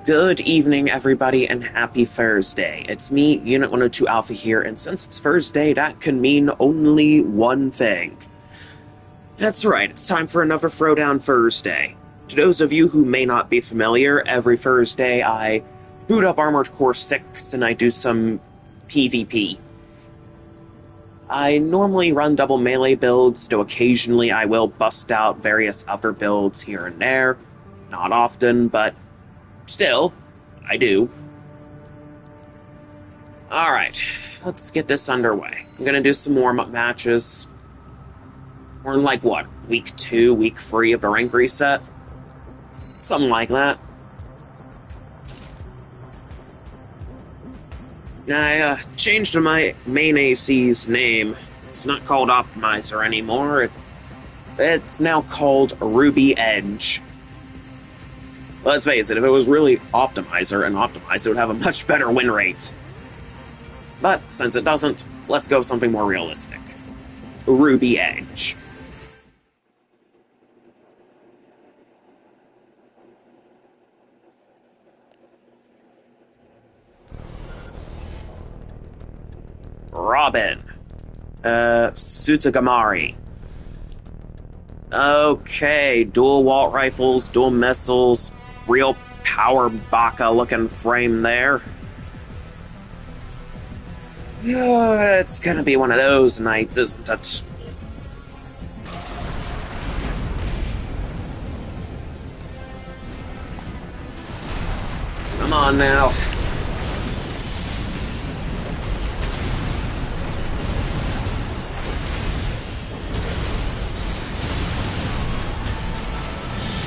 Good evening, everybody, and happy Thursday. It's me, Unit 102 Alpha here, and since it's Thursday, that can mean only one thing. That's right, it's time for another Throwdown Thursday. To those of you who may not be familiar, every Thursday I boot up Armored Core 6 and I do some PvP. I normally run double melee builds, though occasionally I will bust out various other builds here and there. Not often, but still, I do. Alright, let's get this underway. I'm gonna do some warm-up matches. We're in, like, what, week 2, week 3 of the rank reset? Something like that. I changed my main AC's name. It's not called Optimizer anymore. It's now called Ruby Edge. Let's face it, if it was really Optimizer, and Optimizer would have a much better win rate. But since it doesn't, let's go with something more realistic. Ruby Edge. Robin. Tsutsugamari. Okay, dual Walt rifles, dual missiles, real power baka looking frame there. It's gonna be one of those nights, isn't it? Come on now.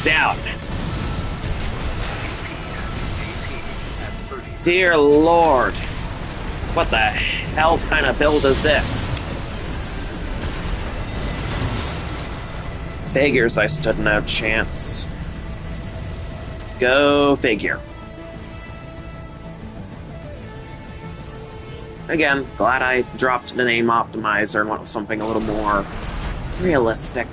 Down. Dear Lord. What the hell kind of build is this? Figures I stood no chance. Go figure. Again, glad I dropped the name Optimizer and went with something a little more realistic.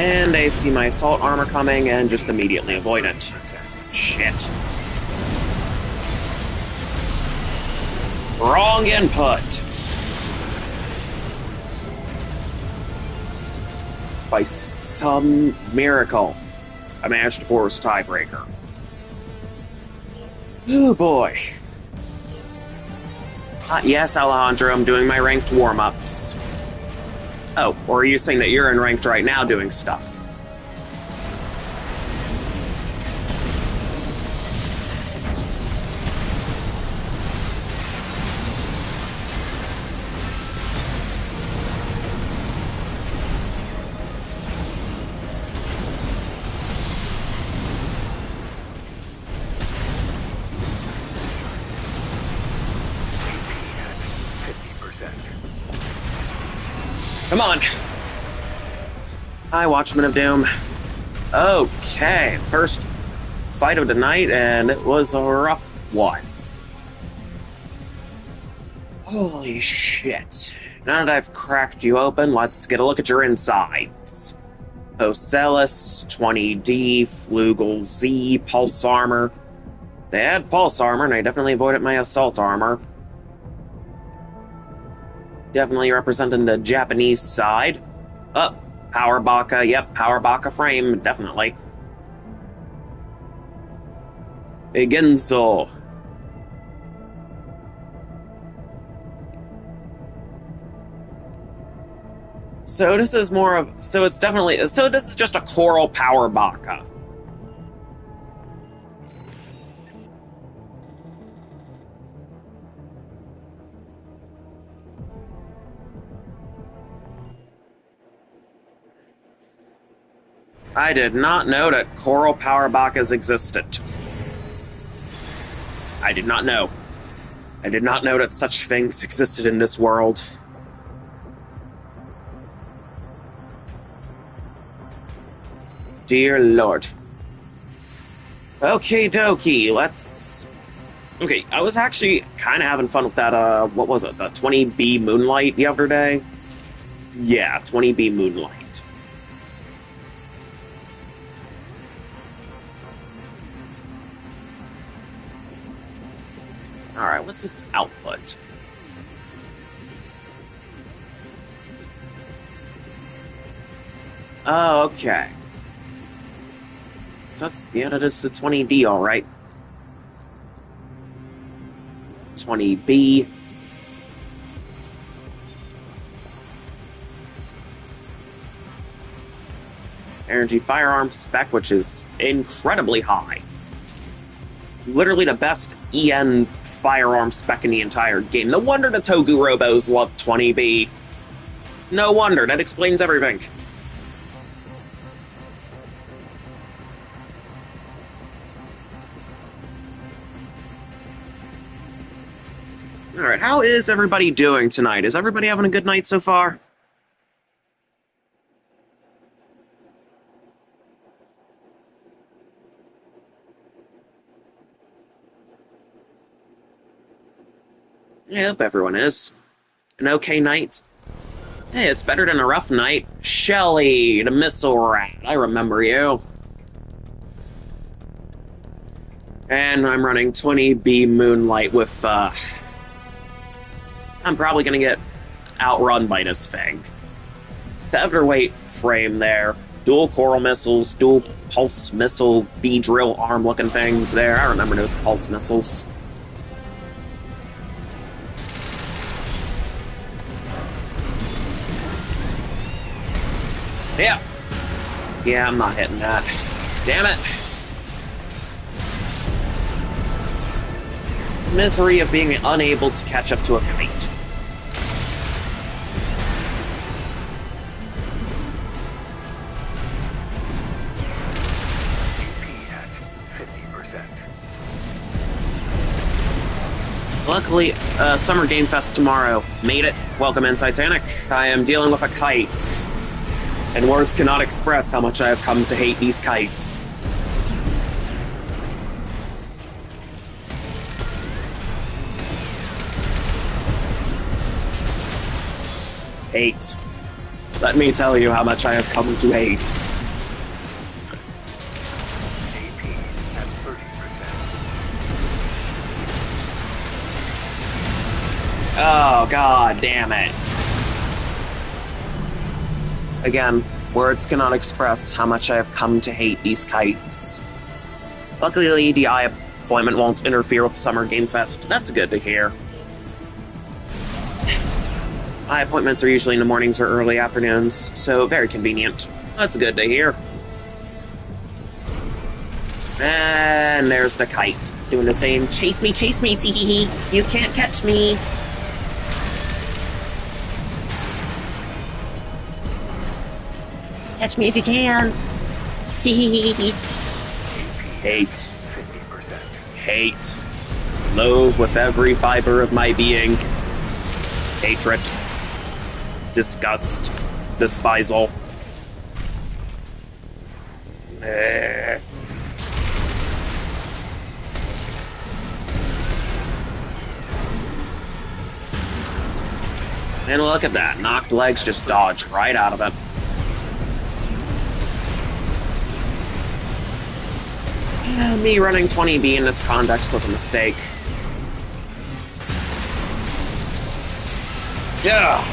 And they see my assault armor coming and just immediately avoid it. Shit. Wrong input! By some miracle, I managed to force a tiebreaker. Oh boy. Yes, Alejandro, I'm doing my ranked warm-ups. Oh, or are you saying that you're in ranked right now doing stuff? Come on! Hi, Watchmen of Doom. Okay, first fight of the night, and it was a rough one. Holy shit. Now that I've cracked you open, let's get a look at your insides. Ocellus, 20D, Flugel Z, Pulse Armor. They had Pulse Armor, and I definitely avoided my Assault Armor. Definitely representing the Japanese side. Oh, Power Baka, yep, Power Baka frame, definitely. Igenso. So this is more of, so it's definitely, so this is just a Coral Power Baka. I did not know that Coral Power Bakas existed. I did not know. I did not know that such things existed in this world. dear lord. Okie dokie, let's... Okay, I was actually kind of having fun with that, what was it, the 20B Moonlight the other day? Yeah, 20B Moonlight. Alright, what's this output? Oh, okay. So that's, yeah, that is the 20D, alright. 20B. Energy firearm spec, which is incredibly high. Literally the best EN firearm spec in the entire game. No wonder the Togu Robos love 20B. No wonder, that explains everything. Alright, how is everybody doing tonight? Is everybody having a good night so far? I hope everyone is. An okay night? Hey, it's better than a rough night. Shelly, the missile rat, I remember you. And I'm running 20B Moonlight with, I'm probably gonna get outrun by this thing. Featherweight frame there. Dual coral missiles, dual pulse missile, B-drill arm looking things there. I remember those pulse missiles. Yeah. Yeah, I'm not hitting that. Damn it. Misery of being unable to catch up to a kite. Luckily, Summer Game Fest tomorrow. Made it. Welcome in, Titanic. I am dealing with a kite. And words cannot express how much I have come to hate these kites. Hate. Let me tell you how much I have come to hate. AP at 30%. Oh, god damn it. Again, words cannot express how much I have come to hate these kites. Luckily, the eye appointment won't interfere with Summer Game Fest. That's good to hear. Eye appointments are usually in the mornings or early afternoons, so very convenient. That's good to hear. And there's the kite, doing the same chase me, tee-hee-hee, you can't catch me. Catch me if you can. Hate. 50%. Hate. Loathe with every fiber of my being. Hatred. Disgust. Despisal. And look at that. Knocked legs just dodge right out of it. Yeah, me running 20B in this context was a mistake. Yeah.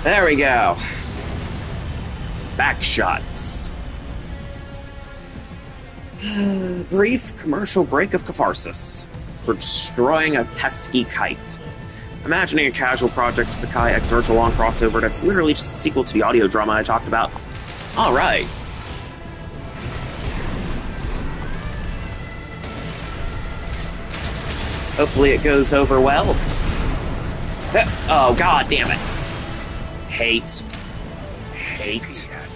There we go. Back shots. Brief commercial break of catharsis for destroying a pesky kite. Imagining a casual Project Sakai X Virtual Long crossover that's literally just a sequel to the audio drama I talked about. Alright. Hopefully it goes over well. Oh, god damn it. Hate. Hate. At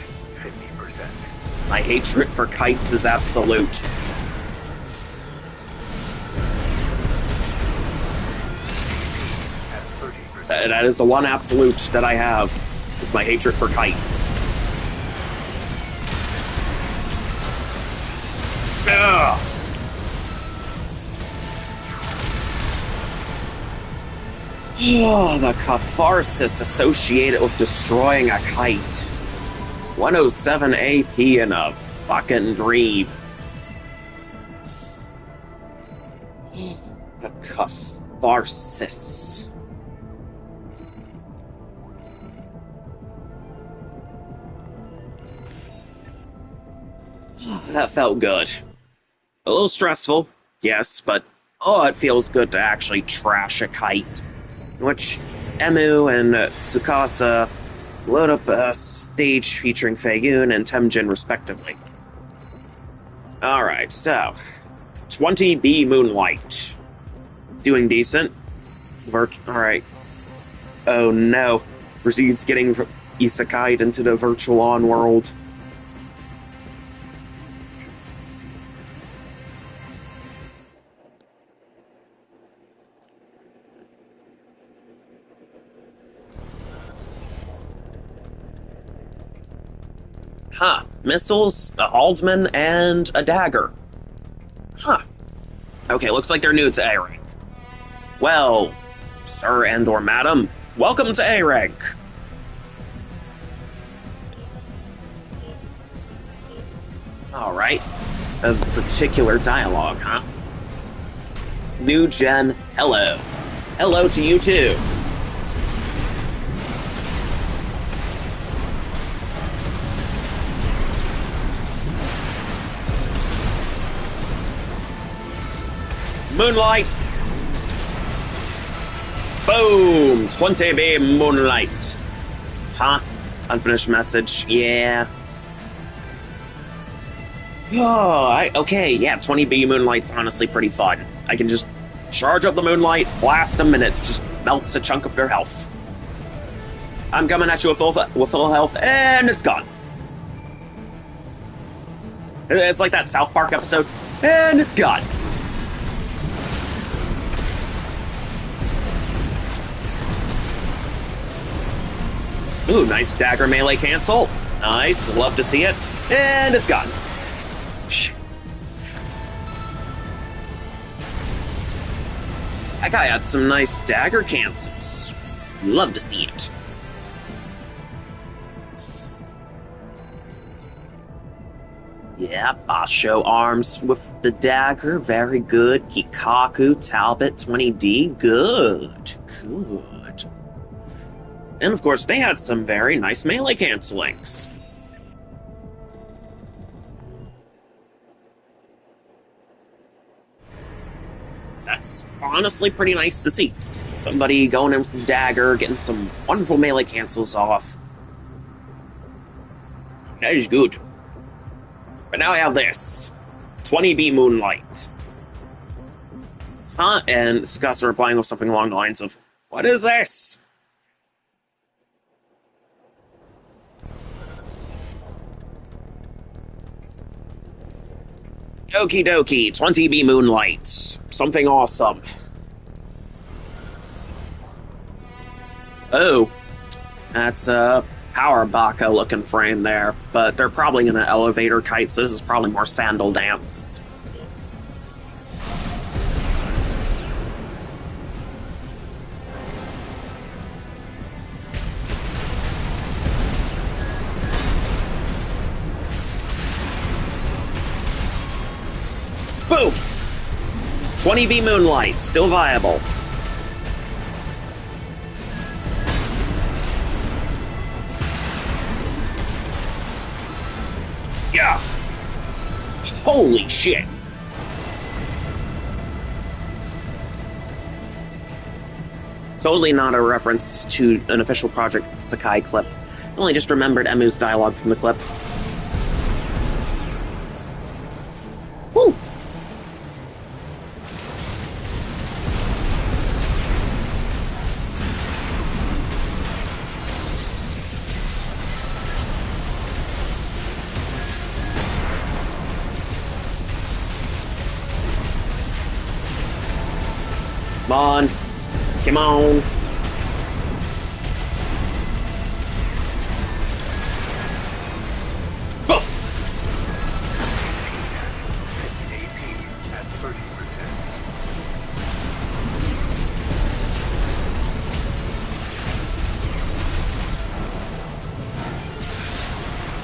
50%. My hatred for kites is absolute. At 30%. That is the one absolute that I have, is my hatred for kites. Ugh. Oh, the catharsis associated with destroying a kite. 107 AP in a fucking dream. The catharsis. That felt good. A little stressful, yes, but oh, it feels good to actually trash a kite. In which Emu and Tsukasa load up a stage featuring Feiyun and Temjin, respectively. Alright, so 20B Moonlight. Doing decent. Alright. Oh no. Proceeds getting isekai'd into the virtual on world. Huh. Missiles, a halsman, and a dagger. Huh. Okay, looks like they're new to A rank. Well, sir and or madam, welcome to A rank. Alright. A particular dialogue, huh? New gen, hello. Hello to you too. Moonlight. Boom! 20B Moonlight. Huh? Unfinished message. Yeah. Oh, okay, yeah, 20B Moonlight's honestly pretty fun. I can just charge up the Moonlight, blast them, and it just melts a chunk of their health. I'm coming at you with full health, and it's gone. It's like that South Park episode, and it's gone. Ooh, nice dagger melee cancel. Nice, love to see it. And it's gone. That guy had some nice dagger cancels. Love to see it. Yeah, Basho arms with the dagger. Very good. Kikaku, Talbot, 20D. Good. Good. And of course, they had some very nice melee cancelings. That's honestly pretty nice to see. Somebody going in with the dagger, getting some wonderful melee cancels off. That is good. But now I have this. 20B Moonlight. Huh? And Scus replying with something along the lines of, what is this? Okie dokie, 20B Moonlight. Something awesome. Oh. That's a Power Baka looking frame there, but they're probably in an elevator kite, so this is probably more Sandal Dance. Boom! 20B Moonlight, still viable. Yeah! Holy shit! Totally not a reference to an official Project Sakai clip. I only just remembered Emu's dialogue from the clip. Woo! Come on. Come on. Go.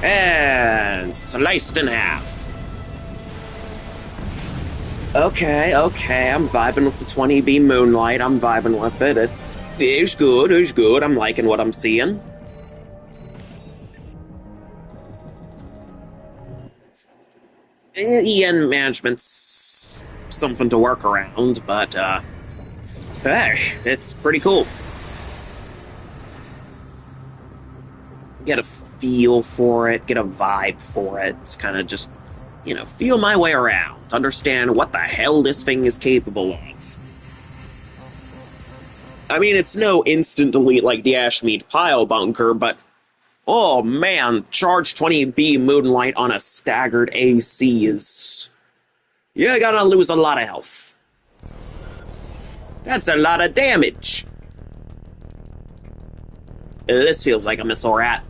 And sliced in half. Okay, I'm vibing with the 20B Moonlight. I'm vibing with it. It's good. I'm liking what I'm seeing. EN management's something to work around, but, hey, it's pretty cool. Get a feel for it, get a vibe for it. It's kind of just, feel my way around, understand what the hell this thing is capable of. I mean, it's no instant delete like the Ashmead Pile Bunker, but oh man, charge 20B Moonlight on a staggered AC is... You're gonna lose a lot of health. That's a lot of damage. This feels like a missile rat.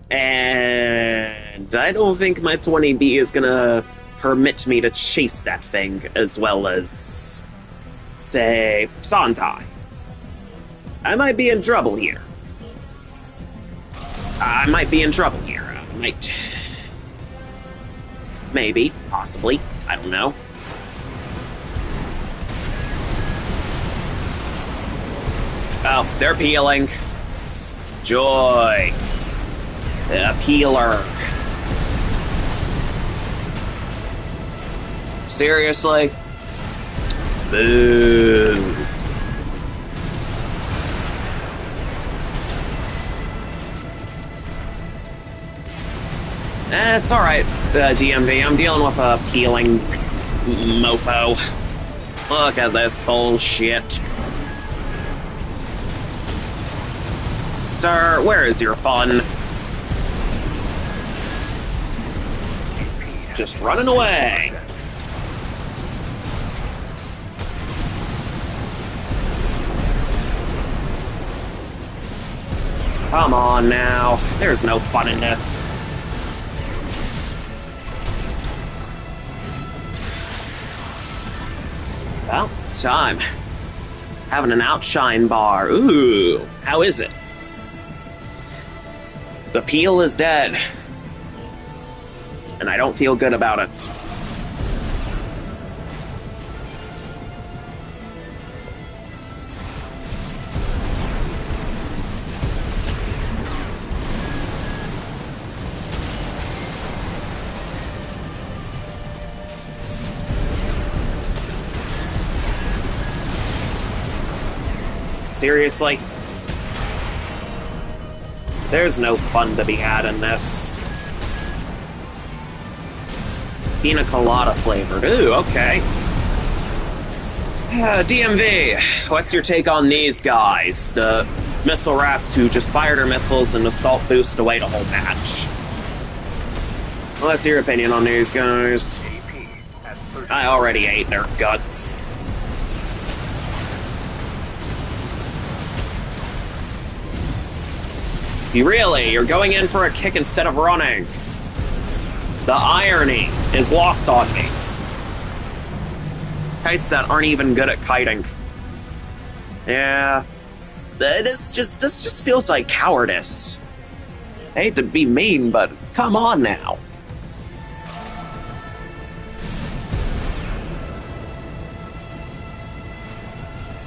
And I don't think my 20B is gonna permit me to chase that thing as well as, say, Santai. I might be in trouble here. I might be in trouble here. Maybe, possibly. I don't know. Oh, they're peeling. Joy. A peeler. Seriously? Boo. It's alright, DMV. I'm dealing with a peeling mofo. Look at this bullshit. Sir, where is your fun? Just running away. Come on now. There's no fun in this. Well, it's time. Having an outshine bar. Ooh, how is it? The peel is dead. And I don't feel good about it. Seriously? There's no fun to be had in this. Pina colada flavored. Ooh, okay. DMV, what's your take on these guys? The missile rats who just fired their missiles and assault boost away the whole match. What's your opinion on these guys? I already ate their guts. You're going in for a kick instead of running. The irony is lost on me. Kites that aren't even good at kiting. Yeah. This just feels like cowardice. I hate to be mean, but come on now.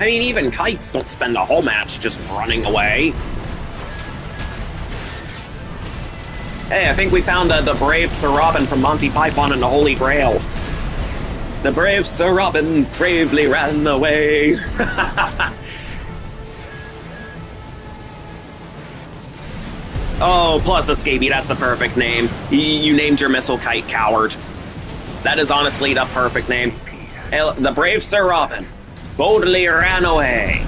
I mean, even kites don't spend the whole match just running away. Hey, I think we found the brave Sir Robin from Monty Python and the Holy Grail. The brave Sir Robin bravely ran away. Oh, plus Escapee, that's a perfect name. You named your missile kite Coward. That is honestly the perfect name. Hey, the brave Sir Robin boldly ran away.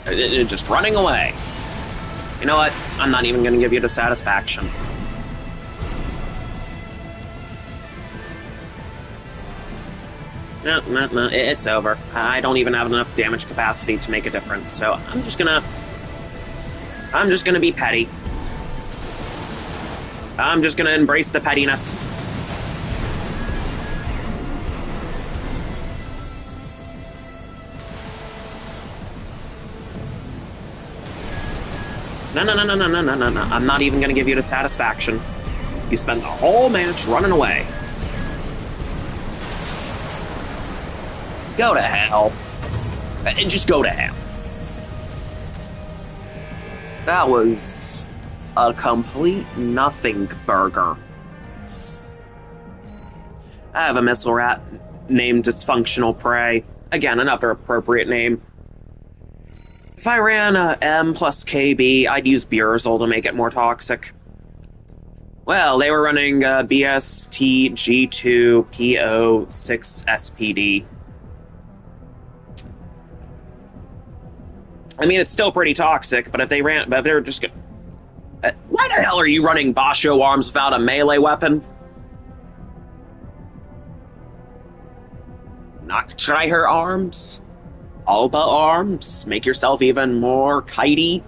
Just running away. You know what? I'm not even going to give you the satisfaction. No, it's over. I don't even have enough damage capacity to make a difference, so I'm just gonna be petty. I'm just gonna embrace the pettiness. No, no, no, no, no, no, no, no, no. I'm not even gonna give you the satisfaction. You spent the whole match running away. Go to hell. Just go to hell. That was a complete nothing burger. I have a missile rat named Dysfunctional Prey. Again, another appropriate name. If I ran M plus KB, I'd use Burzol to make it more toxic. Well, they were running BST G2 PO6 SPD. I mean, it's still pretty toxic, but if they're just gonna... why the hell are you running Basho arms without a melee weapon? Not try her arms? Alba arms? Make yourself even more kitey?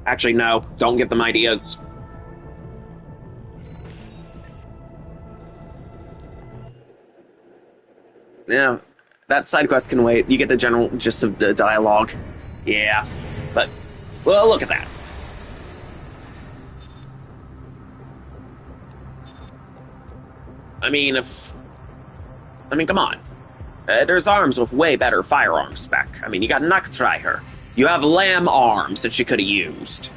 Actually, no. Don't give them ideas. Yeah, that side quest can wait. You get the general gist of the dialogue. Yeah, but, well, look at that. I mean, come on. There's arms with way better firearm spec. I mean, you got Noctriher. You have Lamb arms that you could have used.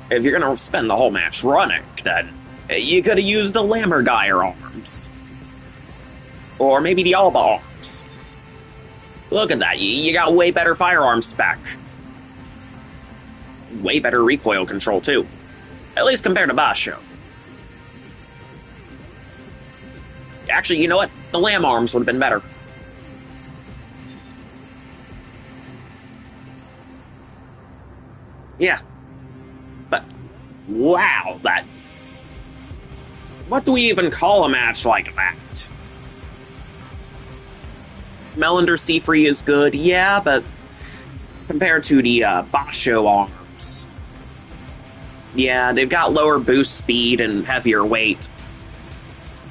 If you're gonna spend the whole match running, then you could have used the Lammergeyer arms. Or maybe the Alba arms. Look at that, you got way better firearm spec. Way better recoil control, too. At least compared to Basho. Actually, you know what? The Lamb arms would have been better. Yeah. But, wow, that... what do we even call a match like that? Melander C-Free is good, yeah, but compared to the Basho arms, yeah, they've got lower boost speed and heavier weight.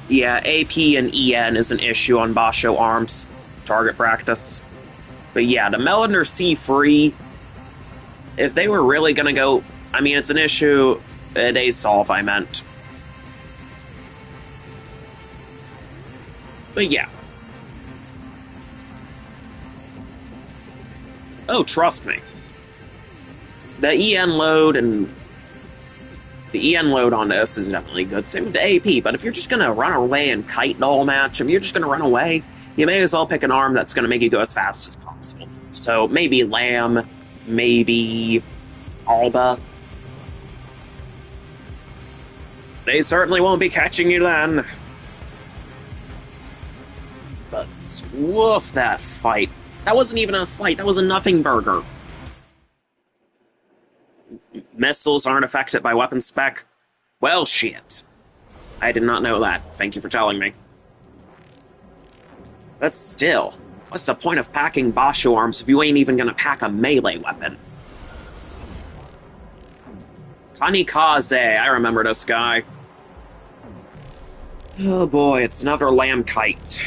Yeah, AP and EN is an issue on Basho arms, target practice. But yeah, the Melander C-Free, if they were really gonna go, I mean, it's an issue, they solve, I meant. But yeah. Oh, trust me. The EN load on this is definitely good. Same with the AP, but if you're just gonna run away and kite the whole match, if you're just gonna run away, you may as well pick an arm that's gonna make you go as fast as possible. So maybe Lamb, maybe Alba. They certainly won't be catching you then. But woof, that fight. That wasn't even a fight, that was a nothing burger. Missiles aren't affected by weapon spec? Well, shit. I did not know that. Thank you for telling me. But still, what's the point of packing Basho arms if you ain't even gonna pack a melee weapon? Kamikaze, I remember this guy. Oh boy, it's another lamb kite.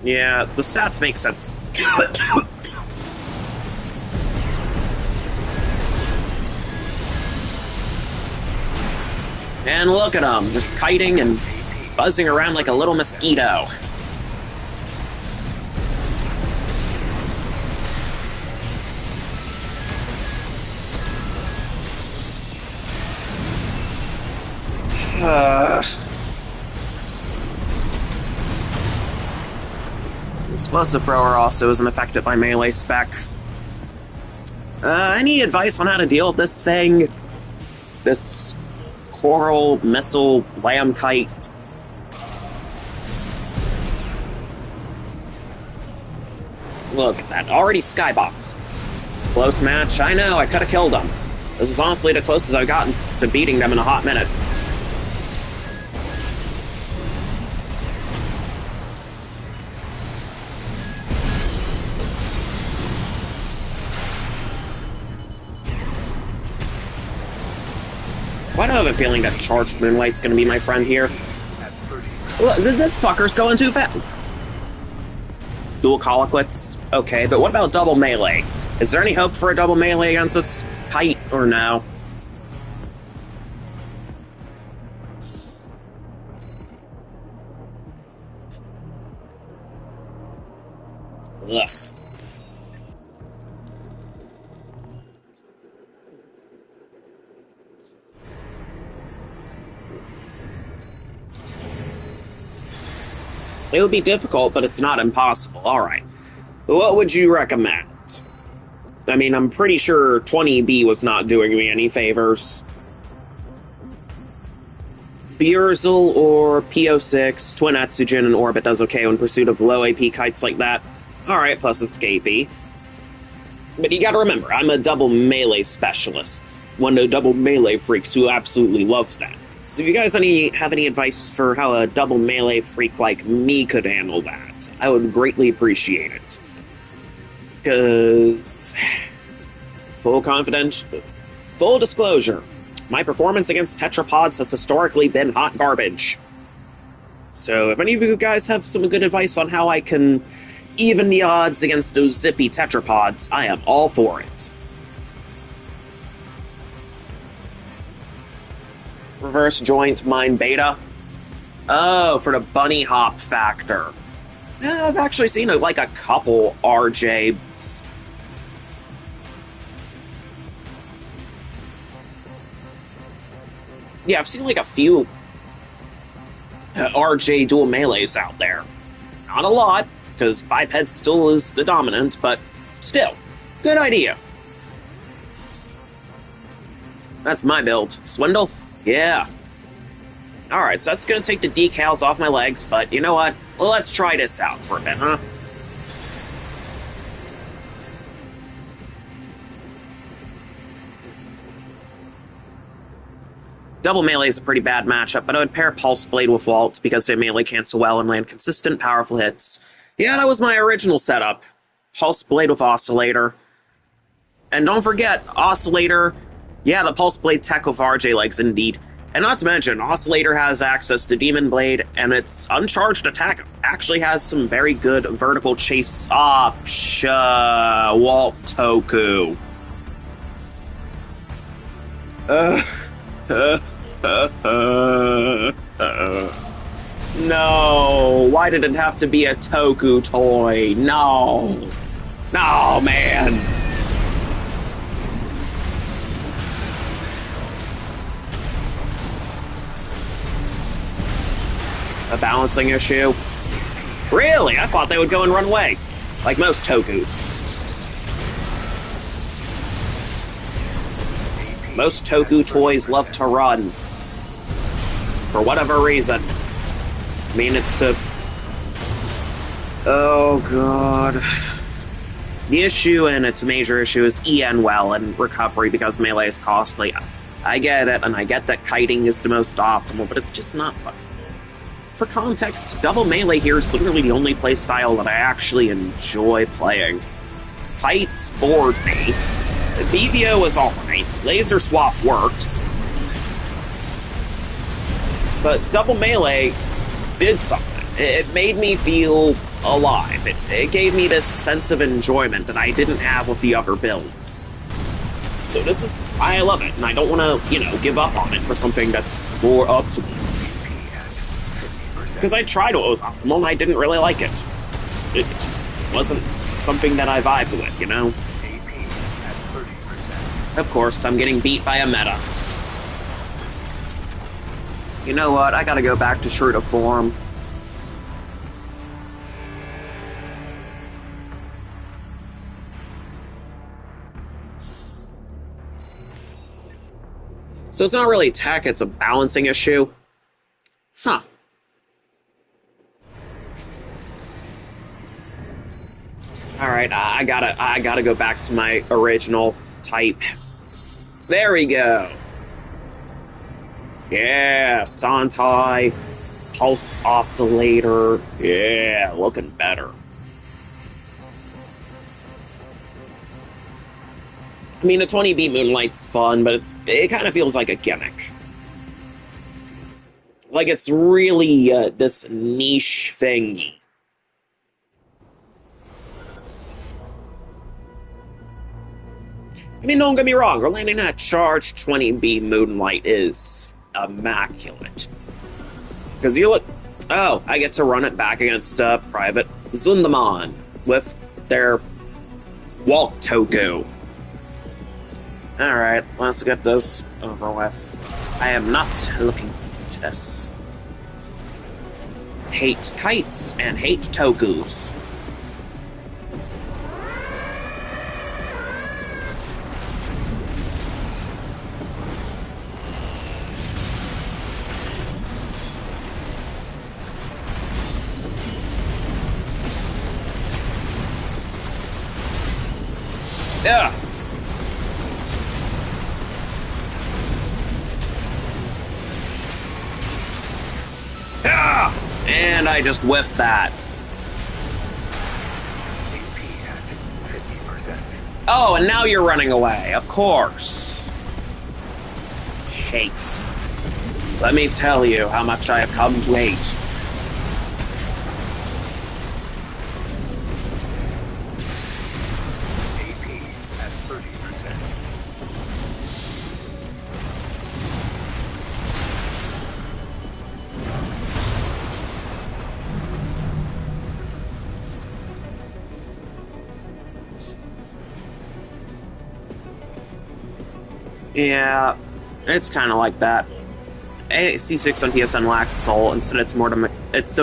Yeah, the stats make sense. And look at him, just kiting and buzzing around like a little mosquito. Explosive thrower also isn't affected by melee spec. Any advice on how to deal with this thing? This coral missile lamb kite? Look at that, already skybox. Close match, I know, I could've killed him. This is honestly the closest I've gotten to beating them in a hot minute. Why do I have a feeling that Charged Moonlight's gonna be my friend here? Well, this fucker's going too fast. Dual Colloquits? Okay, but what about double melee? Is there any hope for a double melee against this kite, or no? Ugh. It would be difficult, but it's not impossible. Alright. What would you recommend? I mean, I'm pretty sure 20B was not doing me any favors. Beurzel or PO6, Twin Etsujin in orbit does okay in pursuit of low AP kites like that. Alright, plus Escapee. But you gotta remember, I'm a double melee specialist. One of the double melee freaks who absolutely loves that. So if you guys have any advice for how a double melee freak like me could handle that, I would greatly appreciate it. Because... full disclosure, my performance against tetrapods has historically been hot garbage. So if any of you guys have some good advice on how I can even the odds against those zippy tetrapods, I am all for it. Reverse joint mine beta. Oh, for the bunny hop factor. I've actually seen like a couple RJs. Yeah, I've seen like a few RJ dual melees out there. Not a lot, because biped still is the dominant, but still, good idea. That's my build. Swindle? Yeah. Alright, so that's gonna take the decals off my legs, but you know what? Well, let's try this out for a bit, huh? Double melee is a pretty bad matchup, but I would pair Pulse Blade with Walt because they melee cancel well and land consistent, powerful hits. Yeah, that was my original setup. Pulse Blade with Oscillator. And don't forget, Oscillator, yeah, the Pulse Blade tech with RJ legs, indeed. And not to mention, Oscillator has access to Demon Blade, and its uncharged attack actually has some very good vertical chase option. Walt Toku. No, why did it have to be a Toku toy? No. No, man. A balancing issue? Really? I thought they would go and run away, like most Tokus. Most Toku toys love to run. For whatever reason. I mean, it's to... oh, God. The issue, and its major issue, is EN well and recovery because melee is costly. I get it, and I get that kiting is the most optimal, but it's just not fun. For context, double melee here is literally the only playstyle that I actually enjoy playing. Kites bored me. BVO is alright. Laser swap works. But double melee did something. It made me feel alive. It gave me this sense of enjoyment that I didn't have with the other builds. So this is why I love it, and I don't want to, give up on it for something that's more optimal. Because I tried what was optimal, and I didn't really like it. It just wasn't something that I vibed with, Of course, I'm getting beat by a meta. You know what? I gotta go back to true to form. So it's not really tech, it's a balancing issue. Huh. Alright, I gotta go back to my original type. There we go. Yeah, Santai, Pulse Oscillator. Yeah, looking better. I mean, a 20B Moonlight's fun, but it kind of feels like a gimmick. Like it's really this niche thingy. I mean, don't get me wrong, landing that charge 20B Moonlight is immaculate. Because you look... Oh, I get to run it back against Private Zundaman with their Walt Toku. Alright, let's get this over with. I am not looking forward to this. Hate kites and hate Tokus. Yeah. Ah! And I just whiffed that. AP at 50%. Oh, and now you're running away, of course. Hate. Let me tell you how much I have come to hate. AP at 30%. Yeah, it's kind of like that. C6 on PSN lacks soul. Instead, it's more to... it's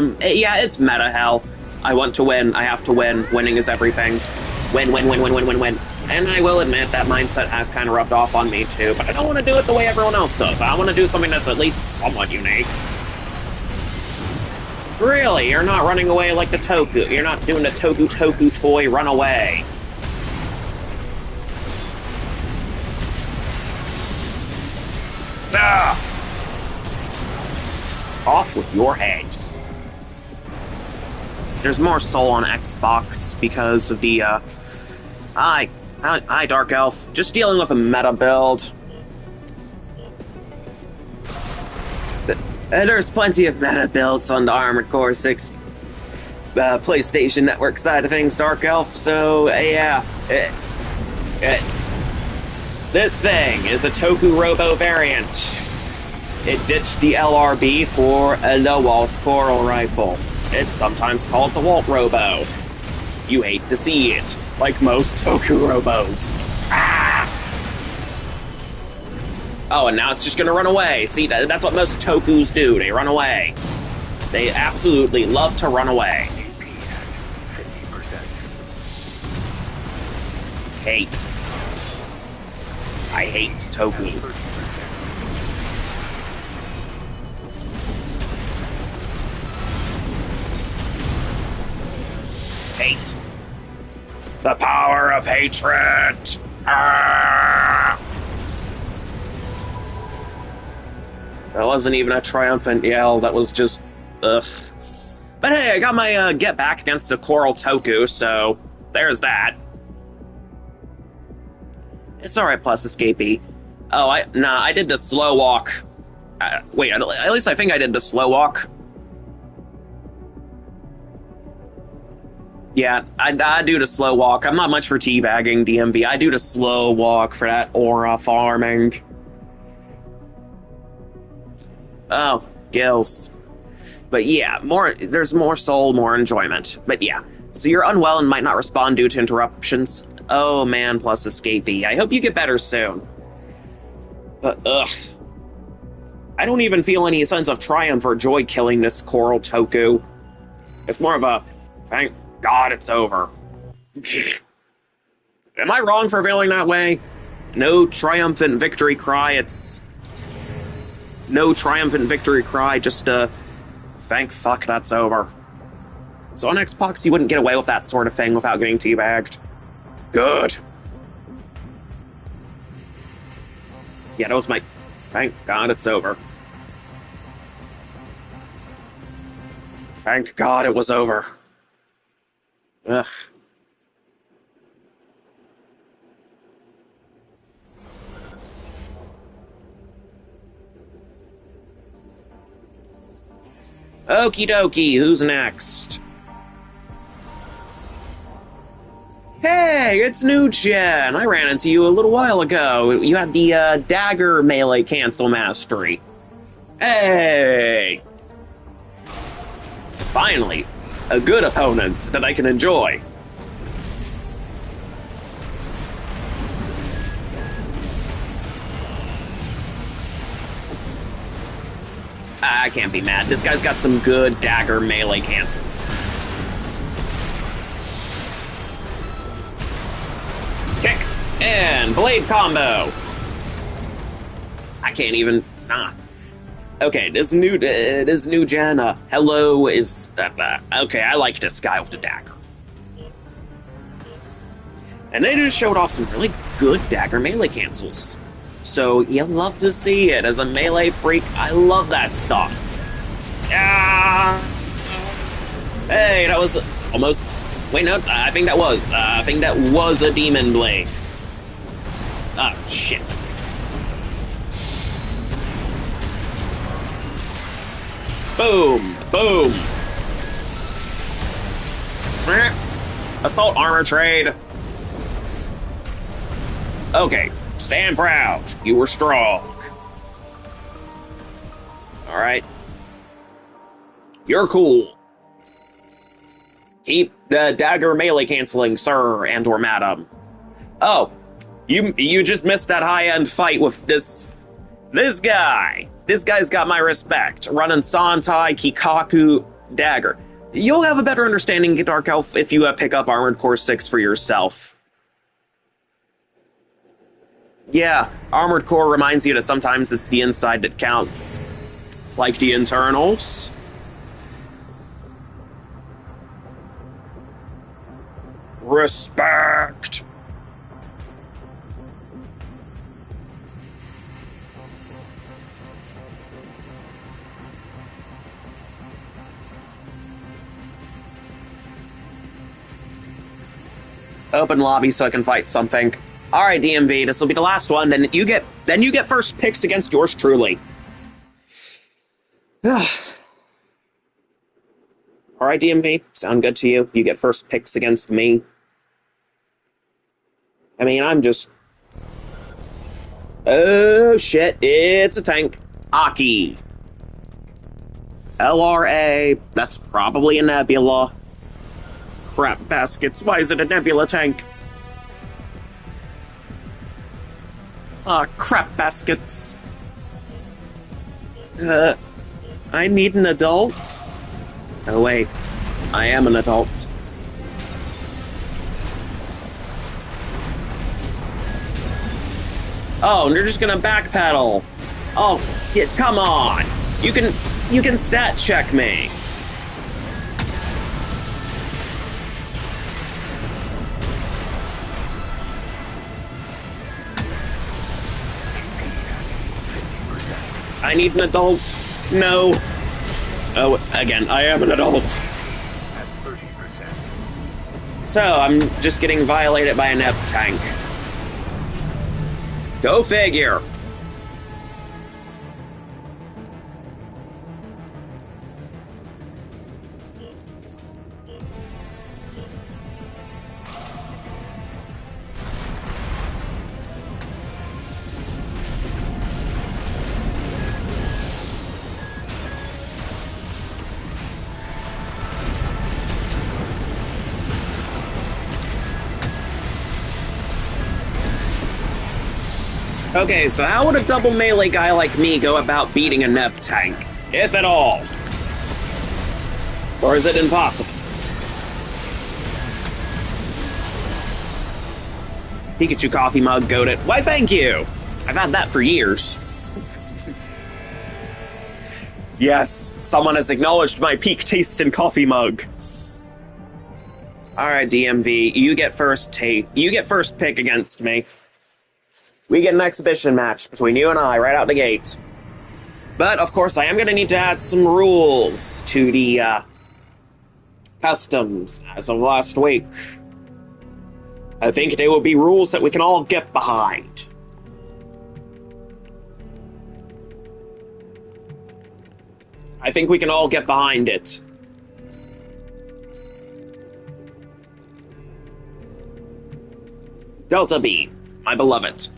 meta hell. I want to win. I have to win. Winning is everything. Win, win, win, win, win, win, win. And I will admit that mindset has kind of rubbed off on me too, but I don't want to do it the way everyone else does. I want to do something that's at least somewhat unique. Really? You're not running away like the Toku. You're not doing the Toku toy run away. Ah! Off with your head. There's more soul on Xbox because of the, Hi, Dark Elf. Just dealing with a meta build. There's plenty of meta builds on the Armored Core 6 PlayStation Network side of things, Dark Elf, so, yeah. This thing is a Toku Robo variant. It ditched the LRB for the Walt Coral Rifle. It's sometimes called the Walt Robo. You hate to see it, like most Toku Robos. Ah! Oh, and now it's just gonna run away. See, that's what most Tokus do. They run away. They absolutely love to run away. AP at 50%. Hate. I hate Toku. 30%. Hate. The power of hatred. Ah! That wasn't even a triumphant yell. That was just, ugh. But hey, I got my get back against the Coral Toku, so there's that. It's alright, plus escapee. Oh, I did the slow walk. Wait, at least I think I did the slow walk. Yeah, I do the slow walk. I'm not much for teabagging DMV. I do the slow walk for that aura farming. Oh, gills. But yeah, there's more soul, more enjoyment. But yeah, so you're unwell and might not respond due to interruptions. Oh man, plus escapee. I hope you get better soon. But ugh. I don't even feel any sense of triumph or joy killing this Coral Toku. It's more of a, thank God it's over. Am I wrong for feeling that way? No triumphant victory cry, it's... No triumphant victory cry, just thank fuck that's over. So on Xbox, you wouldn't get away with that sort of thing without getting teabagged. Good. Yeah, that was my... Thank God it's over. Thank God it was over. Ugh. Okie dokie, who's next? Hey, it's New Gen. I ran into you a little while ago. You had the dagger melee cancel mastery. Hey! Finally, a good opponent that I can enjoy. I can't be mad. This guy's got some good dagger melee cancels. Kick and blade combo. I can't even. Okay, this new gen. Hello is okay. I like this guy with the dagger, and they just showed off some really good dagger melee cancels. So you love to see it. As a melee freak, I love that stuff. Ah! Hey, that was almost. Wait, no, I think that was. I think that was a demon blade. Oh shit. Boom! Boom! Assault armor trade. Okay, stand proud. You were strong. Alright. You're cool. Keep the dagger melee canceling, sir and or madam. Oh, you just missed that high-end fight with this guy. This guy's got my respect. Running Santai Kikaku dagger. You'll have a better understanding of Dark Elf if you pick up Armored Core 6 for yourself. Yeah, Armored Core reminds you that sometimes it's the inside that counts. Like the internals. Respect! Open lobby so I can fight something. Alright, DMV, this will be the last one, then you get first picks against yours truly. Alright, DMV, sound good to you? You get first picks against me. I mean, I'm just... Oh shit, it's a tank. Aki. LRA, that's probably a nebula. Crap baskets, why is it a nebula tank? Crap baskets. I need an adult? Oh wait, I am an adult. Oh, and you're just gonna backpedal. Oh, yeah, come on. You can stat check me. I need an adult. No. Oh, again, I am an adult. At 30%. So, I'm just getting violated by a nep tank. Go figure. Okay, so how would a double melee guy like me go about beating a nep tank? If at all. Or is it impossible? Pikachu coffee mug, goat it. Why, thank you! I've had that for years. Yes, someone has acknowledged my peak taste in coffee mug. Alright, DMV, you get first pick against me. We get an exhibition match between you and I right out the gate. But, of course, I am going to need to add some rules to the, customs as of last week. I think they will be rules that we can all get behind. I think we can all get behind it. Delta B, my beloved.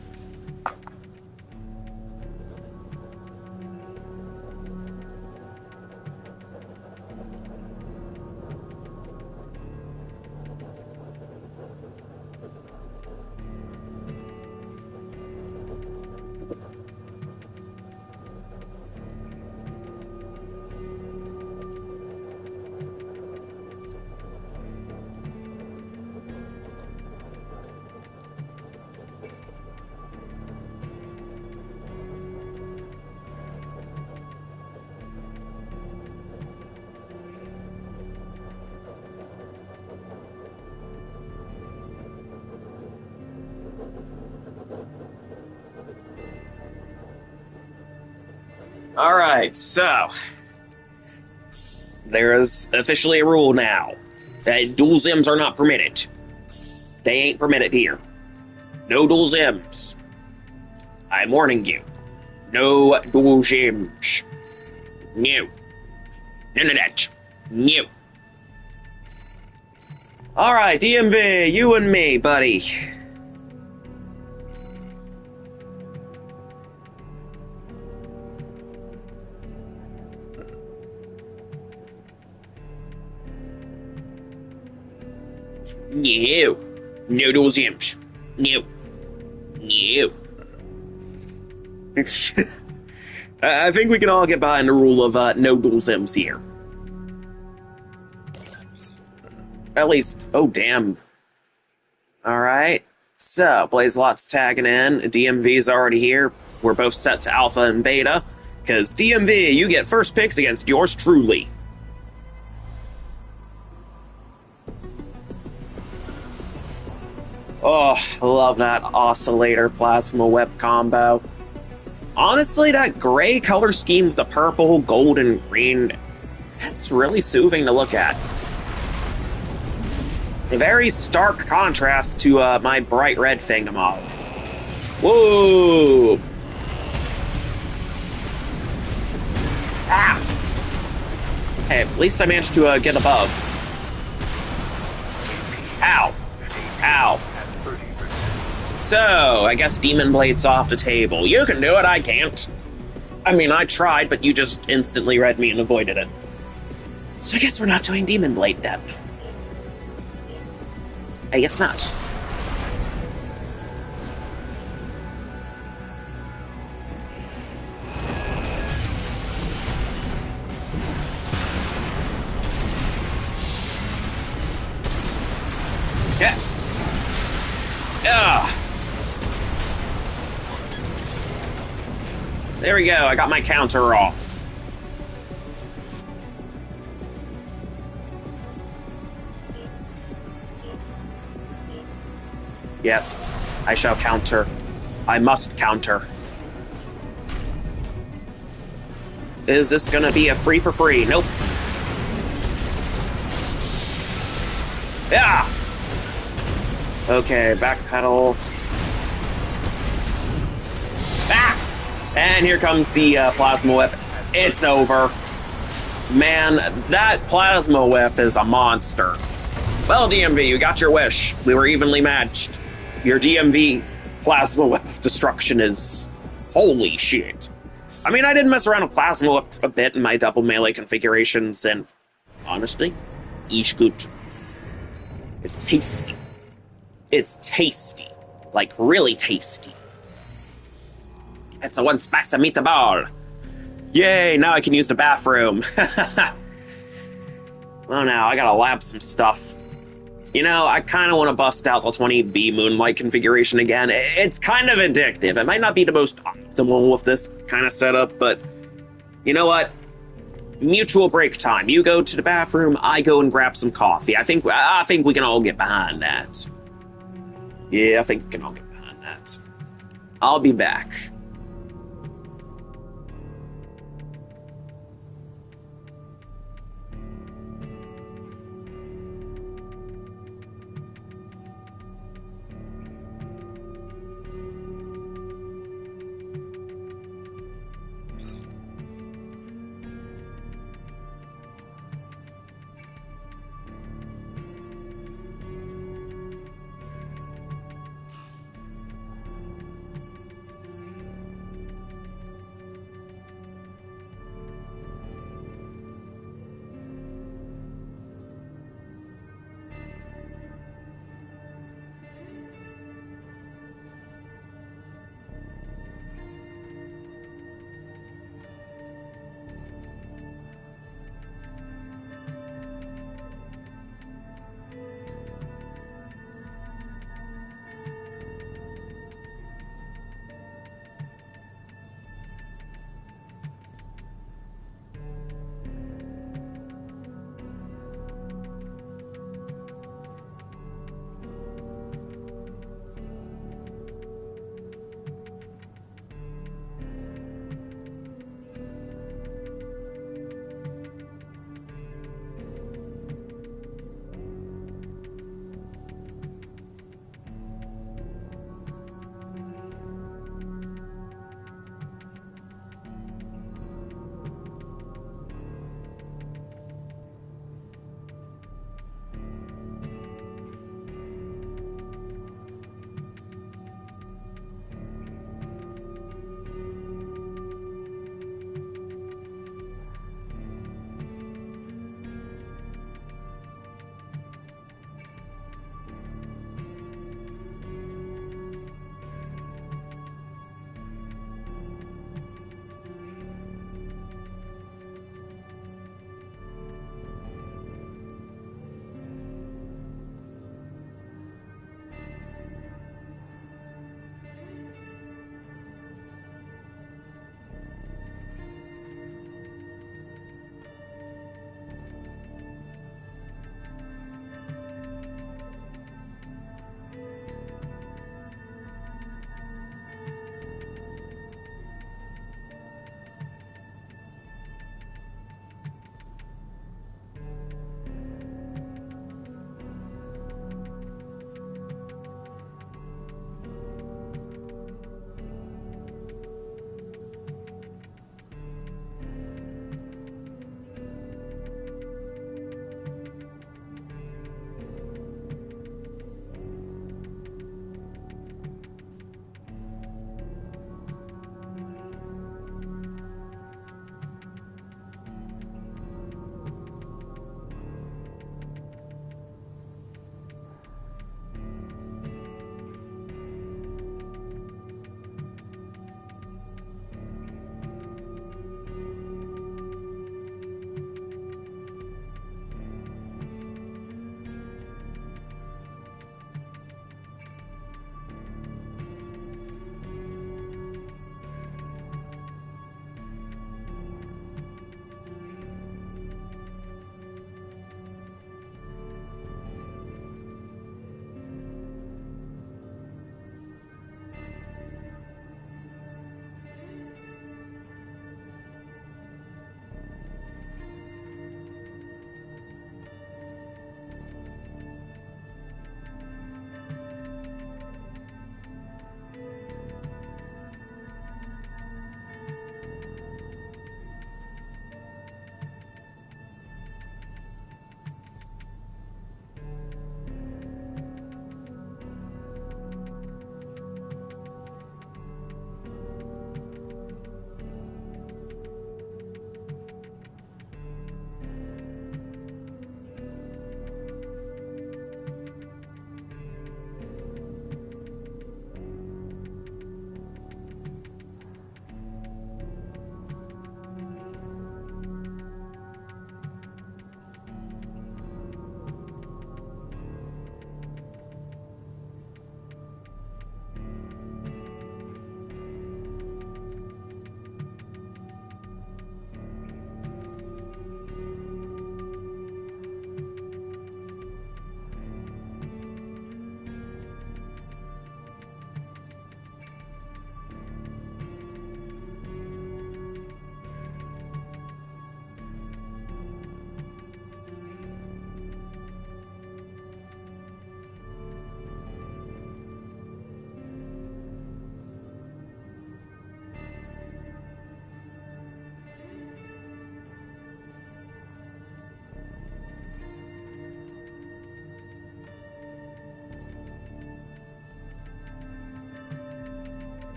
Alright, so there is officially a rule now that dual Zims are not permitted. They ain't permitted here. No dual Zims. I'm warning you. No dual Zims. No. None of that. No. Alright, DMV, you and me, buddy. No. No dual Zims. No. No. I think we can all get behind the rule of no dual Zims here. At least, oh damn. Alright, so Blazelot's tagging in, DMV's already here. We're both set to Alpha and Beta, because DMV, you get first picks against yours truly. Oh, I love that oscillator plasma web combo. Honestly, that gray color scheme with the purple, gold, and green, that's really soothing to look at. A very stark contrast to my bright red thingamabob. Whoa! Ah! Hey, at least I managed to get above. Ow! Ow! So, I guess Demon Blade's off the table. You can do it, I can't. I mean, I tried, but you just instantly read me and avoided it. So I guess we're not doing Demon Blade then. I guess not. Yeah. There we go, I got my counter off. Yes, I shall counter. I must counter. Is this gonna be a free for free? Nope. Yeah! Okay, backpedal. Ah! And here comes the plasma whip. It's over. Man, that plasma whip is a monster. Well, DMV, you got your wish. We were evenly matched. Your DMV plasma whip of destruction is... holy shit. I mean, I did mess around with plasma whip a bit in my double melee configurations, and honestly, it's good. It's tasty. It's tasty. Like, really tasty. It's a one spice of meatball. Yay, now I can use the bathroom. Oh, now I gotta lab some stuff. You know, I kind of want to bust out the 20B Moonlight configuration again. It's kind of addictive. It might not be the most optimal with this kind of setup, but you know what? Mutual break time. You go to the bathroom, I go and grab some coffee. I think we can all get behind that. Yeah, I think we can all get behind that. I'll be back.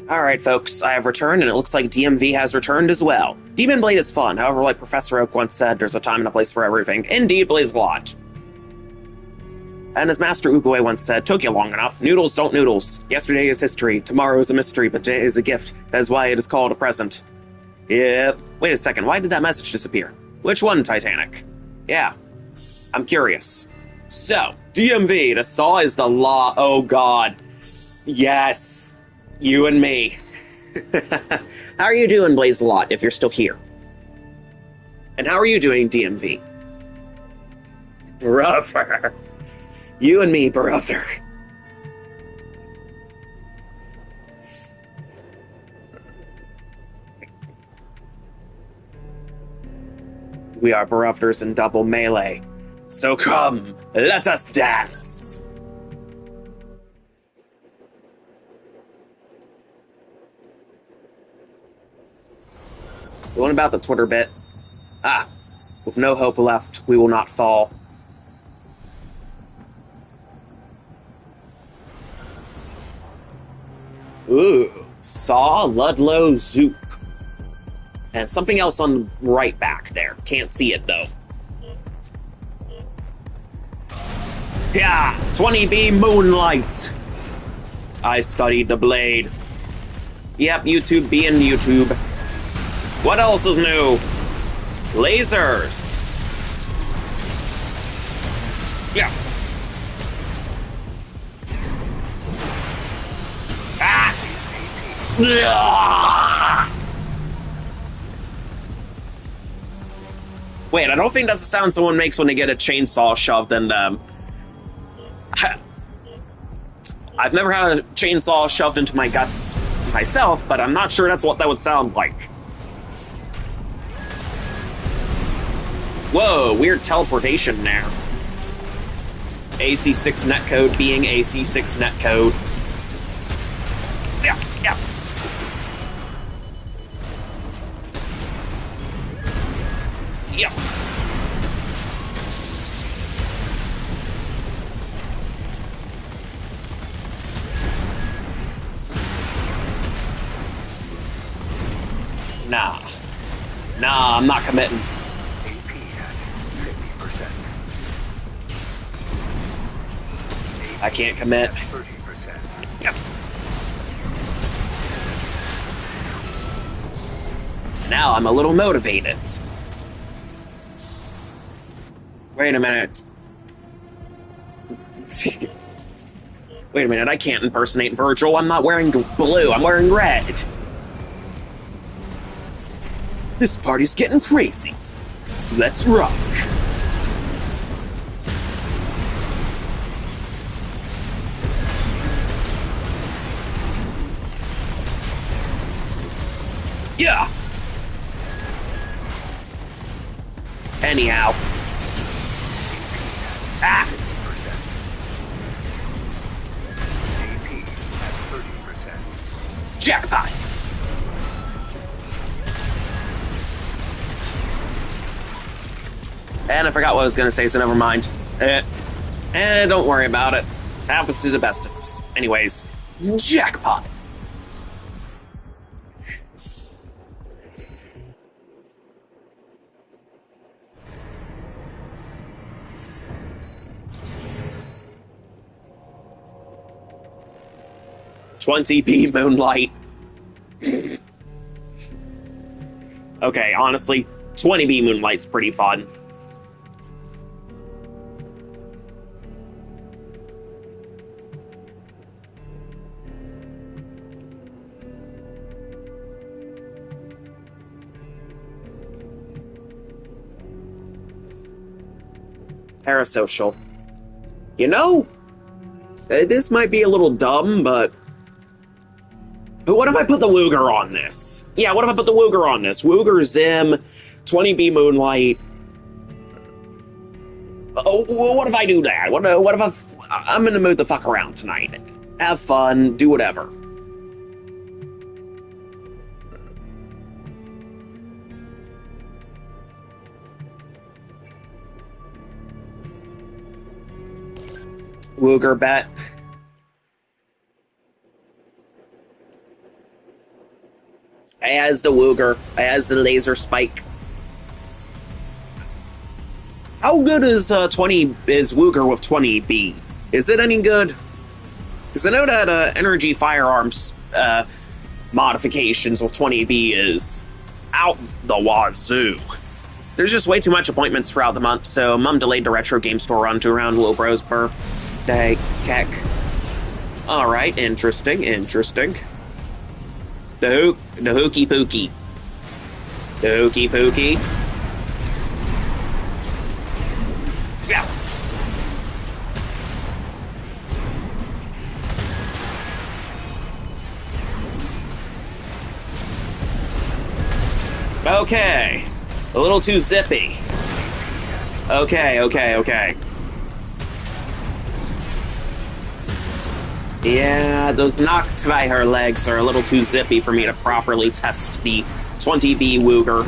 Alright, folks, I have returned, and it looks like DMV has returned as well. Demon Blade is fun, however, like Professor Oak once said, there's a time and a place for everything. Indeed, Blaze a lot. And as Master Uguay once said, took you long enough. Noodles don't noodles. Yesterday is history, tomorrow is a mystery, but today is a gift. That is why it is called a present. Yep. Wait a second, why did that message disappear? Which one, Titanic? Yeah. I'm curious. So, DMV, the saw is the law. Oh god. Yes. You and me. How are you doing, Blaze a lot, if you're still here? And how are you doing, DMV? Brother. You and me, brother. We are brothers in double melee. So come, let us dance. What about the Twitter bit? Ah, with no hope left, we will not fall. Ooh, Saw, Ludlow, Zoop. And something else on the right back there. Can't see it, though. Yeah, 20B Moonlight. I studied the blade. Yep, YouTube being YouTube. What else is new? Lasers. Yeah. Ah! Wait, I don't think that's the sound someone makes when they get a chainsaw shoved in them. I've never had a chainsaw shoved into my guts myself, but I'm not sure that's what that would sound like. Whoa, weird teleportation there. AC6 netcode being AC6 netcode. Yeah, yeah. Yeah. Nah. Nah, I'm not committing. AP at 50%. I can't commit. 30%. Yep. Now I'm a little motivated. Wait a minute. Wait a minute, I can't impersonate Virgil. I'm not wearing blue, I'm wearing red. This party's getting crazy. Let's rock. Yeah. Anyhow. Ah. AP at 30%. Jackpot. And I forgot what I was going to say, so never mind. Don't worry about it. Happens to the best of us. Anyways, jackpot. $20B Moonlight. Okay, honestly, 20B Moonlight's pretty fun. Parasocial. You know, this might be a little dumb, but what if I put the Wooger on this? Yeah, what if I put the Wooger on this? Wooger, Zim, 20B Moonlight. Oh, what if I do that? What if I'm in the mood to fuck around tonight? Have fun, do whatever. Wooger bet. As the Wooger, as the laser spike. How good is 20 is Wooger with 20B? Is it any good? Because I know that energy firearms modifications with 20B is out the wazoo. There's just way too much appointments throughout the month, so Mum delayed the retro game store run to around Lil Bro's birthday. Keck. Alright, interesting. The hooky pooky. The hooky pooky. Yeah. Okay. A little too zippy. Okay. Yeah, those knocked by her legs are a little too zippy for me to properly test the 20B Wooger.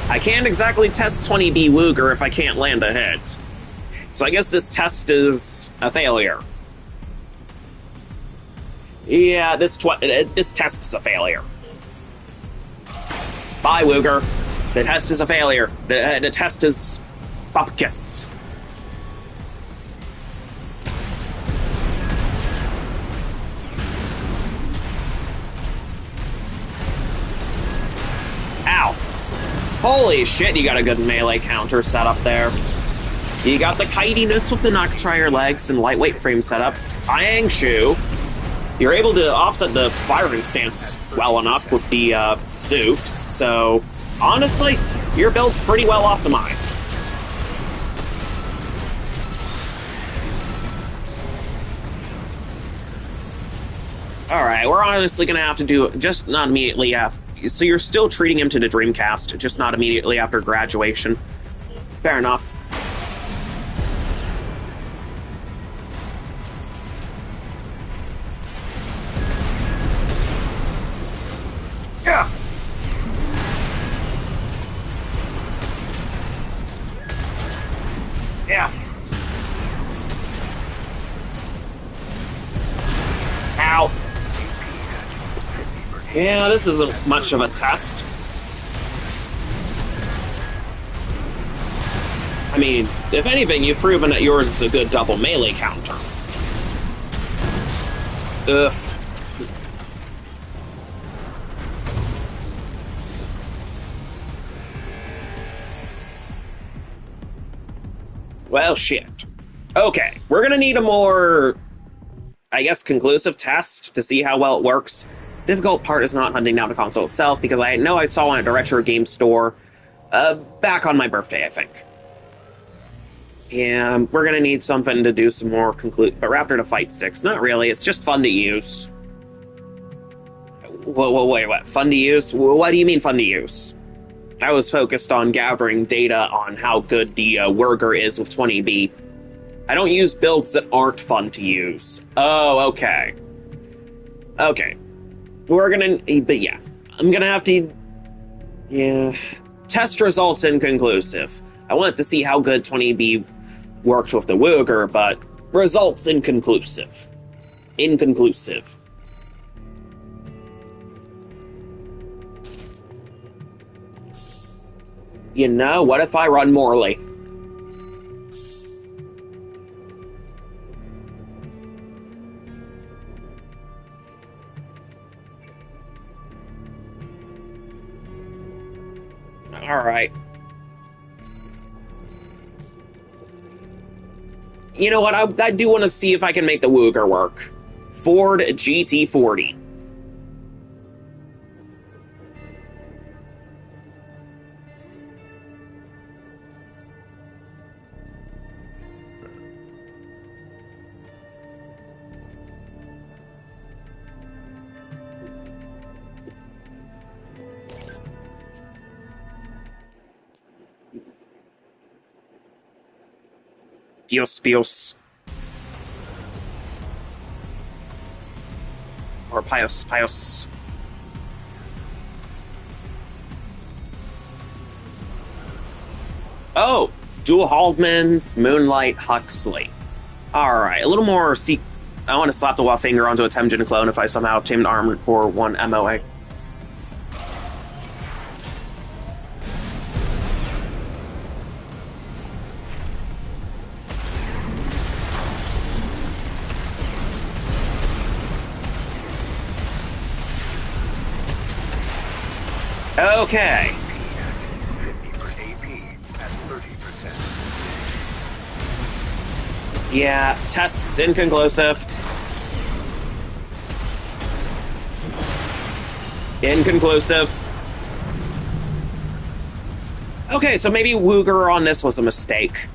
I can't exactly test 20B Wooger if I can't land a hit. So I guess this test is a failure. Yeah, this test is a failure. Bye, Wooger. The test is a failure. The test is bupkis. Ow. Holy shit, you got a good melee counter set up there. You got the kitiness with the Noctrier legs and lightweight frame setup. Tangshu. You're able to offset the firing stance well enough with the Zooks, so honestly, your build's pretty well optimized. Alright, we're honestly gonna have to do it just not immediately after. So you're still treating him to the Dreamcast, just not immediately after graduation. Fair enough. Yeah. Yeah. Ow. Yeah, this isn't much of a test. I mean, if anything, you've proven that yours is a good double melee counter. Ugh. Well, shit. Okay, we're gonna need a more, I guess, conclusive test to see how well it works. Difficult part is not hunting down the console itself, because I know I saw one at a retro game store back on my birthday, I think. Yeah, we're gonna need something to do some more but Raptor to fight sticks. Not really, it's just fun to use. Wait, what? Fun to use? What do you mean fun to use? I was focused on gathering data on how good the Wurger is with 20B. I don't use builds that aren't fun to use. Oh, okay. Okay. We're gonna... But yeah. I'm gonna have to... Yeah. Test results inconclusive. I wanted to see how good 20B worked with the Wooger, but results inconclusive. Inconclusive. You know, what if I run Morley? Alright. You know what, I do want to see if I can make the Wooger work. Ford GT40. Pios. Or Pios. Oh! Dual Haldmans, Moonlight, Huxley. Alright, a little more I want to slap the finger onto a Temujin clone if I somehow obtain an Armored Core 1 MOA. Okay. AP at 30%. Yeah, tests inconclusive. Inconclusive. Okay, so maybe Wooger on this was a mistake.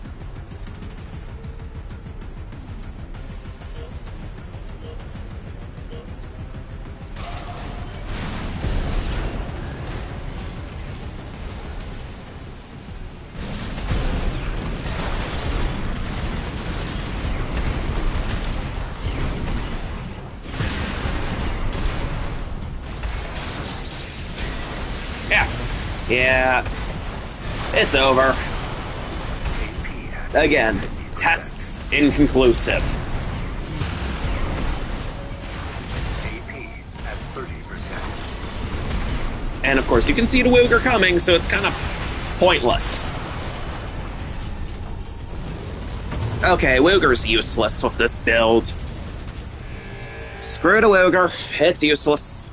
Yeah. It's over. Again, tests inconclusive. AP at 30%. And of course, you can see the Wooger coming, so it's kind of pointless. Okay, Wooger's useless with this build. Screw the Wooger, it's useless.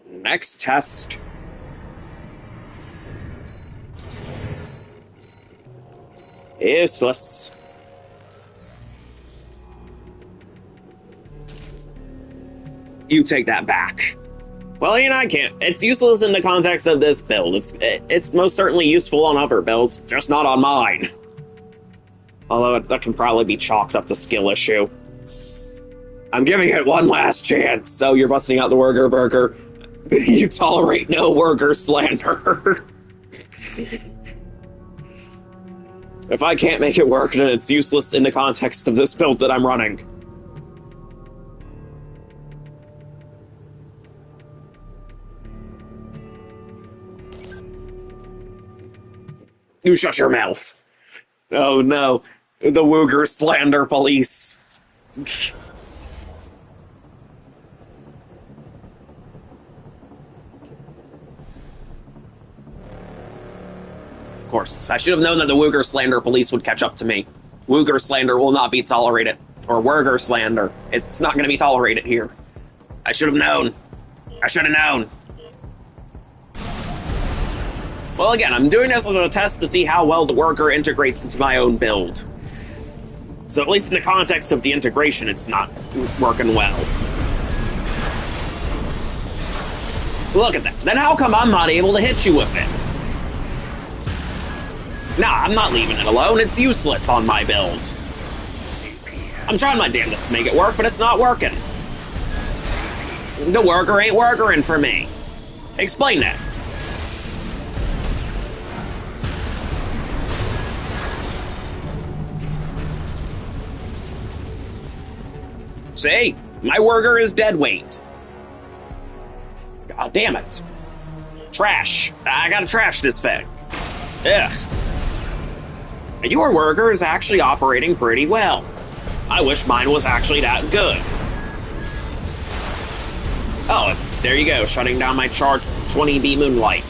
Next test. Useless. You take that back. Well, you know, I can't. It's useless in the context of this build. It's most certainly useful on other builds, just not on mine. Although that can probably be chalked up to skill issue. I'm giving it one last chance, so you're busting out the Wurger Burger. You tolerate no Wurger slander. If I can't make it work, then it's useless in the context of this build that I'm running. You shut your mouth. Oh no, the Wooger slander police. Of course, I should have known that the Wooger slander police would catch up to me. Wooger slander will not be tolerated. Or Wurger slander. It's not going to be tolerated here. I should have known. I should have known. Well, again, I'm doing this as a test to see how well the Wurger integrates into my own build. So at least in the context of the integration, it's not working well. Look at that. Then how come I'm not able to hit you with it? Nah, I'm not leaving it alone. It's useless on my build. I'm trying my damnedest to make it work, but it's not working. The Wurger ain't Wurgering for me. Explain that. See? My Wurger is dead weight. God damn it. Trash. I gotta trash this thing. Ugh. Your Wurger is actually operating pretty well. I wish mine was actually that good. Oh, there you go, shutting down my charged 20B Moonlight.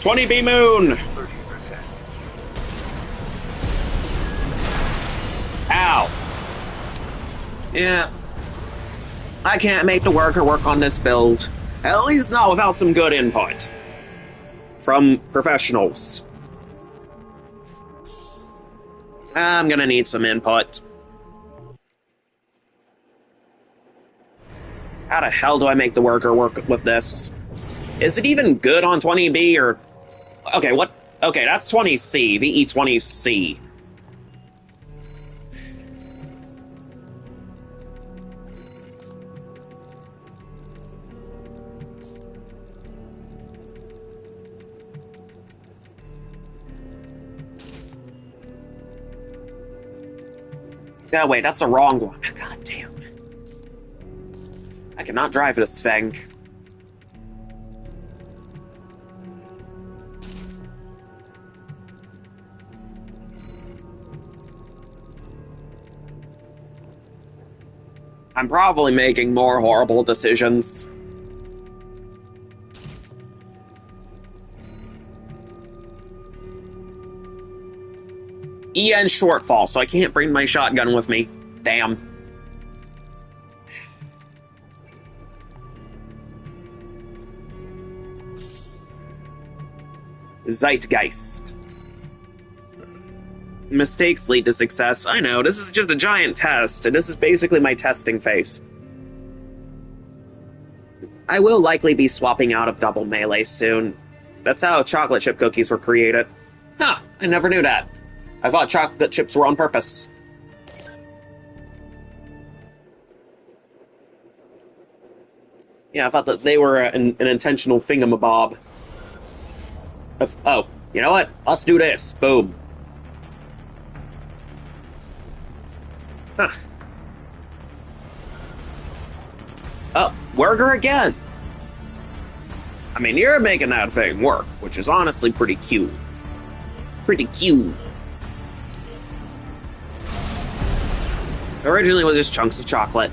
$20B Moon! 30%. Ow. Yeah. I can't make the Wurger work on this build. At least not without some good input. From professionals. I'm gonna need some input. How the hell do I make the Wurger work with this? Is it even good on 20B or... Okay, what? Okay, that's 20C, VE20C. Oh, wait, that's the wrong one. God damn. I cannot drive this thing. I'm probably making more horrible decisions. EN shortfall, so I can't bring my shotgun with me. Damn. Zeitgeist. Mistakes lead to success. I know, this is just a giant test, and this is basically my testing phase. I will likely be swapping out of double melee soon. That's how chocolate chip cookies were created. Huh, I never knew that. I thought chocolate chips were on purpose. Yeah, I thought that they were an intentional thingamabob. Oh, you know what? Let's do this. Boom. Huh. Oh, Werger again! I mean, you're making that thing work, which is honestly pretty cute. Pretty cute. Originally, it was just chunks of chocolate.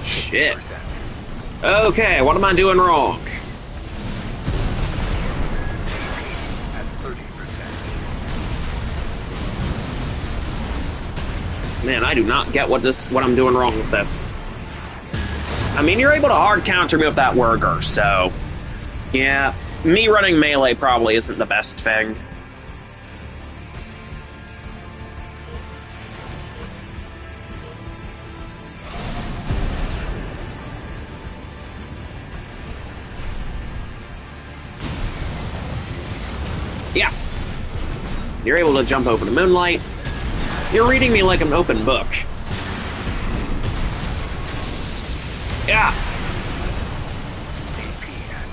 Shit. Okay, what am I doing wrong? At 30%. Man, I do not get what I'm doing wrong with this. I mean, you're able to hard counter me with that Werger, so yeah, me running melee probably isn't the best thing. Yeah. You're able to jump over the moonlight. You're reading me like an open book. Yeah. AP at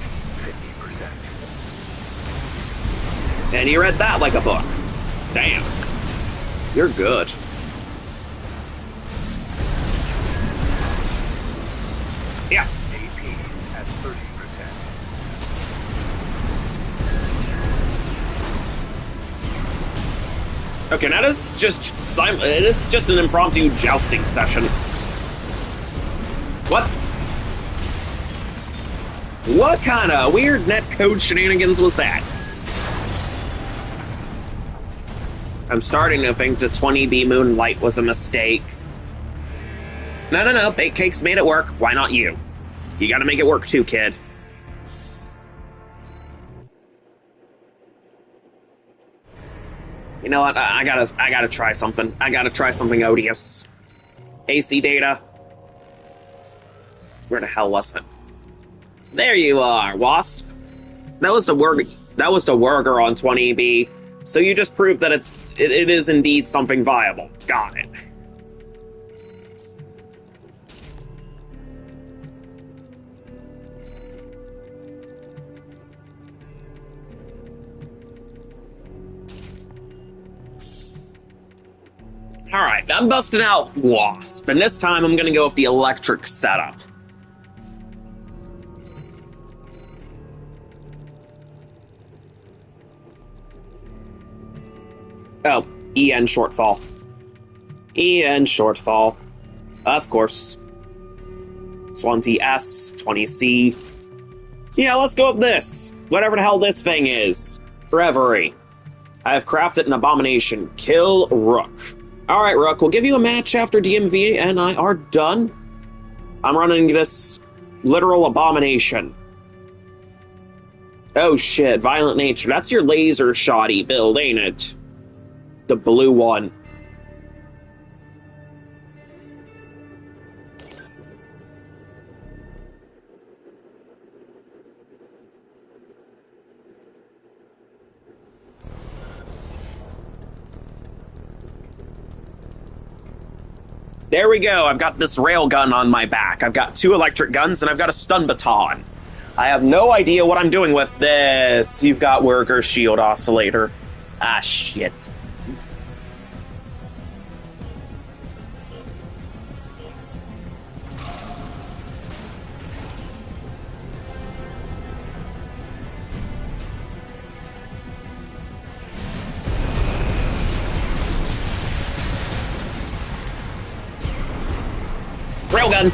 50%. And you read that like a book. Damn. You're good. Yeah. AP at 30%. Okay, now this is just an impromptu jousting session. What? What kind of weird netcode shenanigans was that? I'm starting to think the 20B Moonlight was a mistake. No, Bake Cake's made it work. Why not you? You gotta make it work too, kid. You know what? I gotta try something. I gotta try something odious. AC data. Where the hell was it? There you are, Wasp. That was the Werger on 20B. So you just proved that it is indeed something viable. Got it. Alright, I'm busting out Wasp, and this time I'm gonna go with the electric setup. Oh, EN shortfall. EN shortfall. Of course. 20S, 20C. Yeah, let's go with this. Whatever the hell this thing is. Reverie. I have crafted an abomination. Kill Rook. Alright, Rook, we'll give you a match after DMV and I are done. I'm running this literal abomination. Oh shit, Violent Nature. That's your laser shoddy build, ain't it? The blue one. There we go. I've got this railgun on my back. I've got 2 electric guns, and I've got a stun baton. I have no idea what I'm doing with this. You've got worker shield oscillator. Ah, shit. Railgun!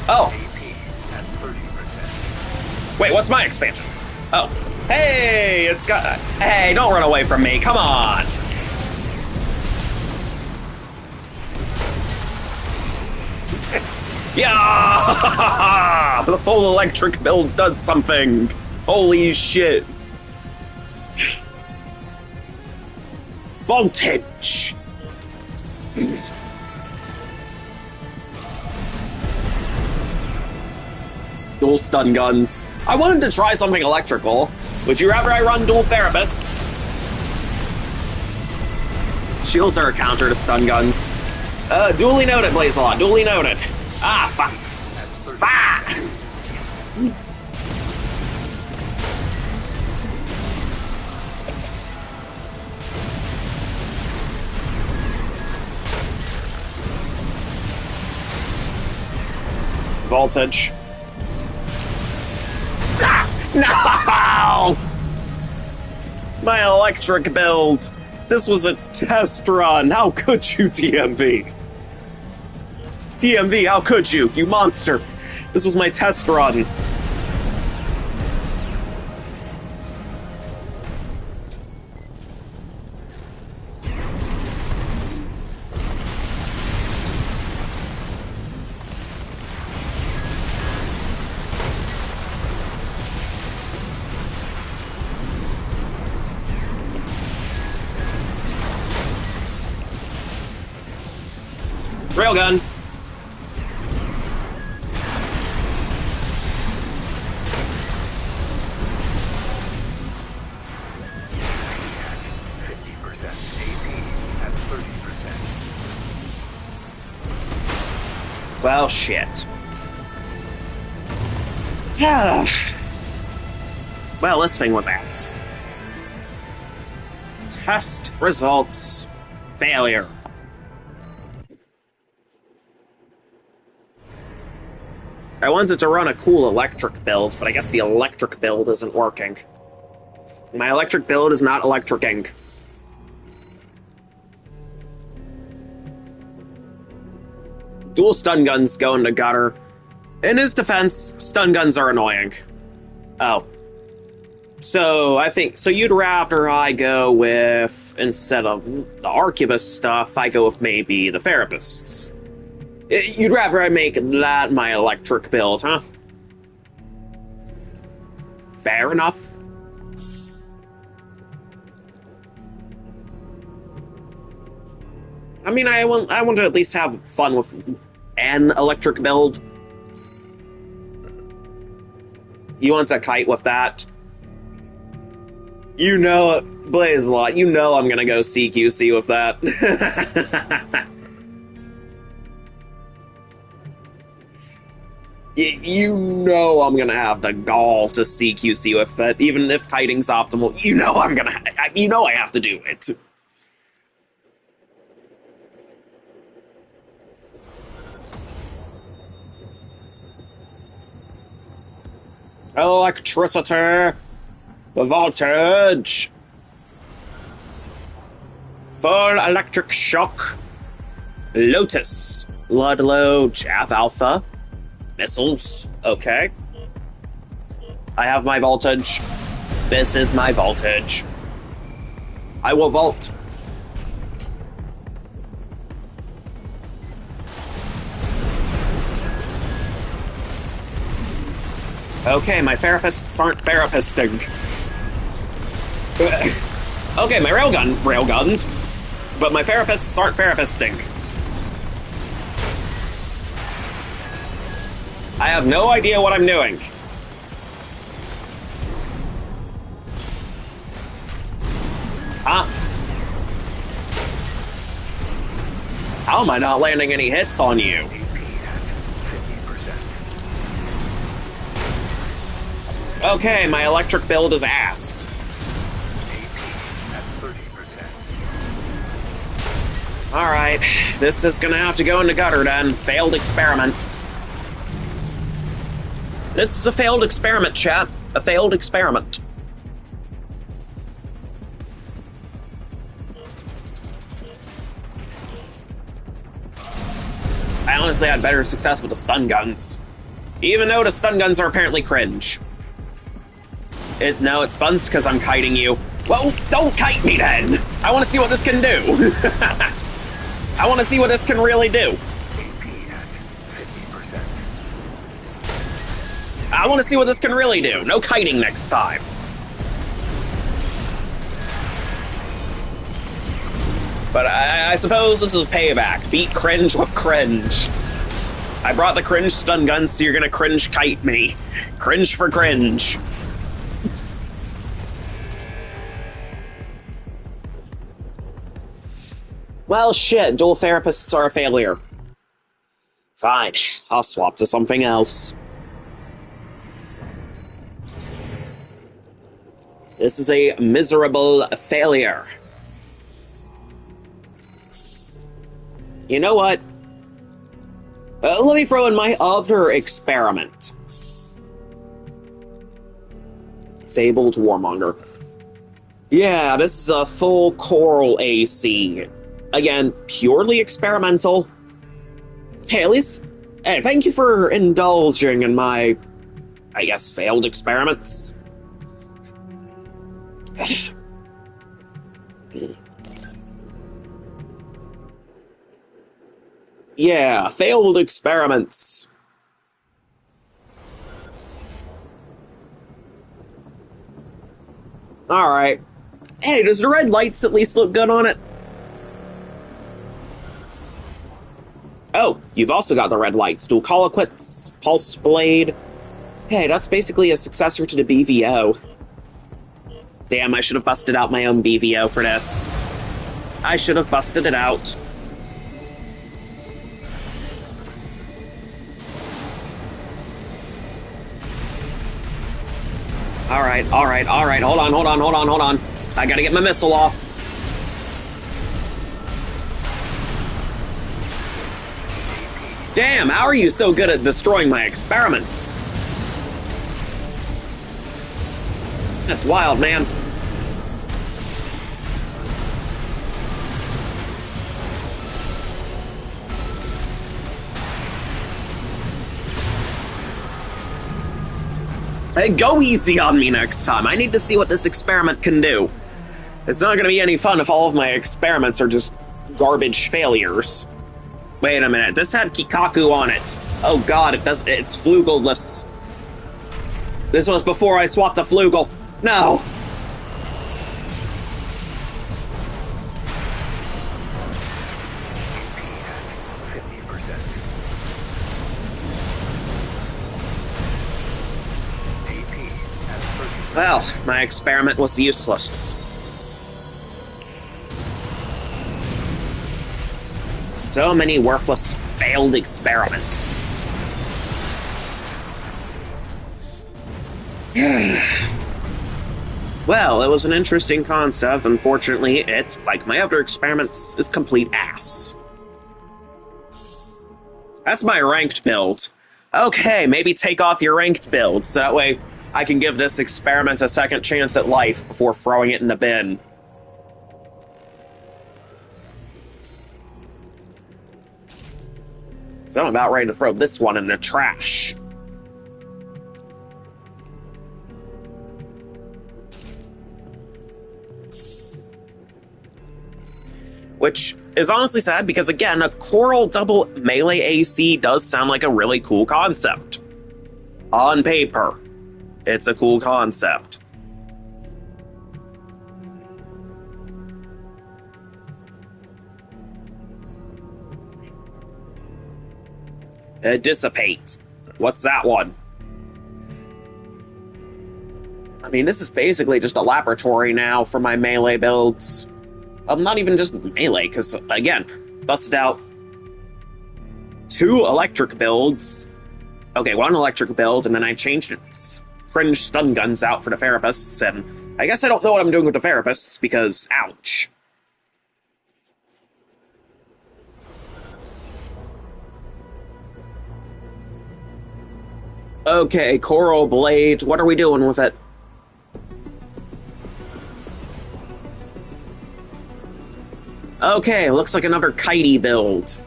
Oh! AP at 30%. Wait, what's my expansion? Oh. Hey, it's got... Hey, don't run away from me, come on! Yeah! The full electric build does something! Holy shit! Voltage! Dual stun guns. I wanted to try something electrical. Would you rather I run dual therapists? Shields are a counter to stun guns. Duly noted, Blazelot. Duly noted. Ah, fuck. Ah! Voltage. Ah, no! My electric build. This was its test run. How could you, TMV? TMV, how could you? You monster. This was my test run. Railgun. Well, shit. Yeah. Well, this thing was ass. Test results. Failure. I wanted to run a cool electric build, but I guess the electric build isn't working. My electric build is not electricing. Dual stun guns go into gutter. In his defense, stun guns are annoying. Oh. So, you'd rather I go with, instead of the Arquebus stuff, I go with maybe the Therapists. You'd rather I make that my electric build, huh? Fair enough. I mean, I want to at least have fun with an electric build. You want to kite with that? You know, Blazelot, you know I'm gonna go CQC with that. You know I'm gonna have the gall to CQC with it, even if kiting's optimal. You know I have to do it. Electricity, the voltage, full electric shock, Lotus, Ludlow, Jav Alpha, missiles, okay. I have my voltage. This is my voltage. I will vault. Okay, my therapists aren't therapisting. Okay, my railgunned. But my therapists aren't therapisting. I have no idea what I'm doing. Huh? How am I not landing any hits on you? AP at 50%. Okay, my electric build is ass. AP at 30%. Alright, this is gonna have to go in the gutter then. Failed experiment. This is a failed experiment, chat. A failed experiment. I honestly had better success with the stun guns. Even though the stun guns are apparently cringe. No, it's buns because I'm kiting you. Well, don't kite me then! I want to see what this can do. I want to see what this can really do. AP at 50%. I want to see what this can really do. No kiting next time. But I suppose this is payback. Beat cringe with cringe. I brought the cringe stun gun, so you're gonna cringe kite me. Cringe for cringe. Well, shit, dual therapists are a failure. Fine, I'll swap to something else. This is a miserable failure. You know what? Let me throw in my other experiment. Fabled Warmonger. Yeah, this is a full coral AC. Again, purely experimental. Hey, at least... Hey, thank you for indulging in my... I guess, failed experiments. Yeah, failed experiments. Alright. Hey, does the red lights at least look good on it? Oh, you've also got the red lights. Dual Colloquits, Pulse Blade. Hey, that's basically a successor to the BVO. Damn, I should have busted out my own BVO for this. I should have busted it out. Alright, hold on. I gotta get my missile off. Damn, how are you so good at destroying my experiments? That's wild, man. Hey, go easy on me next time. I need to see what this experiment can do. It's not gonna be any fun if all of my experiments are just garbage failures. Wait a minute, this had Kikaku on it. Oh god, it's Flugeless. This was before I swapped to Flugel. No! Well, my experiment was useless. So many worthless failed experiments. Well, it was an interesting concept. Unfortunately, it, like my other experiments, is complete ass. That's my ranked build. Okay, maybe take off your ranked build, so that way I can give this experiment a second chance at life before throwing it in the bin. So I'm about ready to throw this one in the trash. Which is honestly sad because, again, a Coral double melee AC does sound like a really cool concept. On paper, it's a cool concept. Dissipate. What's that one? I mean, this is basically just a laboratory now for my melee builds. Not even just melee, because, again, busted out 2 electric builds. Okay, 1 electric build, and then I changed its cringe stun guns out for the therapists, and I guess I don't know what I'm doing with the therapists, because, ouch. Okay, Coral Blade, what are we doing with it? Okay, looks like another kitey build.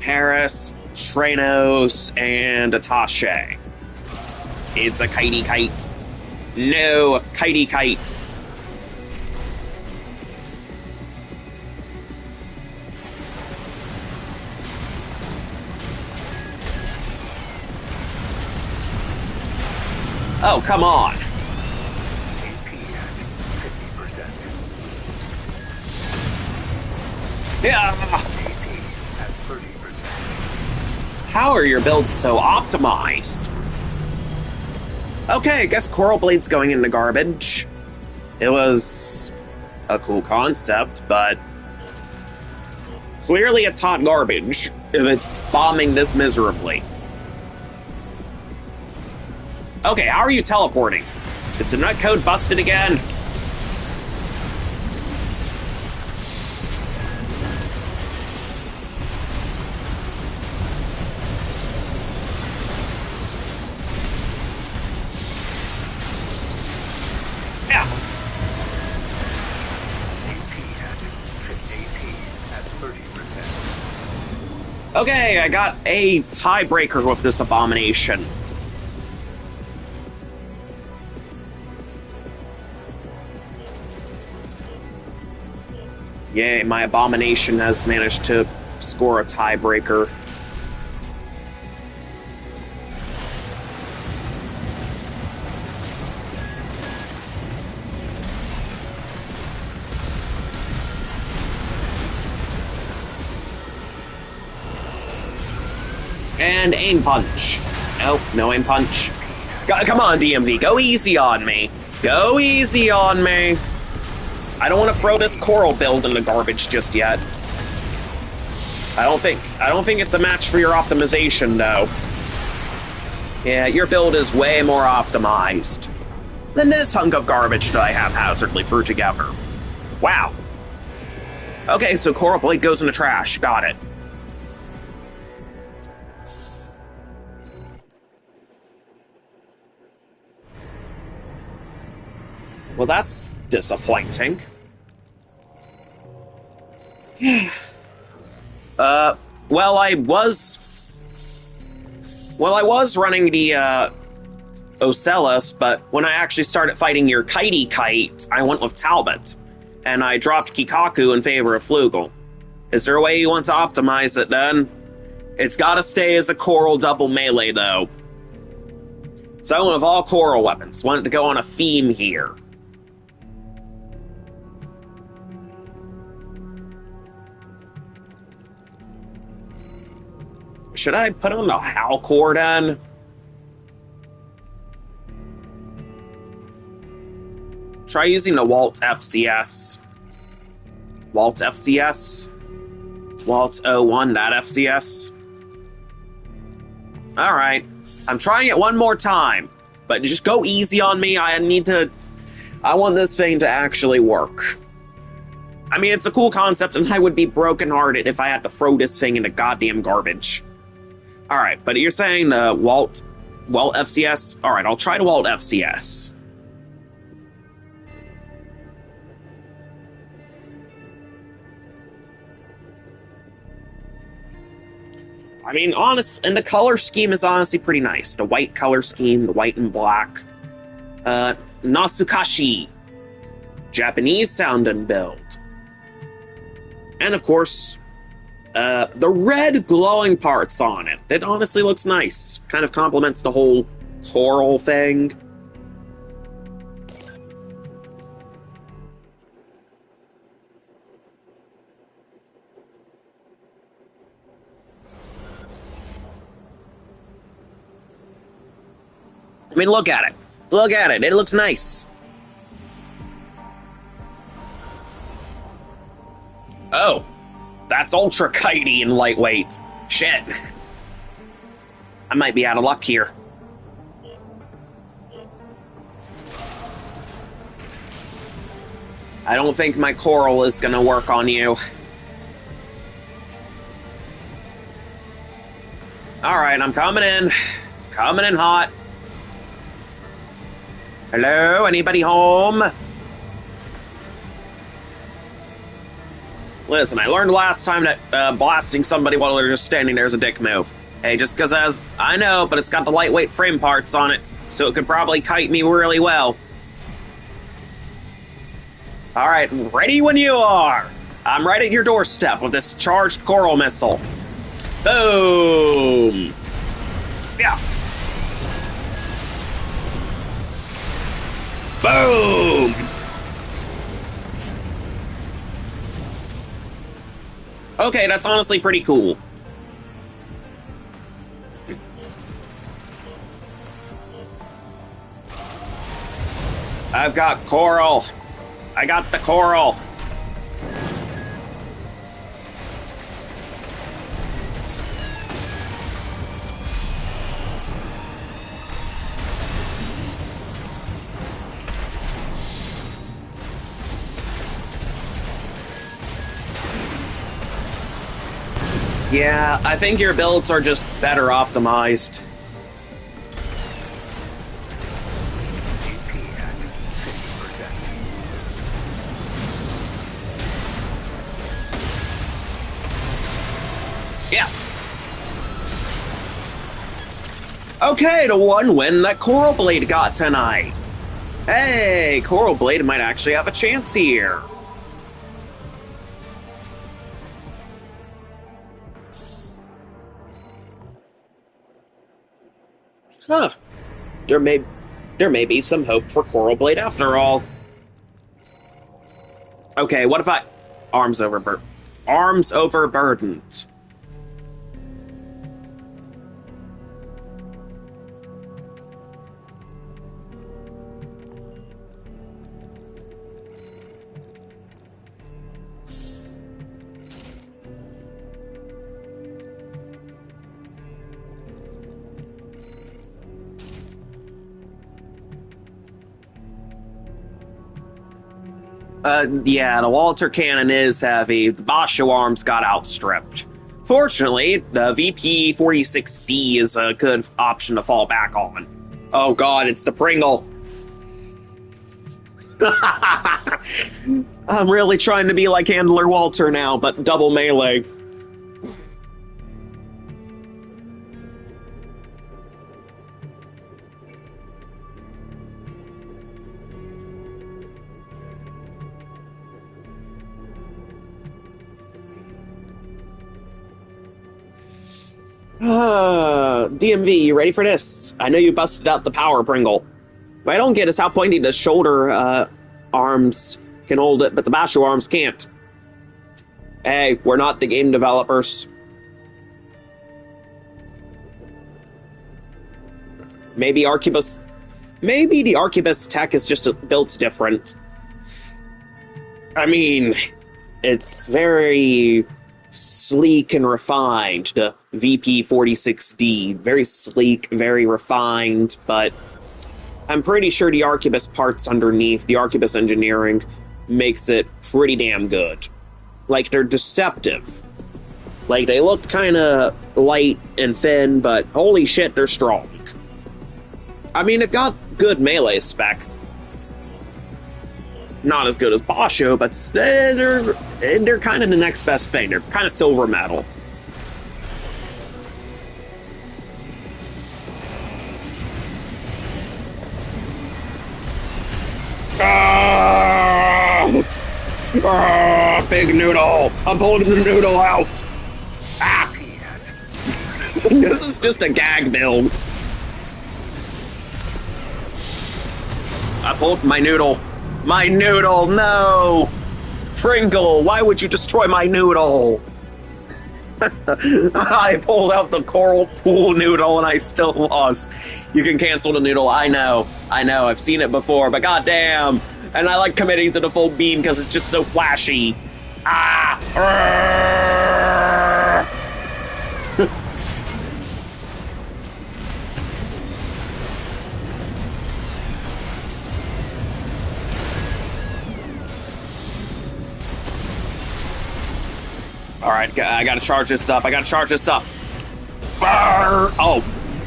Harris, Tranos, and Atashe. It's a kitey kite. No, kitey kite. Oh, come on. AP at 50%. Yeah. AP at 30%. How are your builds so optimized? Okay, I guess Coral Blade's going into garbage. It was a cool concept, but clearly it's hot garbage if it's bombing this miserably. Okay, how are you teleporting? Is the netcode busted again? Yeah. AP at 30%. Okay, I got a tiebreaker with this abomination. Yay, my abomination has managed to score a tiebreaker. And aim punch. Nope, no aim punch. Come on, DMV, go easy on me. Go easy on me. I don't want to throw this Coral build in the garbage just yet. I don't think it's a match for your optimization, though. Yeah, your build is way more optimized than this hunk of garbage that I haphazardly threw together. Wow. Okay, so Coral Blade goes in the trash. Got it. Well, that's disappointing. Well, I was running the, Ocellus, but when I actually started fighting your kitey kite, I went with Talbot. And I dropped Kikaku in favor of Flugel. Is there a way you want to optimize it, then? It's gotta stay as a Coral double melee, though. So I went with all Coral weapons. Wanted to go on a theme here. Should I put on the Halcor then? Try using the Walt FCS. Walt FCS? Walt 01, that FCS? Alright. I'm trying it one more time. But just go easy on me. I want this thing to actually work. I mean, it's a cool concept, and I would be brokenhearted if I had to throw this thing into goddamn garbage. Alright, but you're saying Walt FCS? Alright, I'll try to Walt FCS. I mean, and the color scheme is honestly pretty nice. The white color scheme, the white and black. Nasukashi. Japanese sound and build. And of course, the red glowing parts on it. It honestly looks nice. Kind of complements the whole coral thing. I mean, look at it. Look at it. It looks nice. Oh, that's ultra kitey and lightweight. Shit. I might be out of luck here. I don't think my coral is gonna work on you. Alright, I'm coming in. Coming in hot. Hello? Anybody home? Listen, I learned last time that blasting somebody while they're just standing there is a dick move. Hey, just because I know, but it's got the lightweight frame parts on it, so it could probably kite me really well. Alright, ready when you are! I'm right at your doorstep with this charged coral missile. Boom! Yeah. Boom! Okay, that's honestly pretty cool. I've got coral. I got the coral. Yeah, I think your builds are just better optimized. AP at 50%. Yeah. Okay, the one win that Coral Blade got tonight. Hey, Coral Blade might actually have a chance here. Huh. There may be some hope for Coral Blade after all. Okay, what if I... Arms overburdened. Yeah, the Walter cannon is heavy. The Basho arms got outstripped. Fortunately, the VP-46D is a good option to fall back on. Oh god, it's the Pringle. I'm really trying to be like Handler Walter now, but double melee. DMV, you ready for this? I know you busted out the power Pringle. What I don't get is how pointy the shoulder arms can hold it, but the Basho arms can't. Hey, we're not the game developers. Maybe the Arquebus tech is just built different. I mean, it's very sleek and refined, the VP-46D. Very sleek, very refined, but I'm pretty sure the Arquebus parts underneath, the Arquebus engineering, makes it pretty damn good. Like, they're deceptive. Like, they look kind of light and thin, but holy shit, they're strong. I mean, they've got good melee spec. Not as good as Basho, but they're kind of the next best thing. They're kind of silver metal. Big noodle! I'm pulling the noodle out! Ah! This is just a gag build. I pulled my noodle. My noodle, no! Pringle, why would you destroy my noodle? I pulled out the coral pool noodle and I still lost. You can cancel the noodle. I know. I've seen it before, but goddamn. And I like committing to the full beam because it's just so flashy. Ah! Alright, I gotta charge this up. Oh,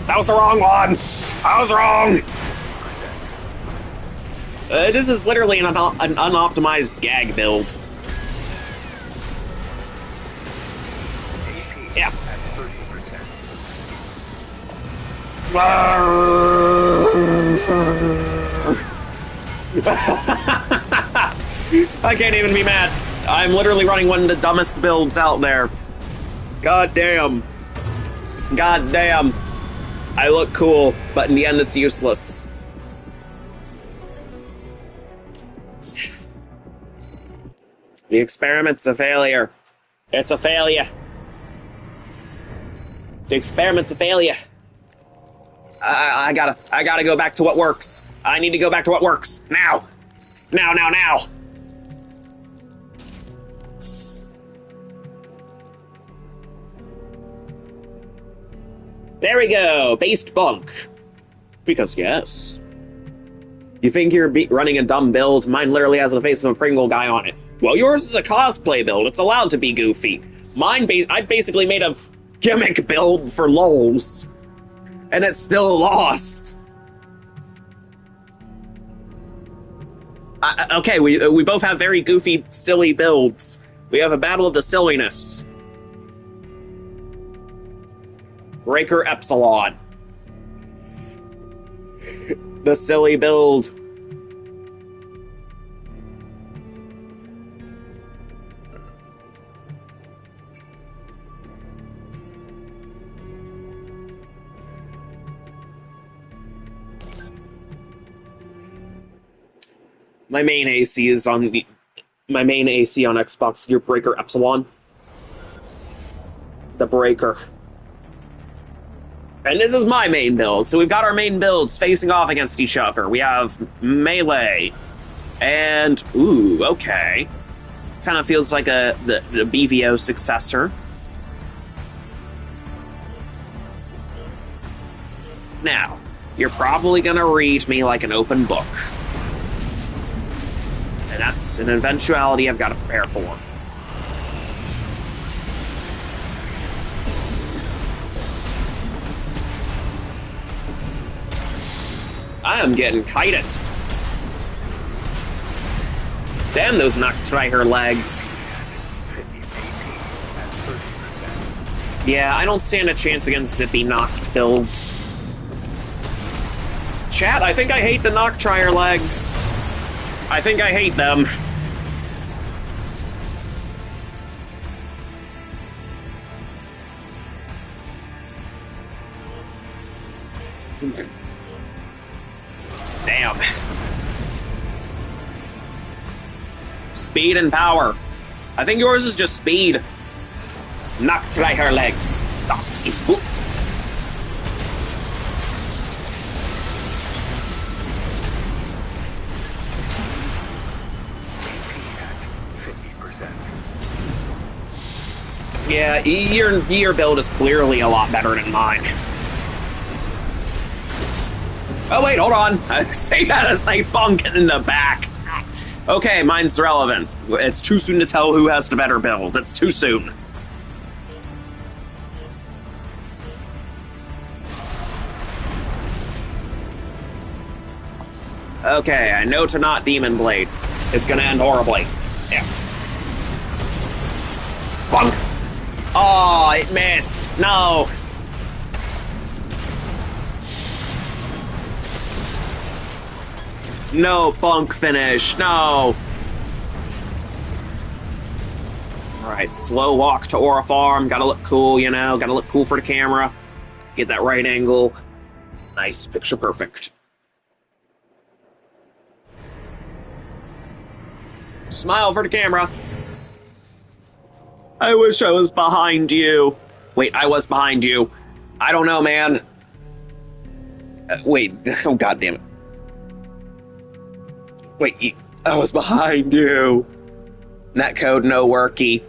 that was the wrong one. I was wrong. This is literally an unoptimized gag build. Yeah. At 30%. I can't even be mad. I'm literally running one of the dumbest builds out there. God damn. I look cool, but in the end it's useless. The experiment's a failure. It's a failure. The experiment's a failure. I gotta go back to what works. I need to go back to what works. Now. Now. There we go. Based bunk. Because yes. You think you're running a dumb build? Mine literally has the face of a Pringle guy on it. Well, yours is a cosplay build. It's allowed to be goofy. Mine, I basically made a gimmick build for lols. And it's still lost. Okay, we both have very goofy, silly builds. We have a battle of the silliness. Breaker Epsilon. The silly build. My main AC on Xbox. Your Breaker Epsilon. The Breaker. And this is my main build. So we've got our main builds facing off against each other. We have melee. And, ooh, okay. Kind of feels like the BVO successor. Now, you're probably going to read me like an open book. And that's an eventuality I've got to prepare for. I am getting kited. Damn those Noctriher legs. Yeah, I don't stand a chance against zippy Noct builds. Chat, I think I hate the Noctriher legs. I think I hate them. Damn. Speed and power. I think yours is just speed. Knocked by her legs. Das ist gut. Yeah, your build is clearly a lot better than mine. Oh wait, hold on. I say that as I bunk in the back. Okay, mine's relevant. It's too soon to tell who has the better build. It's too soon. Okay, I know to not Demon Blade. It's gonna end horribly. Yeah. Bunk! Oh, it missed. No. No bunk finish. No. Alright, slow walk to Aura Farm. Gotta look cool, you know. Gotta look cool for the camera. Get that right angle. Nice. Picture perfect. Smile for the camera. I wish I was behind you. Wait, I was behind you. I don't know, man. Wait, oh god damn it. Wait, I was behind you. Netcode no worky.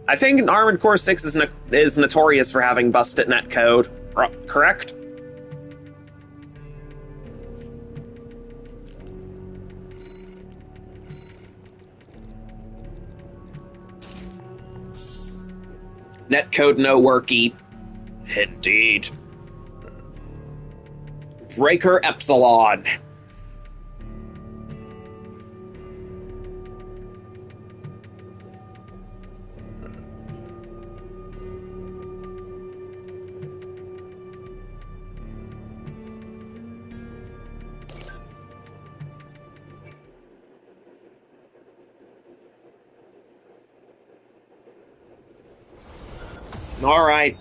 I think Armored Core 6 is notorious for having busted netcode, correct? Netcode no worky. Indeed. Breaker Epsilon. Alright.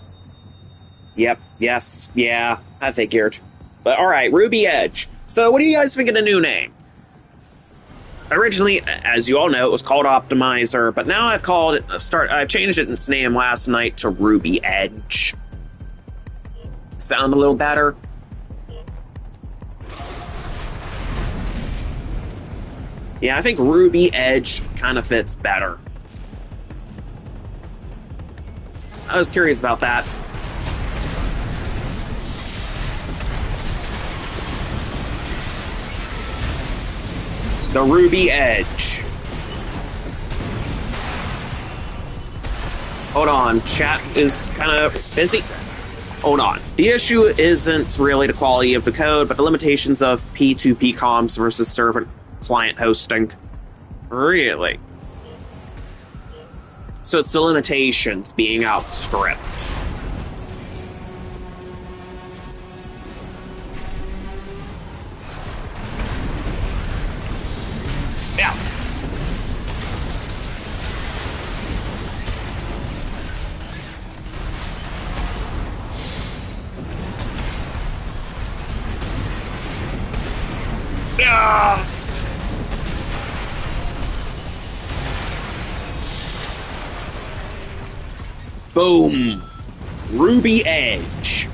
Yep, yes, yeah, I figured. But alright, Ruby Edge. So what do you guys think of the new name? Originally, as you all know, it was called Optimizer, but now I've changed its name last night to Ruby Edge. Sound a little better? Yeah, I think Ruby Edge kind of fits better. I was curious about that. The Ruby Edge. Hold on, chat is kind of busy. Hold on. The issue isn't really the quality of the code, but the limitations of P2P comms versus server-client hosting. Really? So it's the limitations being outstripped. Yeah. Yeah. Boom. Ruby Edge.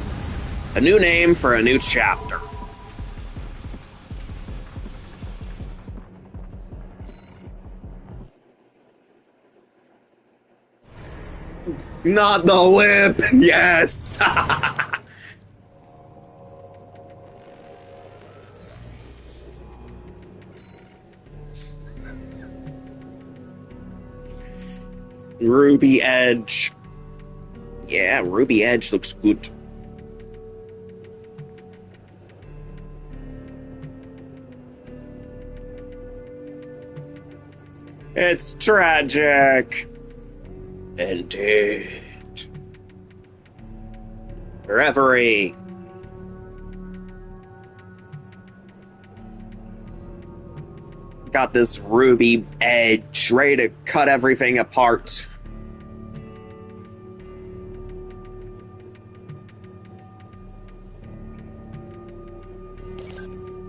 A new name for a new chapter. Not the whip! Yes! Ruby Edge. Yeah, Ruby Edge looks good. It's tragic. Indeed. Reverie. Got this Ruby Edge ready to cut everything apart.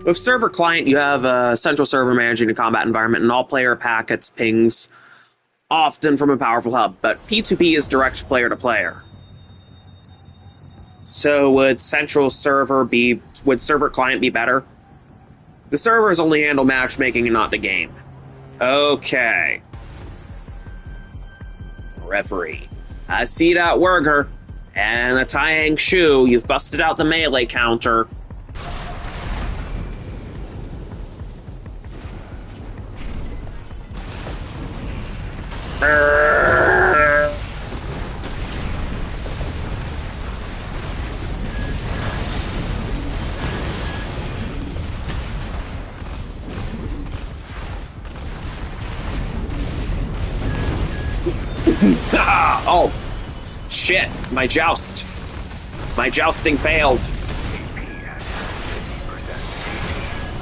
With server client, you have a central server managing the combat environment and all player packets pings, often from a powerful hub, but P2P is direct player to player. So would server client be better? The servers only handle matchmaking and not the game. Okay. Referee. I see that worker. And a Taiyang Shu, you've busted out the melee counter. Oh, shit, my jousting failed.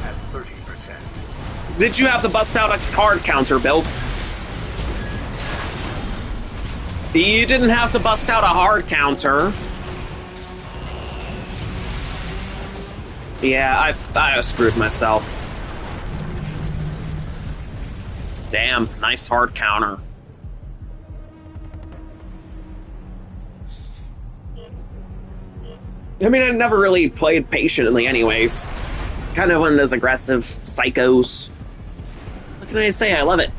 At 30%. Did you have to bust out a hard counter build? You didn't have to bust out a hard counter. Yeah, I screwed myself. Damn, nice hard counter. I mean, I never really played patiently anyways. Kind of one of those aggressive psychos. What can I say? I love it.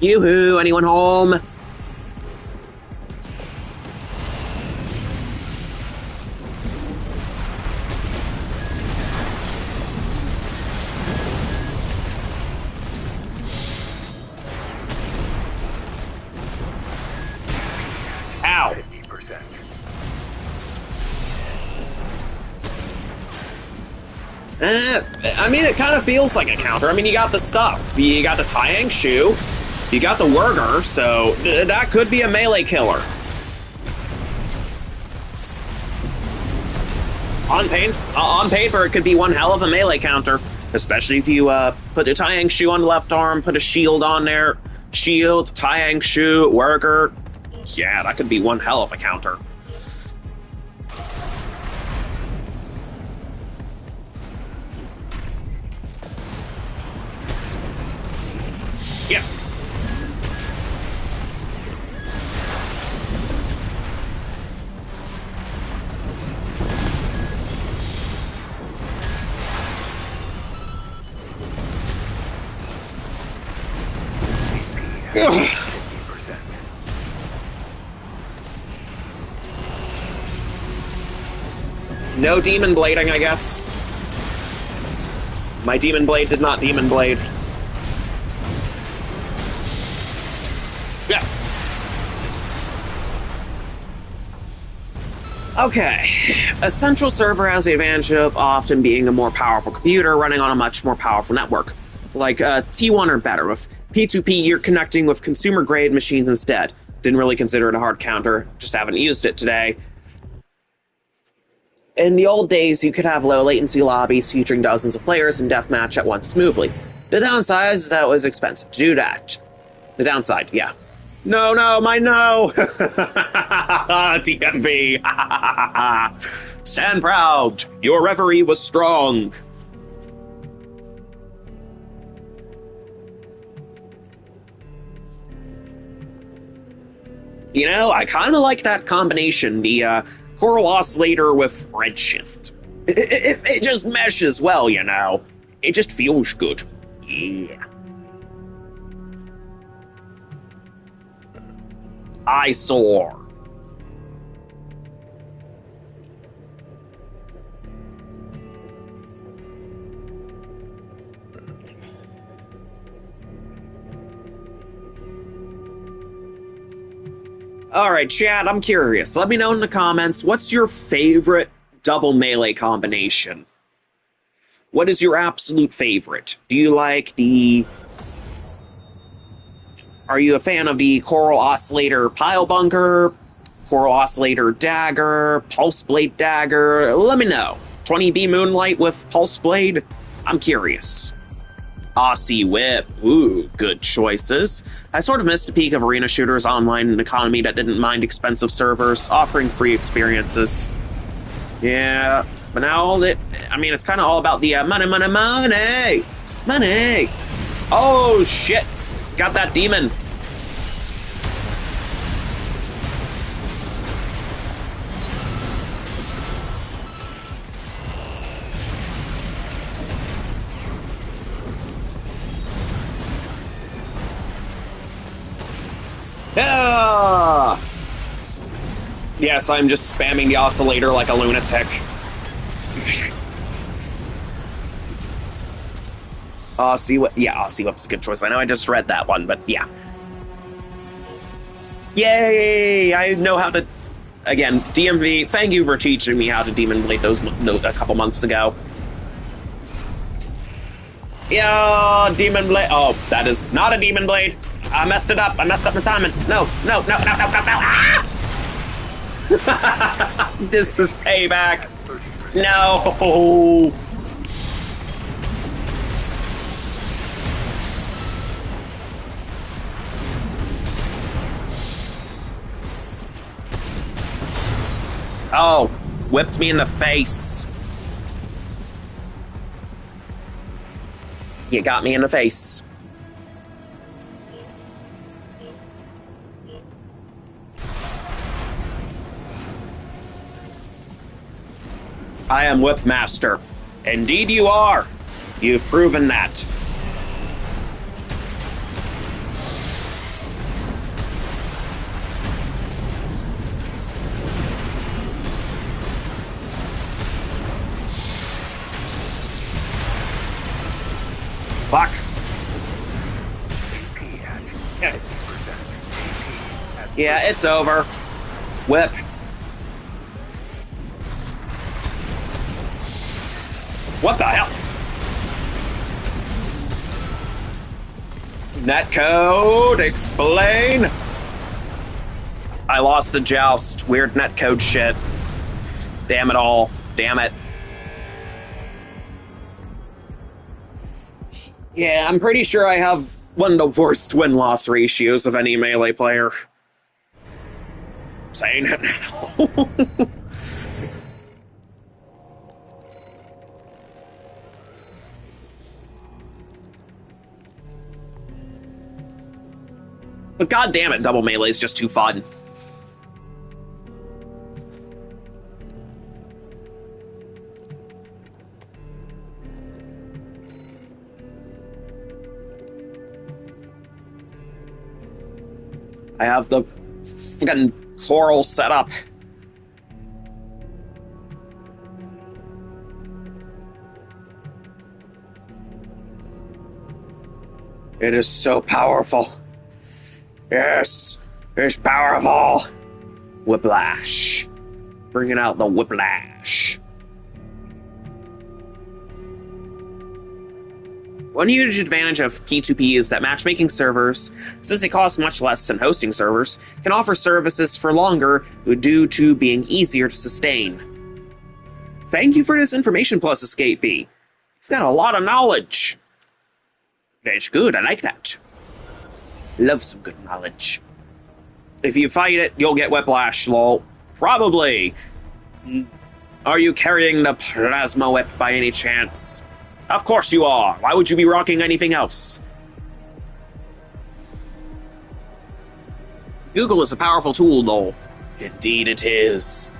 Yoo-hoo, anyone home? Ow. 50%. I mean, it kind of feels like a counter. I mean, you got the stuff. You got the Taiyang Shoe. You got the Wurger, so that could be a melee killer. On paper, it could be one hell of a melee counter, especially if you put the Taiyang Shoe on the left arm, put a shield on there, shield, Taiyang Shoe, Wurger. Yeah, that could be one hell of a counter. Yeah. Ugh. 50%. No Demon Blading, I guess. My Demon Blade did not Demon Blade. Yeah. Okay. A central server has the advantage of often being a more powerful computer running on a much more powerful network. Like T1 or better. With P2P, you're connecting with consumer-grade machines instead. Didn't really consider it a hard counter, just haven't used it today. In the old days, you could have low-latency lobbies featuring dozens of players and deathmatch at once smoothly. The downside is that it was expensive to do that. The downside, yeah. No, my no! DMV! Stand proud! Your referee was strong! You know, I kind of like that combination, the Coral Oscillator with Redshift. It just meshes well, you know. It just feels good. Yeah. Eyesore. Alright, chat, I'm curious. Let me know in the comments, what's your favorite double melee combination? What is your absolute favorite? Do you like the... Are you a fan of the Coral Oscillator Pile Bunker? Coral Oscillator Dagger? Pulse Blade Dagger? Let me know. 20B Moonlight with Pulse Blade? I'm curious. Aussie Whip. Ooh, good choices. I sort of missed a peak of arena shooters online in an economy that didn't mind expensive servers, offering free experiences. Yeah, but now it's kind of all about the money! Money! Oh, shit! Got that demon. Ah! Yes, I'm just spamming the oscillator like a lunatic. Aussie Whip. Yeah, Aussie Whip's a good choice. I know I just read that one, but yeah. Yay! I know how to... Again, DMV, thank you for teaching me how to Demon Blade those a couple months ago. Yeah, Demon Blade. Oh, that is not a Demon Blade. I messed it up. I messed up the timing. No. Ah! This is payback. No. Oh, whipped me in the face. You got me in the face. I am Whipmaster. Indeed you are. You've proven that. Fuck. AP at 50%. AP at Yeah, it's over. Whip. What the hell? Netcode, explain. I lost the joust. Weird netcode shit. Damn it all. Damn it. Yeah, I'm pretty sure I have one of the worst win-loss ratios of any melee player. Saying it now. But god damn it, double melee is just too fun. I have the fucking coral set up. It is so powerful. Yes, it's powerful. Whiplash. Bringing out the whiplash. One huge advantage of P2P is that matchmaking servers, since they cost much less than hosting servers, can offer services for longer due to being easier to sustain. Thank you for this information plus, Escape B. You've got a lot of knowledge. That's good, I like that. Love some good knowledge. If you fight it, you'll get whiplash, lol. Probably. Are you carrying the plasma whip by any chance? Of course you are. Why would you be rocking anything else? Google is a powerful tool, though. Indeed it is.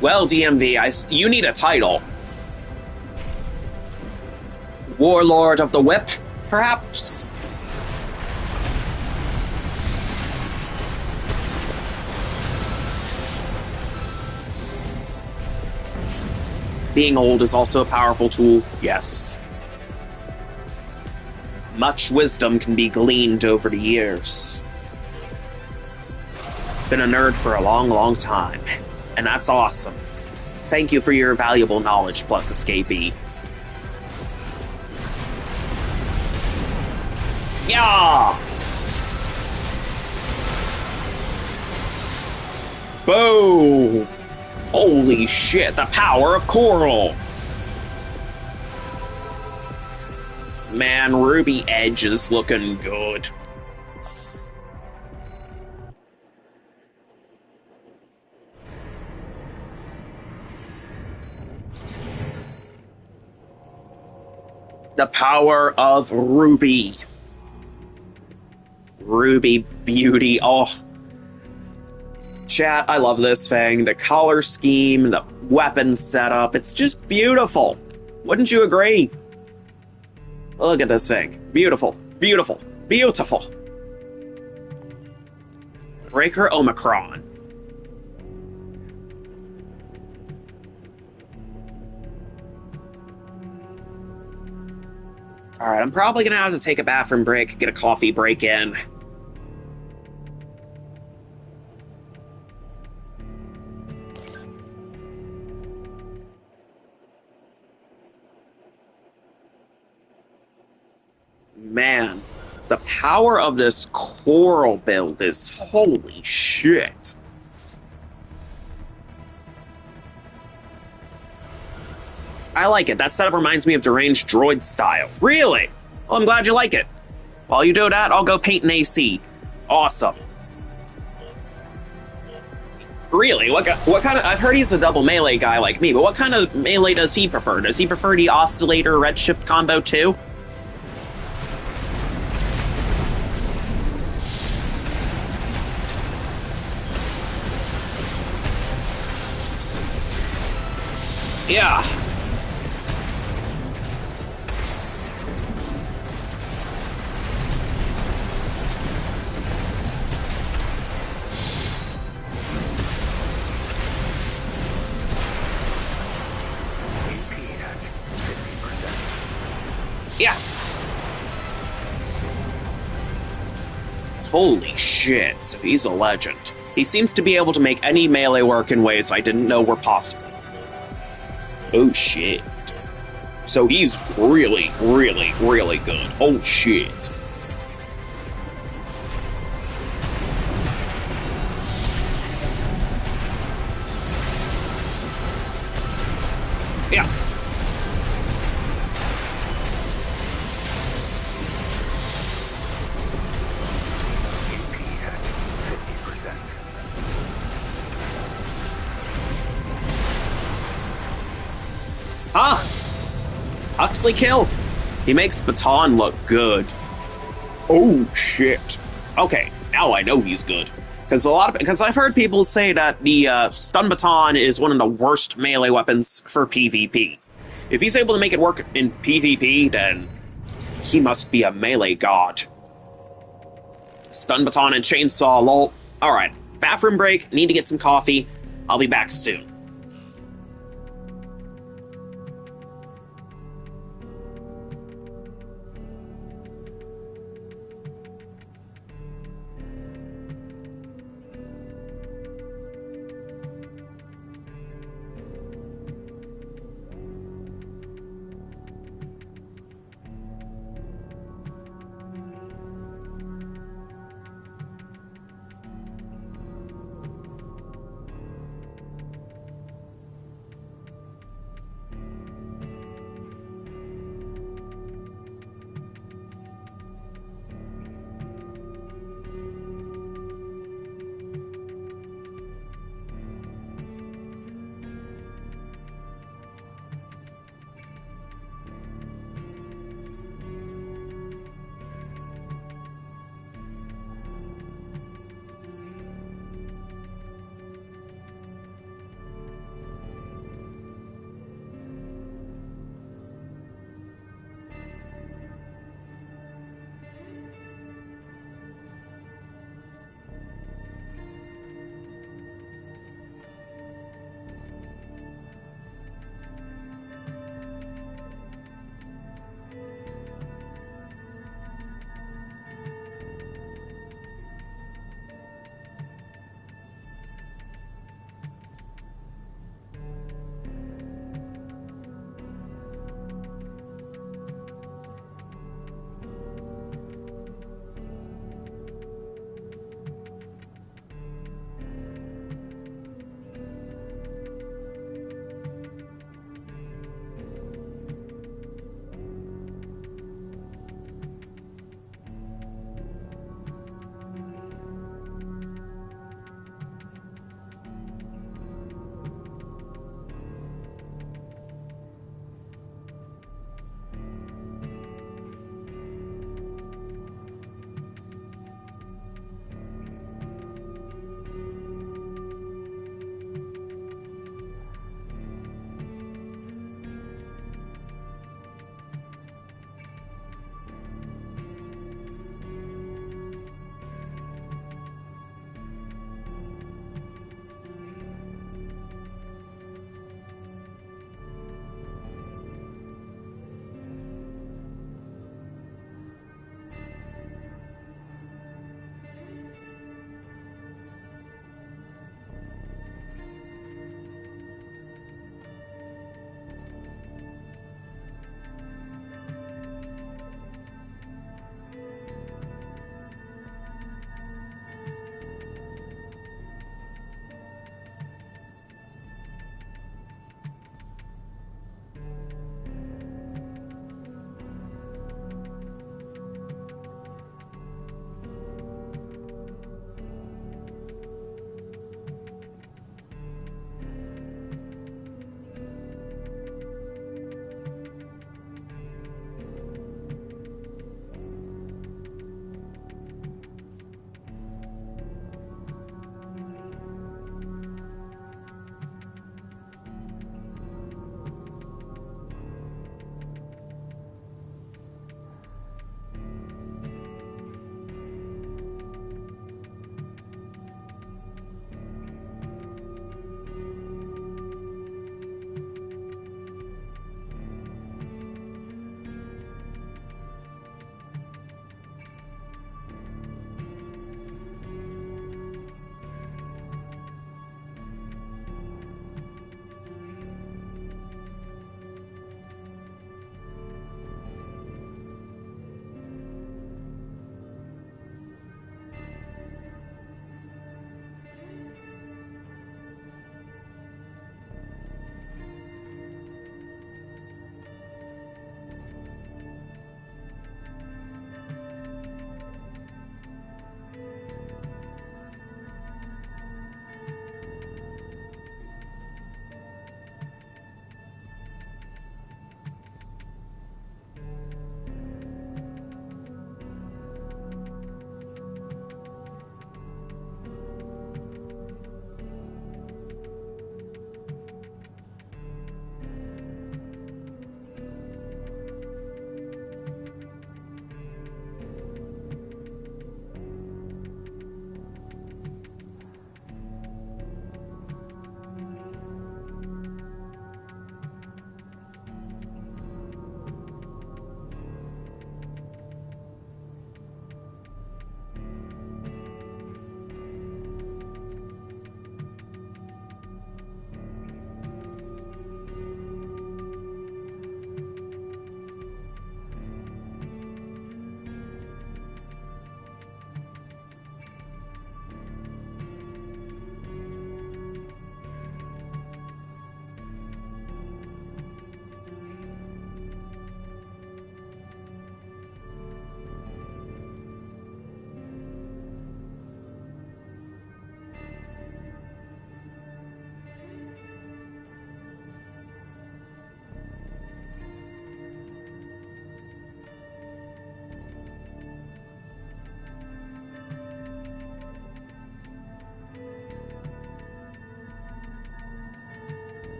Well, DMV, you need a title. Warlord of the Whip, perhaps? Being old is also a powerful tool, yes. Much wisdom can be gleaned over the years. Been a nerd for a long, long time, and that's awesome. Thank you for your valuable knowledge, plus Escapee. Yeah! Boom! Holy shit, the power of coral! Man, Ruby Edge is looking good. The power of Ruby. Ruby Beauty, oh. Chat, I love this thing. The color scheme, the weapon setup, it's just beautiful. Wouldn't you agree? Look at this thing. Beautiful, beautiful, beautiful. Breaker Omicron. Alright, I'm probably gonna have to take a bathroom break, get a coffee break in. Man, the power of this coral build is holy shit. I like it. That setup reminds me of Deranged Droid style. Really? Well, I'm glad you like it. While you do that, I'll go paint an AC. Awesome. Really? What kind of... I've heard he's a double melee guy like me, but what kind of melee does he prefer? Does he prefer the Oscillator Redshift combo too? Yeah. AP at 50%. Yeah. Holy shit, so he's a legend. He seems to be able to make any melee work in ways I didn't know were possible. Oh shit. So he's really, really, really good. Oh shit. Yeah. AP at 50%. Ah! Huxley kill? He makes Baton look good. Oh shit. Okay, now I know he's good. Because I've heard people say that the stun baton is one of the worst melee weapons for PvP. If he's able to make it work in PvP, then he must be a melee god. Stun baton and chainsaw, lol. Alright, bathroom break, need to get some coffee. I'll be back soon.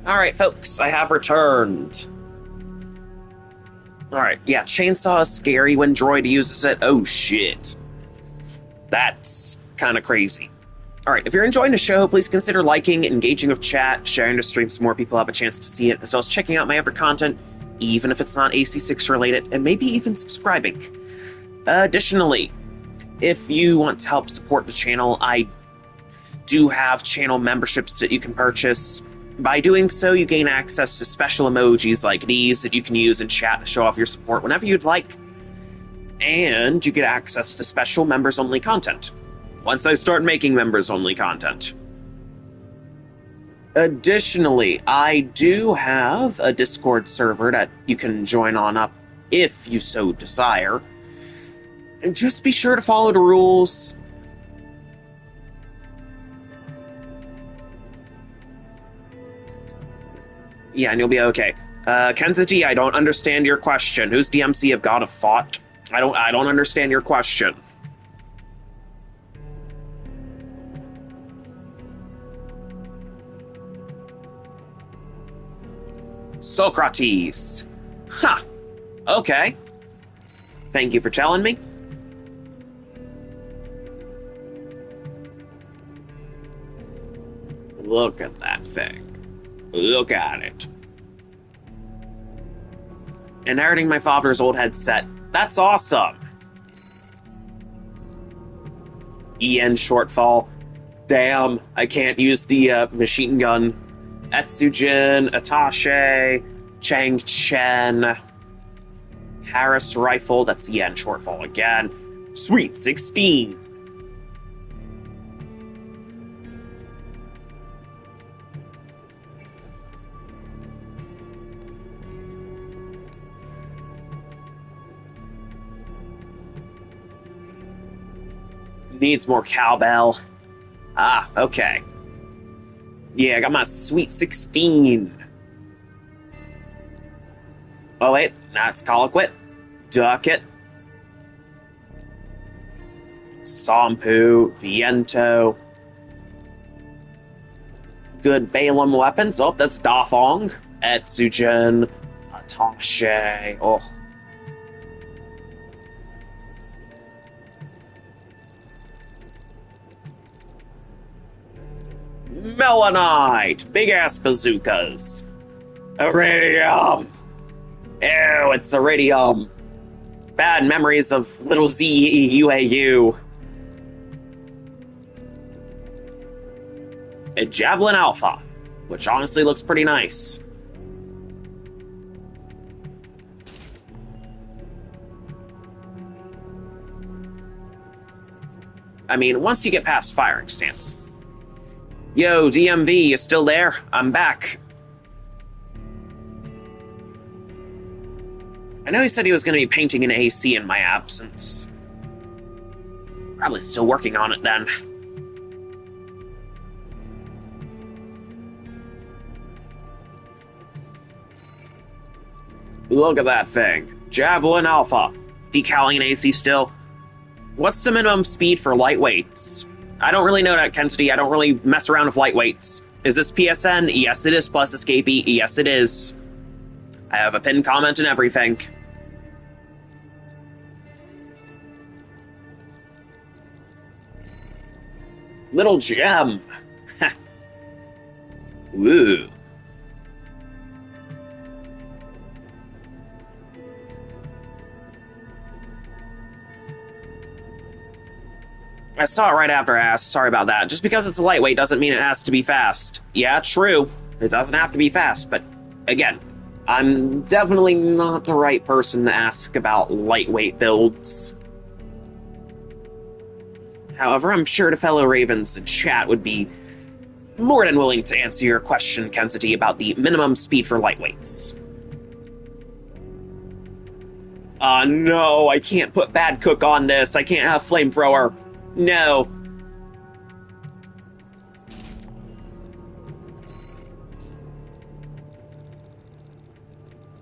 Alright, folks, I have returned. Alright, yeah, chainsaw is scary when droid uses it. Oh, shit. That's kind of crazy. Alright, if you're enjoying the show, please consider liking, engaging with chat, sharing the stream so more people have a chance to see it, as well as checking out my other content, even if it's not AC6 related, and maybe even subscribing. Additionally, if you want to help support the channel, I do have channel memberships that you can purchase. By doing so, you gain access to special emojis like these that you can use in chat to show off your support whenever you'd like. And you get access to special members-only content once I start making members-only content. Additionally, I do have a Discord server that you can join on up if you so desire. And just be sure to follow the rules. Yeah, and you'll be okay. Kenzity, I don't understand your question. Who's DMC of God of Fought? I don't understand your question. Socrates. Huh. Okay. Thank you for telling me. Look at that thing. Look at it. Inheriting my father's old headset. That's awesome. EN shortfall. Damn, I can't use the machine gun. Etsujin, Attache, Chang Chen. Harris rifle. That's EN shortfall again. Sweet 16. Needs more cowbell. Ah, okay. Yeah, I got my sweet 16. Oh wait, that's Colloquit. Ducket. Sampu, Viento. Good Balaam weapons. Oh, that's Dathong. Etsujin. Attache. Oh. Melanite! Big-ass bazookas! Iridium! Ew, it's iridium! Bad memories of little ZEUAU. A Javelin Alpha, which honestly looks pretty nice. I mean, once you get past firing stance. Yo, DMV, you still there? I'm back. I know he said he was going to be painting an AC in my absence. Probably still working on it then. Look at that thing. Javelin Alpha. Decaling an AC still. What's the minimum speed for lightweights? I don't really know that, Kentity. I don't really mess around with lightweights. Is this PSN? Yes, it is, plus Escapee. Yes, it is. I have a pinned comment and everything. Little gem. Ooh. I saw it right after I asked. Sorry about that. Just because it's a lightweight doesn't mean it has to be fast. Yeah, true. It doesn't have to be fast, but again, I'm definitely not the right person to ask about lightweight builds. However, I'm sure the fellow Ravens in chat would be more than willing to answer your question, Kensity, about the minimum speed for lightweights. No, I can't put Bad Cook on this. I can't have Flamethrower. No.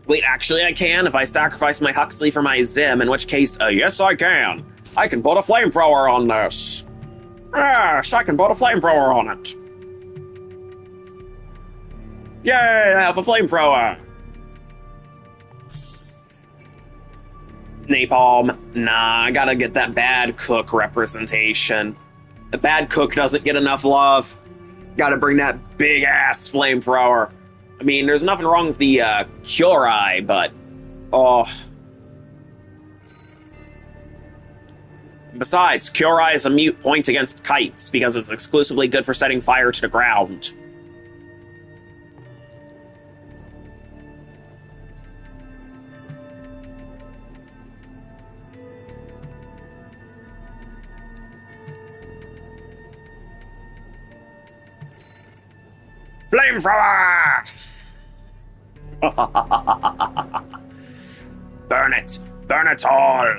Wait, actually I can if I sacrifice my Huxley for my Zim, in which case, yes I can. I can put a Flamethrower on this. Yes, I can put a Flamethrower on it. Yay, I have a flamethrower! Napalm. Nah, I gotta get that bad cook representation. The bad cook doesn't get enough love. Gotta bring that big-ass flamethrower. I mean, there's nothing wrong with the, Curai, but... Oh... Besides, Curai is a mute point against kites, because it's exclusively good for setting fire to the ground. Flamethrower! Burn it! Burn it all!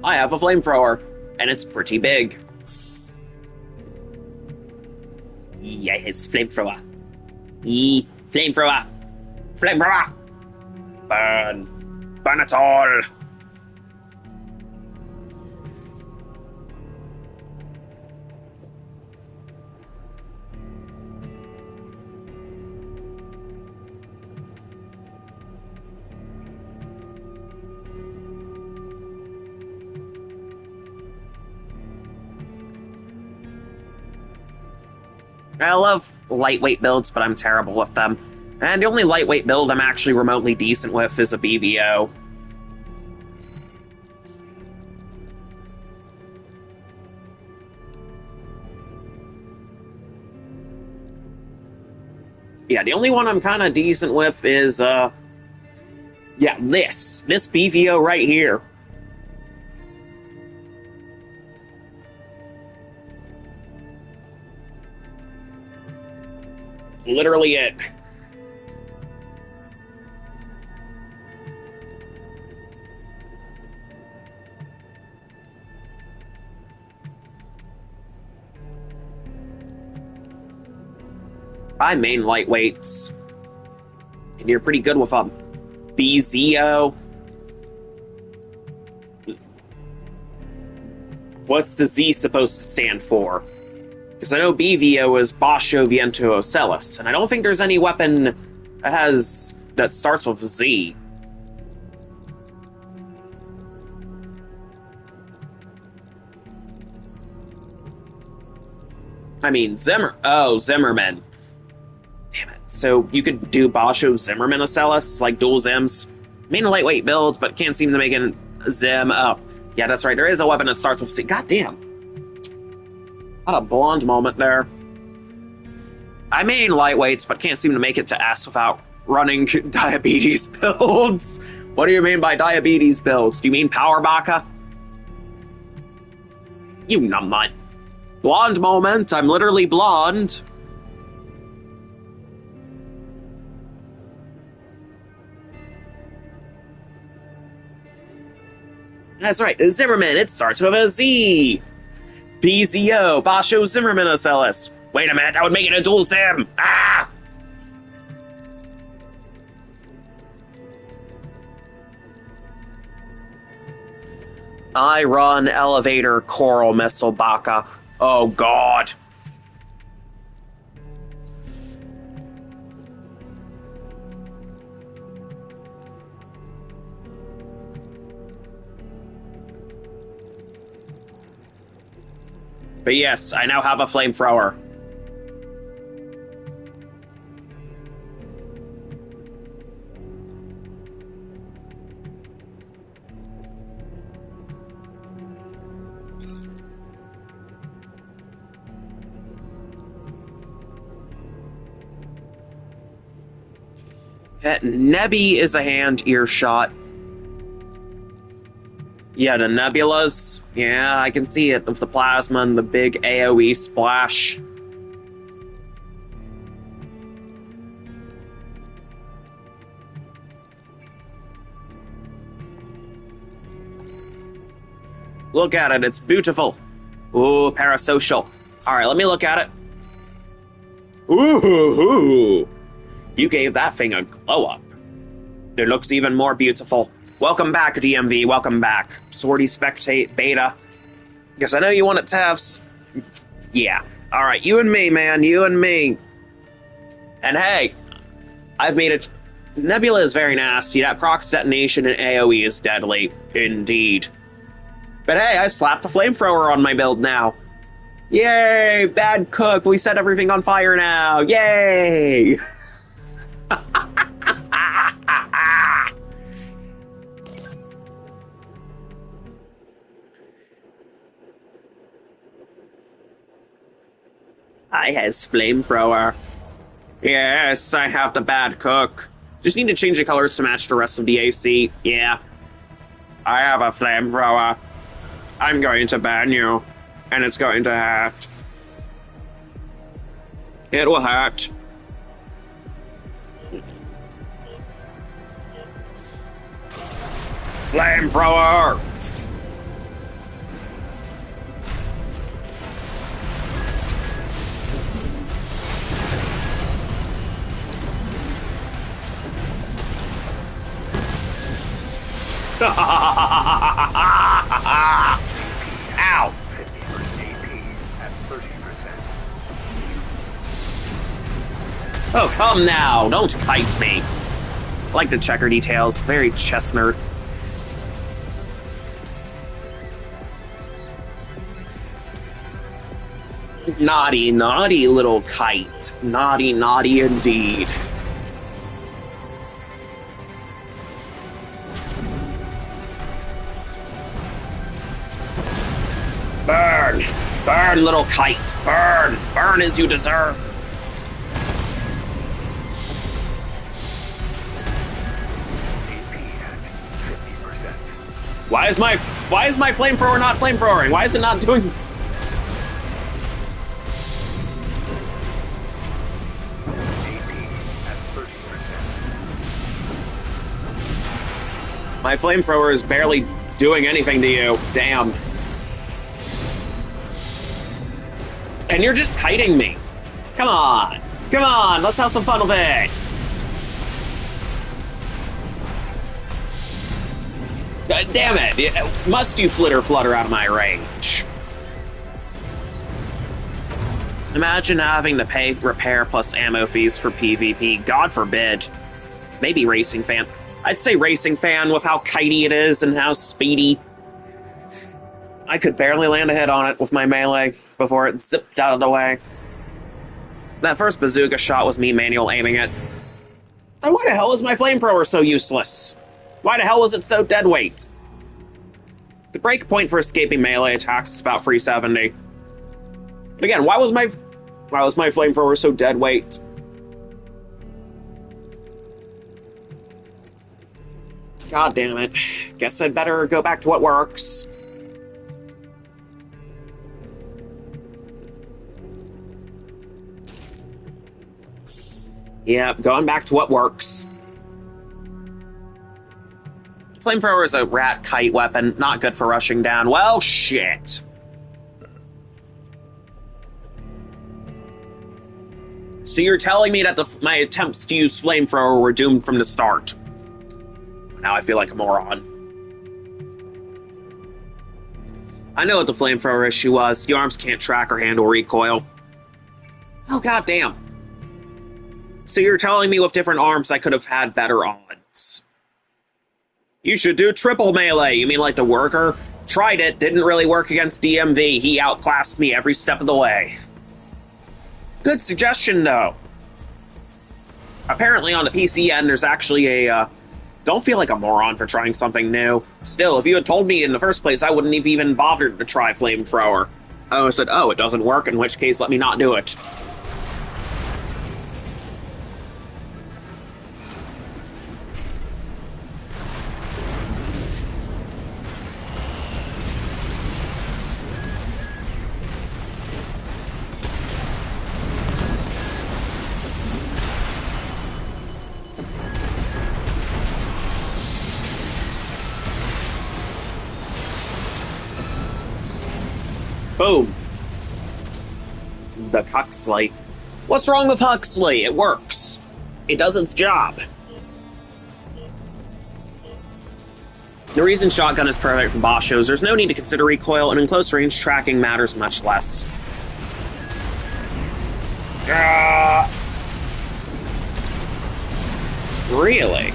I have a flamethrower, and it's pretty big. Yes, flamethrower. Flamethrower. Flamethrower! Burn. Burn it all! I love lightweight builds, but I'm terrible with them. And the only lightweight build I'm actually remotely decent with is a BVO. Yeah, the only one I'm kind of decent with is, yeah, this BVO right here. Literally it. I main lightweights, and you're pretty good with them. BZO. What's the Z supposed to stand for? Because I know BVO is Basho Viento Ocellus, and I don't think there's any weapon that starts with Z. I mean, Zimmerman. Damn it. So you could do Basho Zimmerman Ocellus, like dual Zims. Main a lightweight build, but can't seem to make a Zim. Oh, yeah, that's right. There is a weapon that starts with Z. God damn. What a blonde moment there. I main lightweights, but can't seem to make it to S without running diabetes builds. What do you mean by diabetes builds? Do you mean power baka? You numbnut. Blonde moment. I'm literally blonde. That's right. Zimmerman. It starts with a Z. BZO, Basho Zimmerman Ocellus. Wait a minute, that would make it a dual Zim! Ah! I run Elevator Coral Missile Baka. Oh god. But yes, I now have a flamethrower. Nebby is a hand earshot. Yeah, the nebulas. Yeah, I can see it with the plasma and the big AoE splash. Look at it, it's beautiful. Ooh, parasocial. Alright, let me look at it. Ooh, you gave that thing a glow up. It looks even more beautiful. Welcome back, DMV. Welcome back. Sortie, spectate, beta. Guess I know you want it, Tefs. Yeah. Alright, you and me, man. You and me. And hey, I've made it. Nebula is very nasty. That procs detonation and AoE is deadly. Indeed. But hey, I slapped the flamethrower on my build now. Yay! Bad cook. We set everything on fire now. Yay! I has flamethrower. Yes, I have the bad cook. Just need to change the colors to match the rest of the AC. Yeah. I have a flamethrower. I'm going to ban you. And it's going to hurt. It will hurt. Flamethrower! Ow! 50% AP at 30%. Oh, come now! Don't kite me! I like the checker details. Very chestnut. Naughty, naughty little kite. Naughty, naughty indeed. Burn! Burn, little kite! Burn! Burn as you deserve! AP at 50%. Why is my flamethrower not flamethrowering? Why is it not doing... AP at 30%. My flamethrower is barely doing anything to you. Damn. And you're just kiting me. Come on. Come on, let's have some fun with it. God damn it. Must you flutter out of my range? Imagine having to pay repair plus ammo fees for PvP. God forbid. Maybe Racing Fan. I'd say Racing Fan with how kitey it is and how speedy. I could barely land a hit on it with my melee before it zipped out of the way. That first bazooka shot was me manual aiming it. And why the hell is my flamethrower so useless? Why the hell was it so dead weight? The break point for escaping melee attacks is about 370. But again, why was my flamethrower so dead weight? God damn it. Guess I'd better go back to what works. Yep, going back to what works. Flamethrower is a rat kite weapon, not good for rushing down. Well, shit. So you're telling me that my attempts to use flamethrower were doomed from the start. Now I feel like a moron. I know what the flamethrower issue was. The arms can't track or handle recoil. Oh, goddamn. So you're telling me with different arms I could have had better odds. You should do triple melee. You mean like the worker? Tried it, didn't really work against DMV. He outclassed me every step of the way. Good suggestion, though. Apparently on the PC end, there's actually a, don't feel like a moron for trying something new. Still, if you had told me in the first place, I wouldn't have even bothered to try flamethrower. I would have said, oh, it doesn't work, in which case let me not do it. Boom. The Huxley. What's wrong with Huxley? It works. It does its job. The reason shotgun is perfect for boss shows, there's no need to consider recoil, and in close range, tracking matters much less. Really?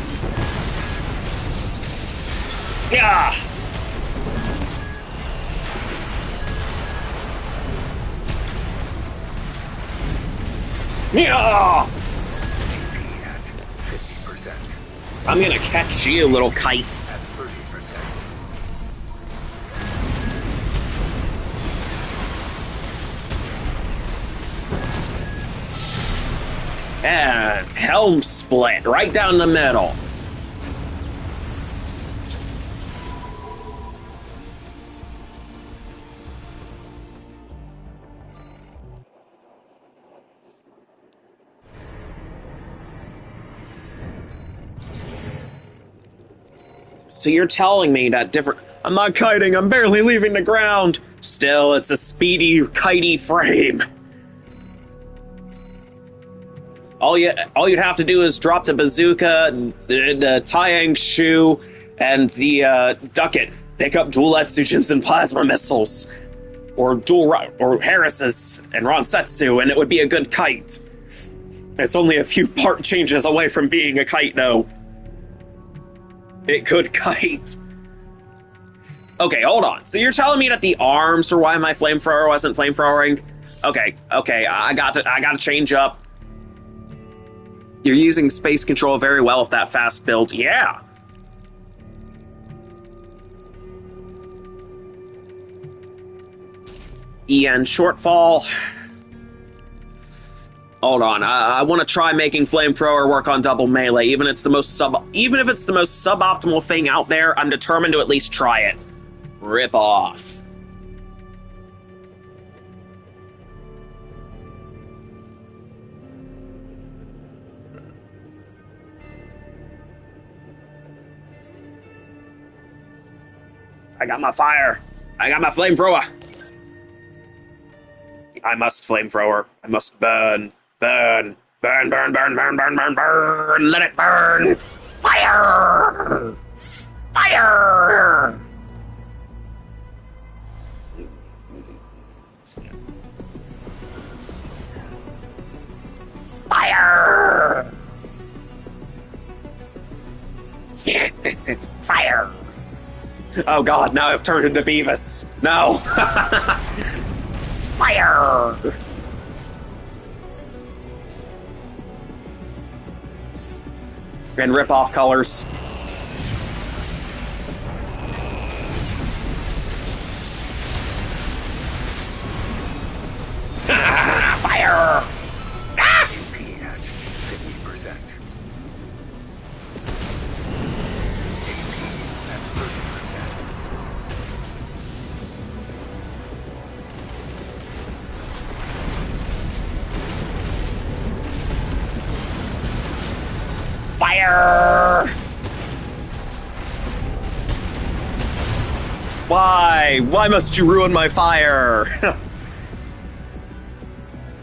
Yeah. Yeah. at 50%. I'm gonna catch you, little kite. At 30%. And helm split right down the middle. So you're telling me that different... I'm not kiting, I'm barely leaving the ground. Still, it's a speedy, kitey frame. All you'd have to do is drop the bazooka, the Taiyang shoe, and the ducket. Pick up dual Etsujins and plasma missiles, or Harris's and Ronsetsu, and it would be a good kite. It's only a few part changes away from being a kite, though. It could kite. Okay, hold on. So you're telling me that the arms are why my flamethrower wasn't flamethrowing? Okay, I got to change up. You're using space control very well with that fast build. Yeah. EN shortfall. Hold on, I want to try making flamethrower work on double melee, even if it's the most suboptimal thing out there. I'm determined to at least try it. Rip off. I got my fire. I got my flamethrower. I must flamethrower. I must burn. Burn. Burn, burn, burn, burn, burn, burn, burn. Let it burn. Fire! Fire! Fire! Fire! Oh god, now I've turned into Beavis. No! Fire! And rip off colors. Fire! Ah! AP at 50%. AP at 30%. Fire! Why? Why must you ruin my fire?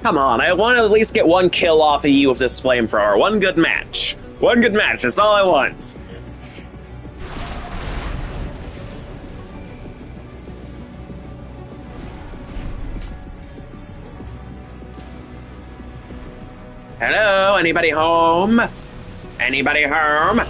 Come on, I want to at least get one kill off of you with this flamethrower. One good match. One good match, that's all I want. Hello, anybody home? Anybody home?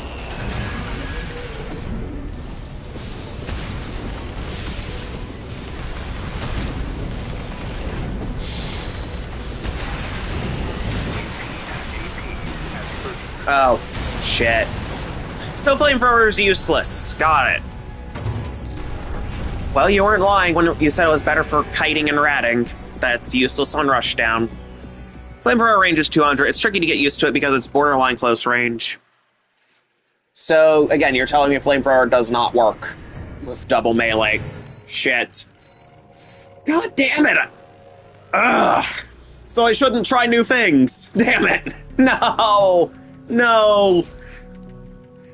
Oh, shit. So flamethrower is useless. Got it. Well, you weren't lying when you said it was better for kiting and ratting. That's useless on rushdown. Flamethrower range is 200. It's tricky to get used to it because it's borderline close range. So, again, you're telling me flamethrower does not work with double melee. Shit. God damn it! Ugh. So I shouldn't try new things. Damn it. No. No.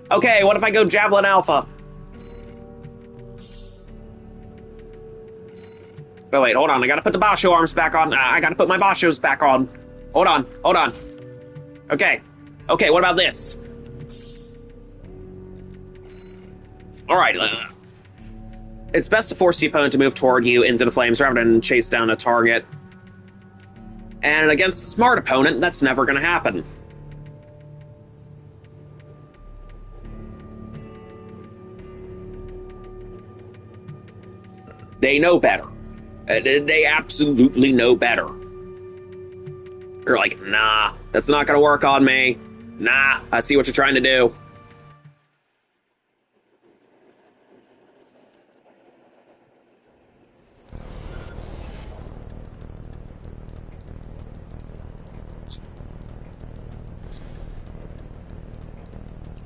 Okay, what if I go Javelin Alpha? Oh, wait, hold on. I gotta put the Basho arms back on. I gotta put my Bashos back on. Hold on, hold on. Okay. Okay, what about this? Alright, it's best to force the opponent to move toward you into the flames rather than chase down a target. And against a smart opponent, that's never going to happen. They know better. They absolutely know better. They're like, nah, that's not going to work on me. Nah, I see what you're trying to do.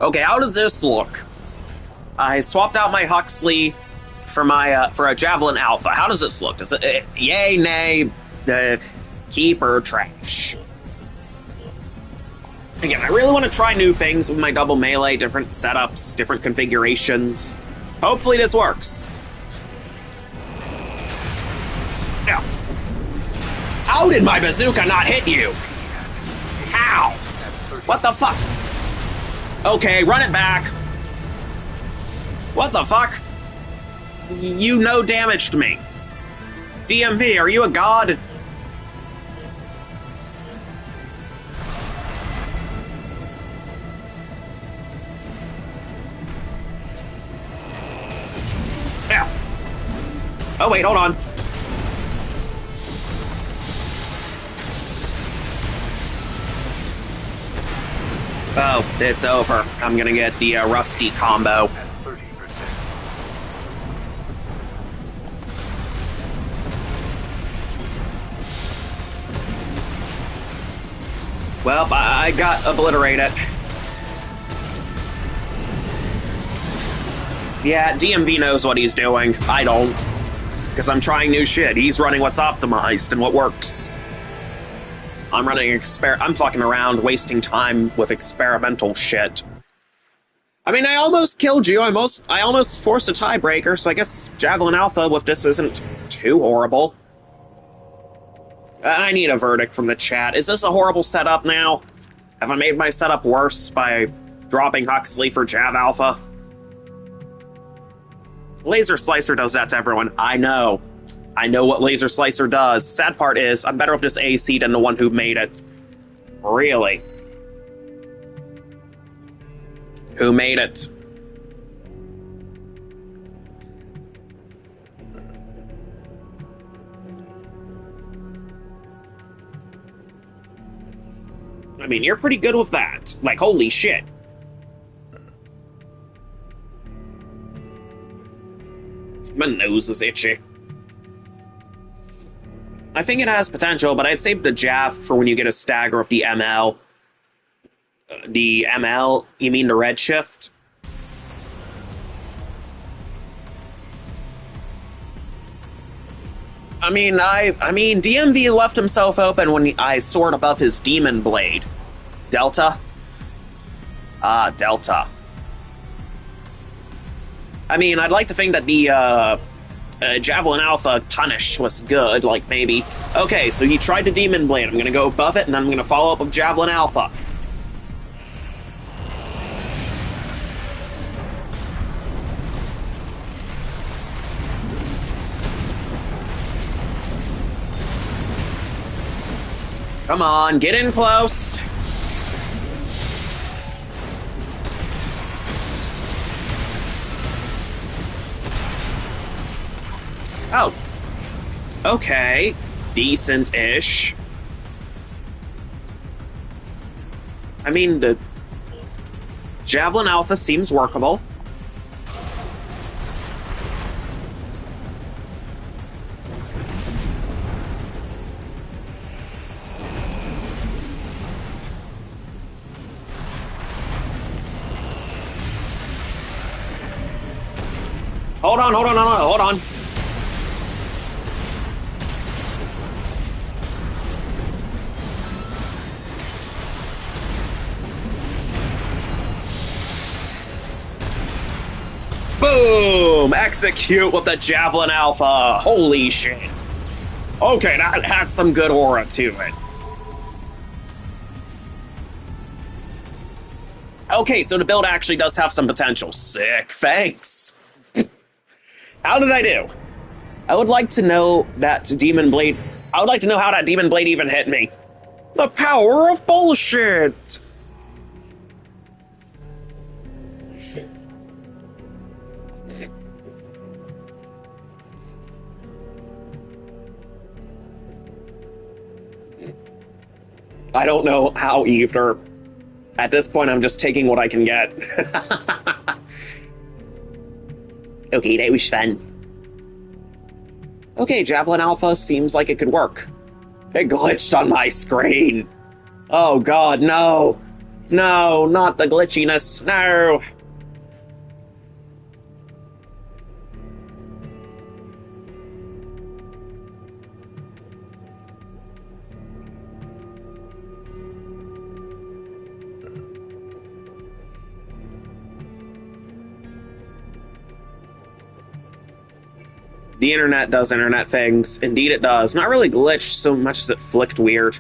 Okay, how does this look? I swapped out my Huxley for my for a Javelin Alpha. How does this look? Does it yay, nay, keep or trash? Again, I really want to try new things with my double melee, different setups, different configurations. Hopefully this works. Yeah. How did my bazooka not hit you? How? What the fuck? Okay, run it back. What the fuck? You no damaged me. DMV, are you a god? Yeah. Oh wait, hold on. Oh, it's over. I'm gonna get the rusty combo. At 30%. Well, I got obliterated. Yeah, DMV knows what he's doing. I don't. Because I'm trying new shit. He's running what's optimized and what works. I'm running I'm fucking around, wasting time with experimental shit. I mean, I almost killed you. I almost forced a tiebreaker, so I guess Javelin Alpha with this isn't too horrible. I need a verdict from the chat. Is this a horrible setup now? Have I made my setup worse by dropping Huxley for Jav Alpha? Laser Slicer does that to everyone. I know. I know what Laser Slicer does. Sad part is, I'm better with this AC than the one who made it. Really? Who made it? I mean, you're pretty good with that. Like, holy shit. My nose is itchy. I think it has potential, but I'd save the Jav for when you get a stagger of the ML. The ML? You mean the Redshift? I mean, DMV left himself open when I soared above his Demon Blade. Delta? Ah, Delta. I mean, I'd like to think that the, Javelin Alpha punish was good, like, maybe. Okay, so he tried the Demon Blade. I'm gonna go above it, and then I'm gonna follow up with Javelin Alpha. Come on, get in close. Oh. Okay. Decent-ish. I mean, the Javelin Alpha seems workable. Hold on, hold on, hold on, hold on. Boom! Execute with the Javelin Alpha. Holy shit. Okay, that had some good aura to it. Okay, so the build actually does have some potential. Sick, thanks. How did I do? I would like to know that Demon Blade... I would like to know how that Demon Blade even hit me. The power of bullshit! I don't know how either. At this point, I'm just taking what I can get. Okay, that was fun. Okay, Javelin Alpha seems like it could work. It glitched on my screen. Oh god, no. No, not the glitchiness. No. The internet does internet things. Indeed it does. Not really glitched so much as it flicked weird.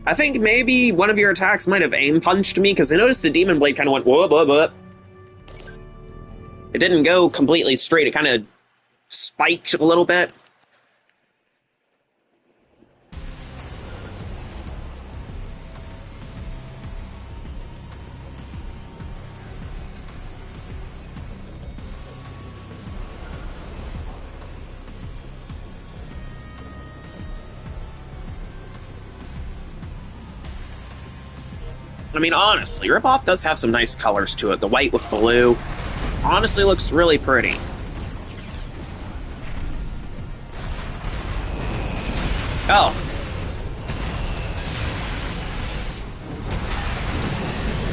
I think maybe one of your attacks might have aim punched me, because I noticed the Demon Blade kind of went whoa, whoa, whoa. It didn't go completely straight. It kind of spiked a little bit. I mean, honestly, Ripoff does have some nice colors to it. The white with blue honestly looks really pretty. Oh.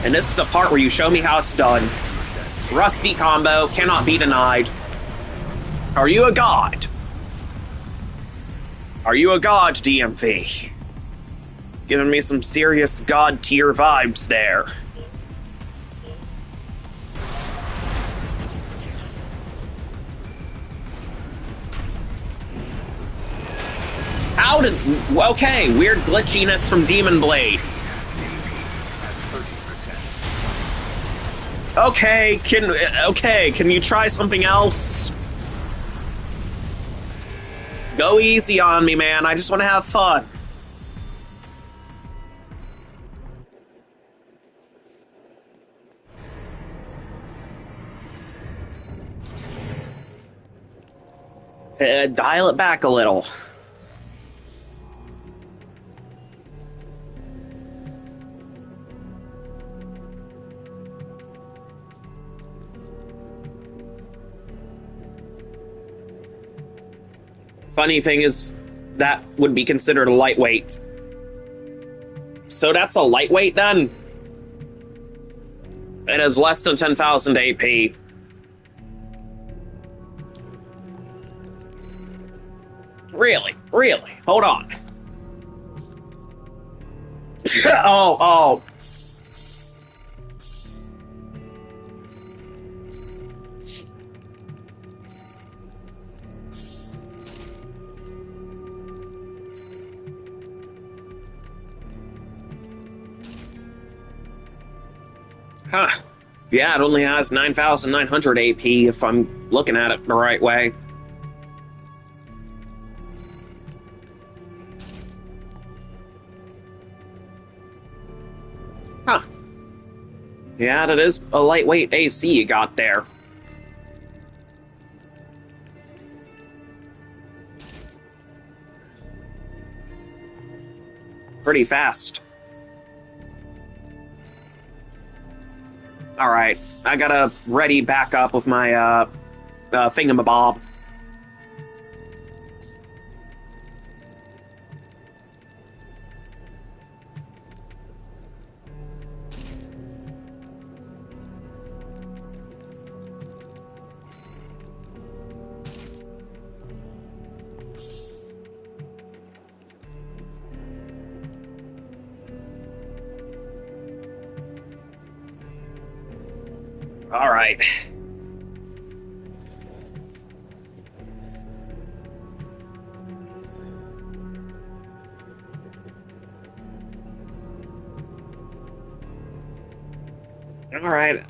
And this is the part where you show me how it's done. Rusty combo, cannot be denied. Are you a god? Are you a god, DMV? Giving me some serious god tier vibes there. How did... Okay, weird glitchiness from Demon Blade. Okay, can you try something else? Go easy on me, man. I just want to have fun. Dial it back a little. Funny thing is, that would be considered a lightweight. So that's a lightweight then? It has less than 10,000 AP. Really? Really? Hold on. Oh. Huh. Yeah, it only has 9,900 AP if I'm looking at it the right way. Huh. Yeah, that is a lightweight AC you got there. Pretty fast. Alright, I gotta ready back up with my, thingamabob. All right. Alright.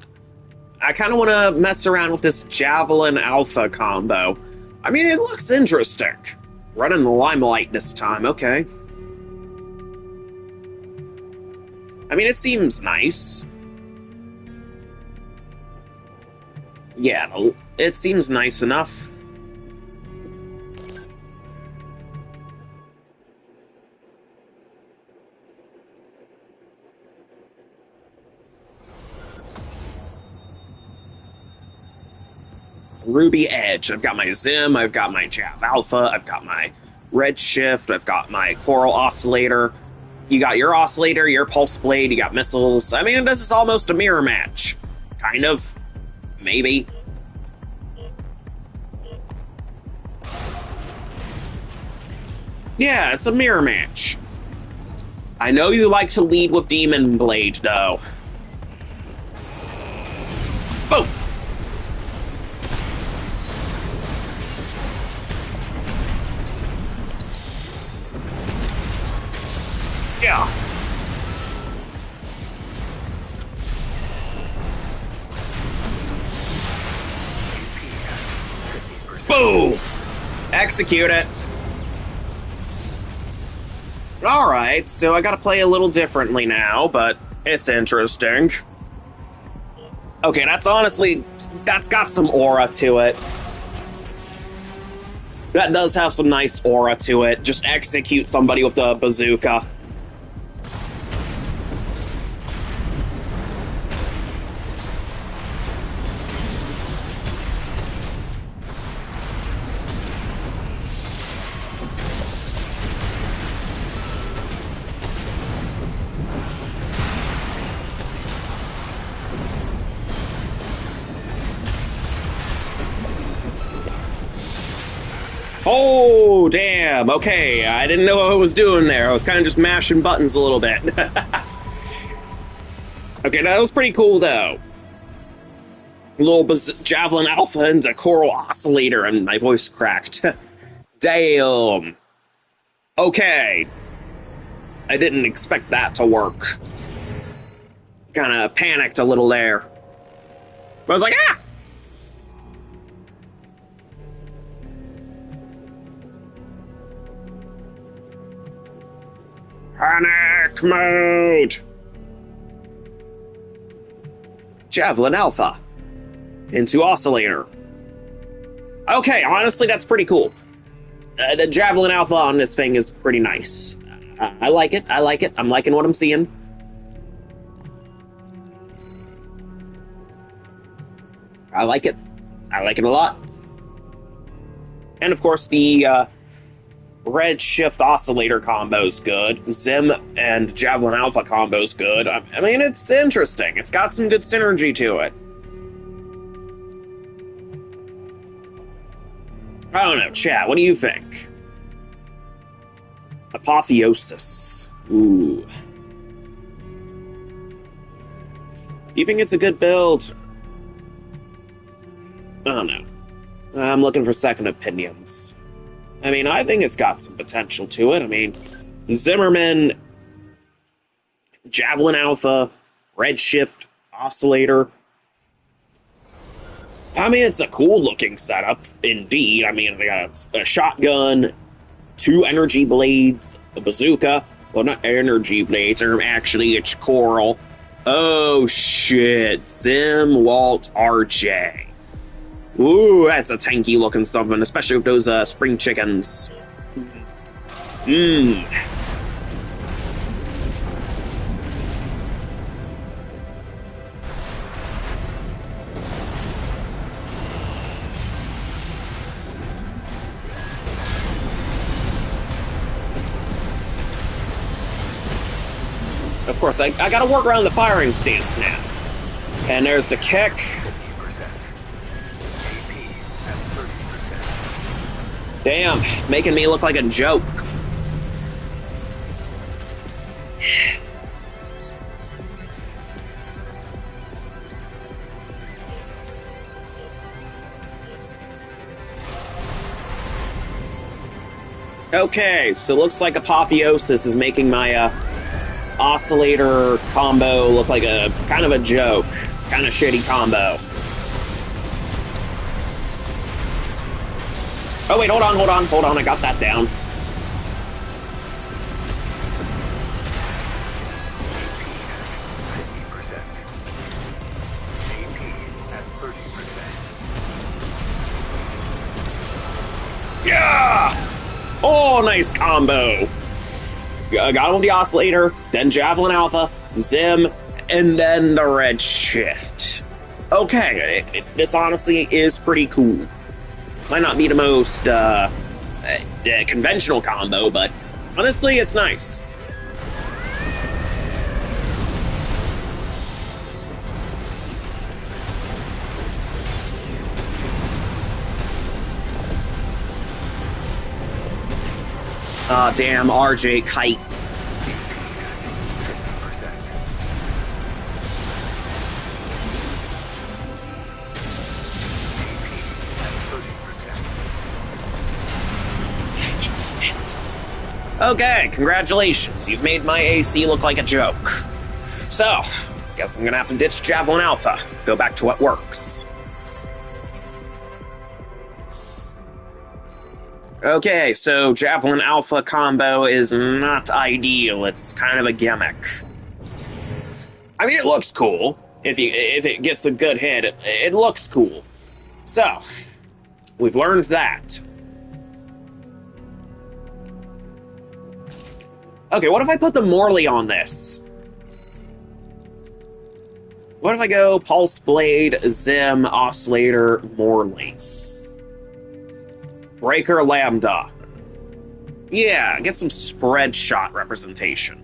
I kind of want to mess around with this Javelin Alpha combo. I mean, it looks interesting. Running the Limelight this time, okay. I mean, it seems nice. Yeah, it seems nice enough. Ruby Edge. I've got my Zim, I've got my Jav Alpha, I've got my Redshift, I've got my Coral Oscillator. You got your Oscillator, your Pulse Blade, you got missiles. I mean, this is almost a mirror match. Kind of. Maybe. Yeah, it's a mirror match. I know you like to lead with Demon Blade, though. Boom! Yeah. Boom! Execute it. Alright, so I gotta play a little differently now, but it's interesting. Okay, that's got some aura to it. That does have some nice aura to it. Just execute somebody with the bazooka. Oh, damn. Okay, I didn't know what I was doing there. I was kind of just mashing buttons a little bit. Okay, that was pretty cool, though. A little Javelin Alpha and a Coral Oscillator, and my voice cracked. Damn. Okay. I didn't expect that to work. Kind of panicked a little there. I was like, ah! Panic mode! Javelin Alpha. Into Oscillator. Okay, honestly, that's pretty cool. The Javelin Alpha on this thing is pretty nice. I like it, I like it. I'm liking what I'm seeing. I like it. I like it a lot. And of course, the Redshift Oscillator combo's good. Zim and Javelin Alpha combo's good. I mean, it's interesting. It's got some good synergy to it. I don't know, chat, what do you think? Apotheosis. Ooh. You think it's a good build? I don't know. I'm looking for second opinions. I mean, I think it's got some potential to it. I mean, Zimmerman, Javelin Alpha, Redshift, Oscillator. I mean, it's a cool-looking setup, indeed. I mean, they got a shotgun, 2 energy blades, a bazooka. Well, not energy blades, or actually, it's Coral. Oh, shit. Zim, Walt, RJ. Ooh, that's a tanky-looking something, especially with those spring chickens. Mmm. Of course, I gotta work around the firing stance now. And there's the kick. Damn, making me look like a joke. Okay, so it looks like Apotheosis is making my Oscillator combo look like a kind of a joke. Kind of shitty combo. Oh wait, hold on, I got that down. Yeah! Oh, nice combo. Got him with the Oscillator, then Javelin Alpha, Zim, and then the Red Shift. Okay, this honestly is pretty cool. Might not be the most conventional combo, but honestly, it's nice. Damn, RJ kite. Okay, congratulations. You've made my AC look like a joke. So, guess I'm gonna have to ditch Javelin Alpha. Go back to what works. Okay, so Javelin Alpha combo is not ideal. It's kind of a gimmick. I mean, it looks cool. If it gets a good hit, it looks cool. So, we've learned that. Okay, what if I put the Morley on this? What if I go Pulse Blade, Zim, Oscillator, Morley? Breaker Lambda. Yeah, get some spread shot representation.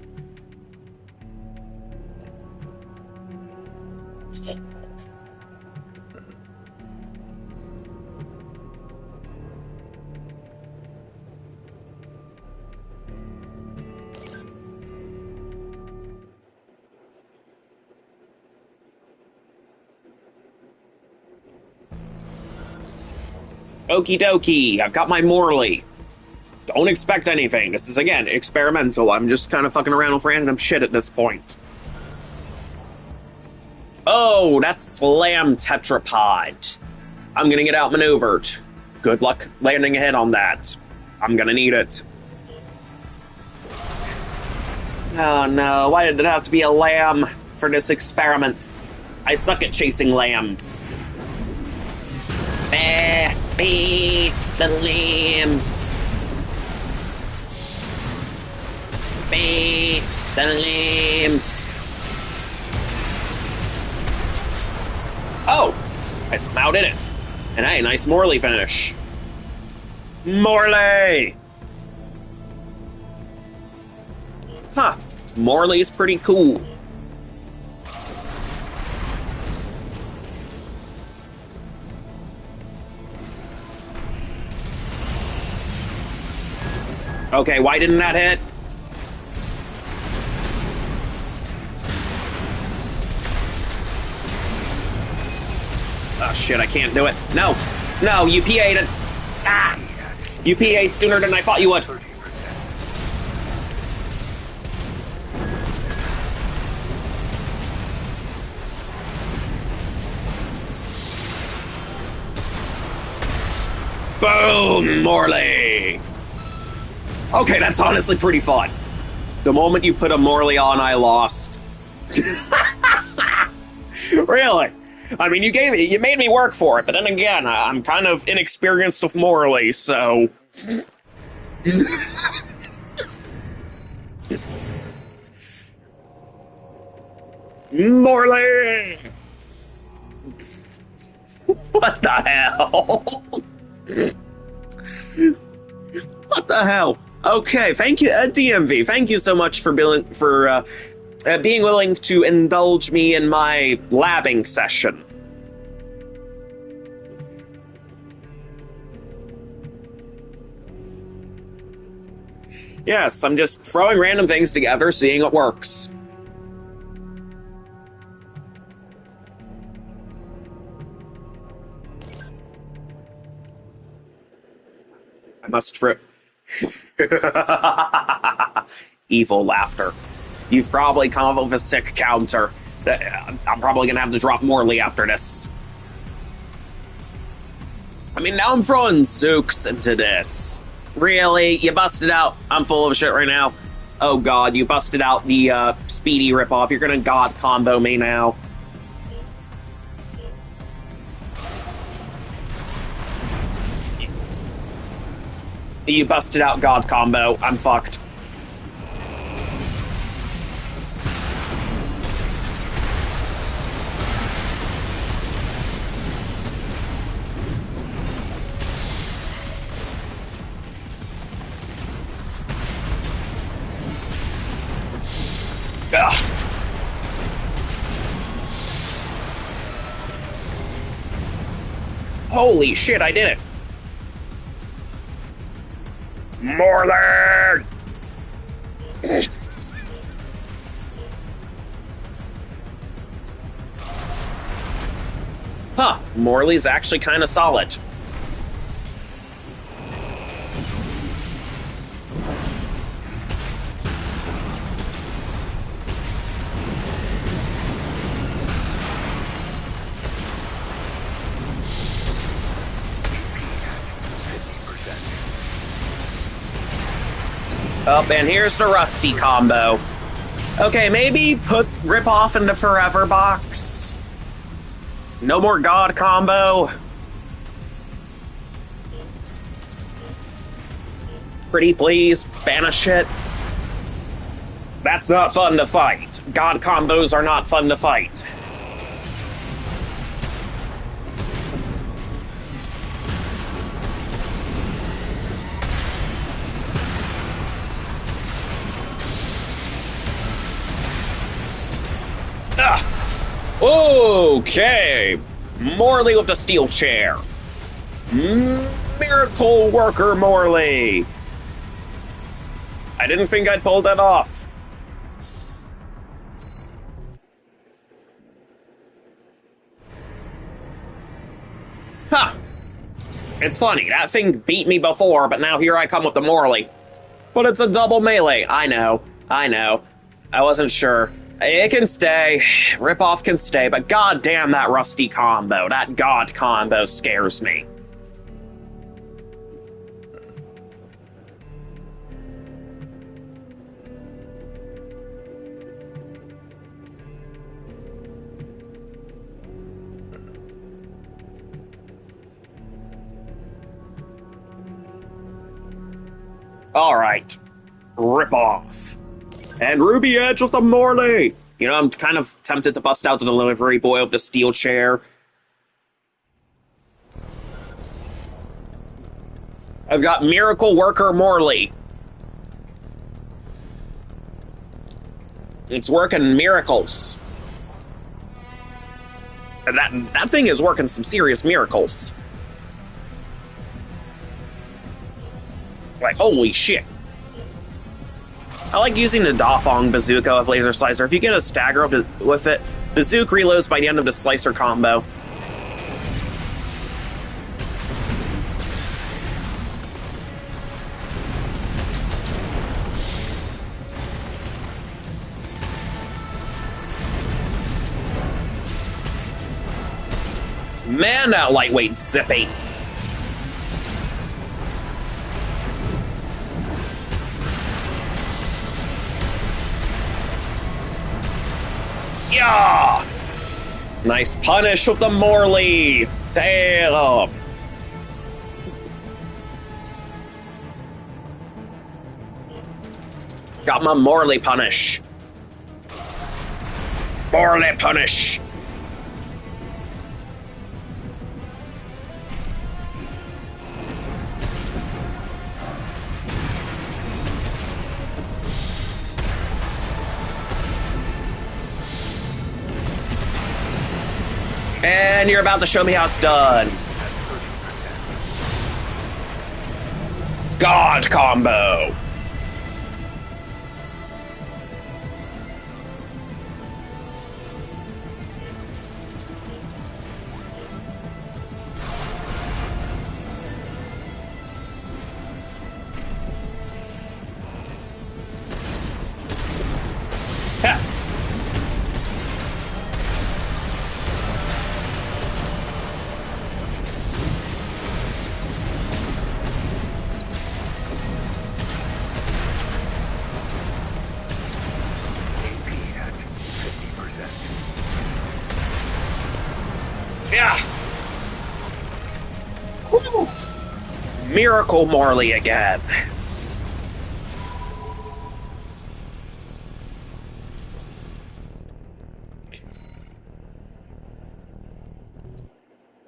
Okie dokie, I've got my Morley. Don't expect anything. This is, again, experimental. I'm just kind of fucking around with random shit at this point. Oh, that's Slam Tetrapod. I'm gonna get outmaneuvered. Good luck landing a hit on that. I'm gonna need it. Oh no, why did it have to be a lamb for this experiment? I suck at chasing lambs. Beat the lambs. Beat the lambs. Oh! I somehow did it. And hey, nice Morley finish. Morley! Huh. Morley's pretty cool. Okay, why didn't that hit? Oh shit, I can't do it. No! No, you PA'd it! Ah! You PA'd sooner than I thought you would. Boom! Morley! Okay, that's honestly pretty fun. The moment you put a Morley on, I lost. Really? I mean, you made me work for it, but then again, I'm kind of inexperienced with Morley, so... Morley! What the hell? What the hell? Okay, thank you, DMV. Thank you so much for being willing to indulge me in my labbing session. Yes, I'm just throwing random things together, seeing what works. I must throw... Evil laughter. You've probably come up with a sick counter. I'm probably gonna have to drop Morley after this. I mean, now I'm throwing Zooks into this. Really? You busted out? I'm full of shit right now. Oh god, you busted out the speedy ripoff. You're gonna god combo me now. You busted out god combo. I'm fucked. Ugh. Holy shit, I did it. Morley! Huh, Morley's actually kind of solid. Up, and here's the Rusty combo. Okay, maybe put Rip Off into Forever Box. No more God combo. Pretty please, banish it. That's not fun to fight. God combos are not fun to fight. Okay, Morley with the steel chair. Miracle Worker Morley. I didn't think I'd pull that off. Huh. It's funny, that thing beat me before, but now here I come with the Morley. But it's a double melee. I know. I wasn't sure. It can stay. Ripoff can stay, but goddamn that Rusty combo, that God combo scares me. Alright. Ripoff. And Ruby Edge with the Morley! You know, I'm kind of tempted to bust out the delivery boy with the steel chair. I've got Miracle Worker Morley. It's working miracles. And that thing is working some serious miracles. Like, holy shit. I like using the Dafong Bazooka of Laser Slicer. If you get a stagger with it, the Zook reloads by the end of the Slicer combo. Man, that lightweight zippy. Yeah! Nice punish with the Morley. Damn. Got my Morley punish. Morley punish. And you're about to show me how it's done. God combo. Yeah. Whew. Miracle Morley again.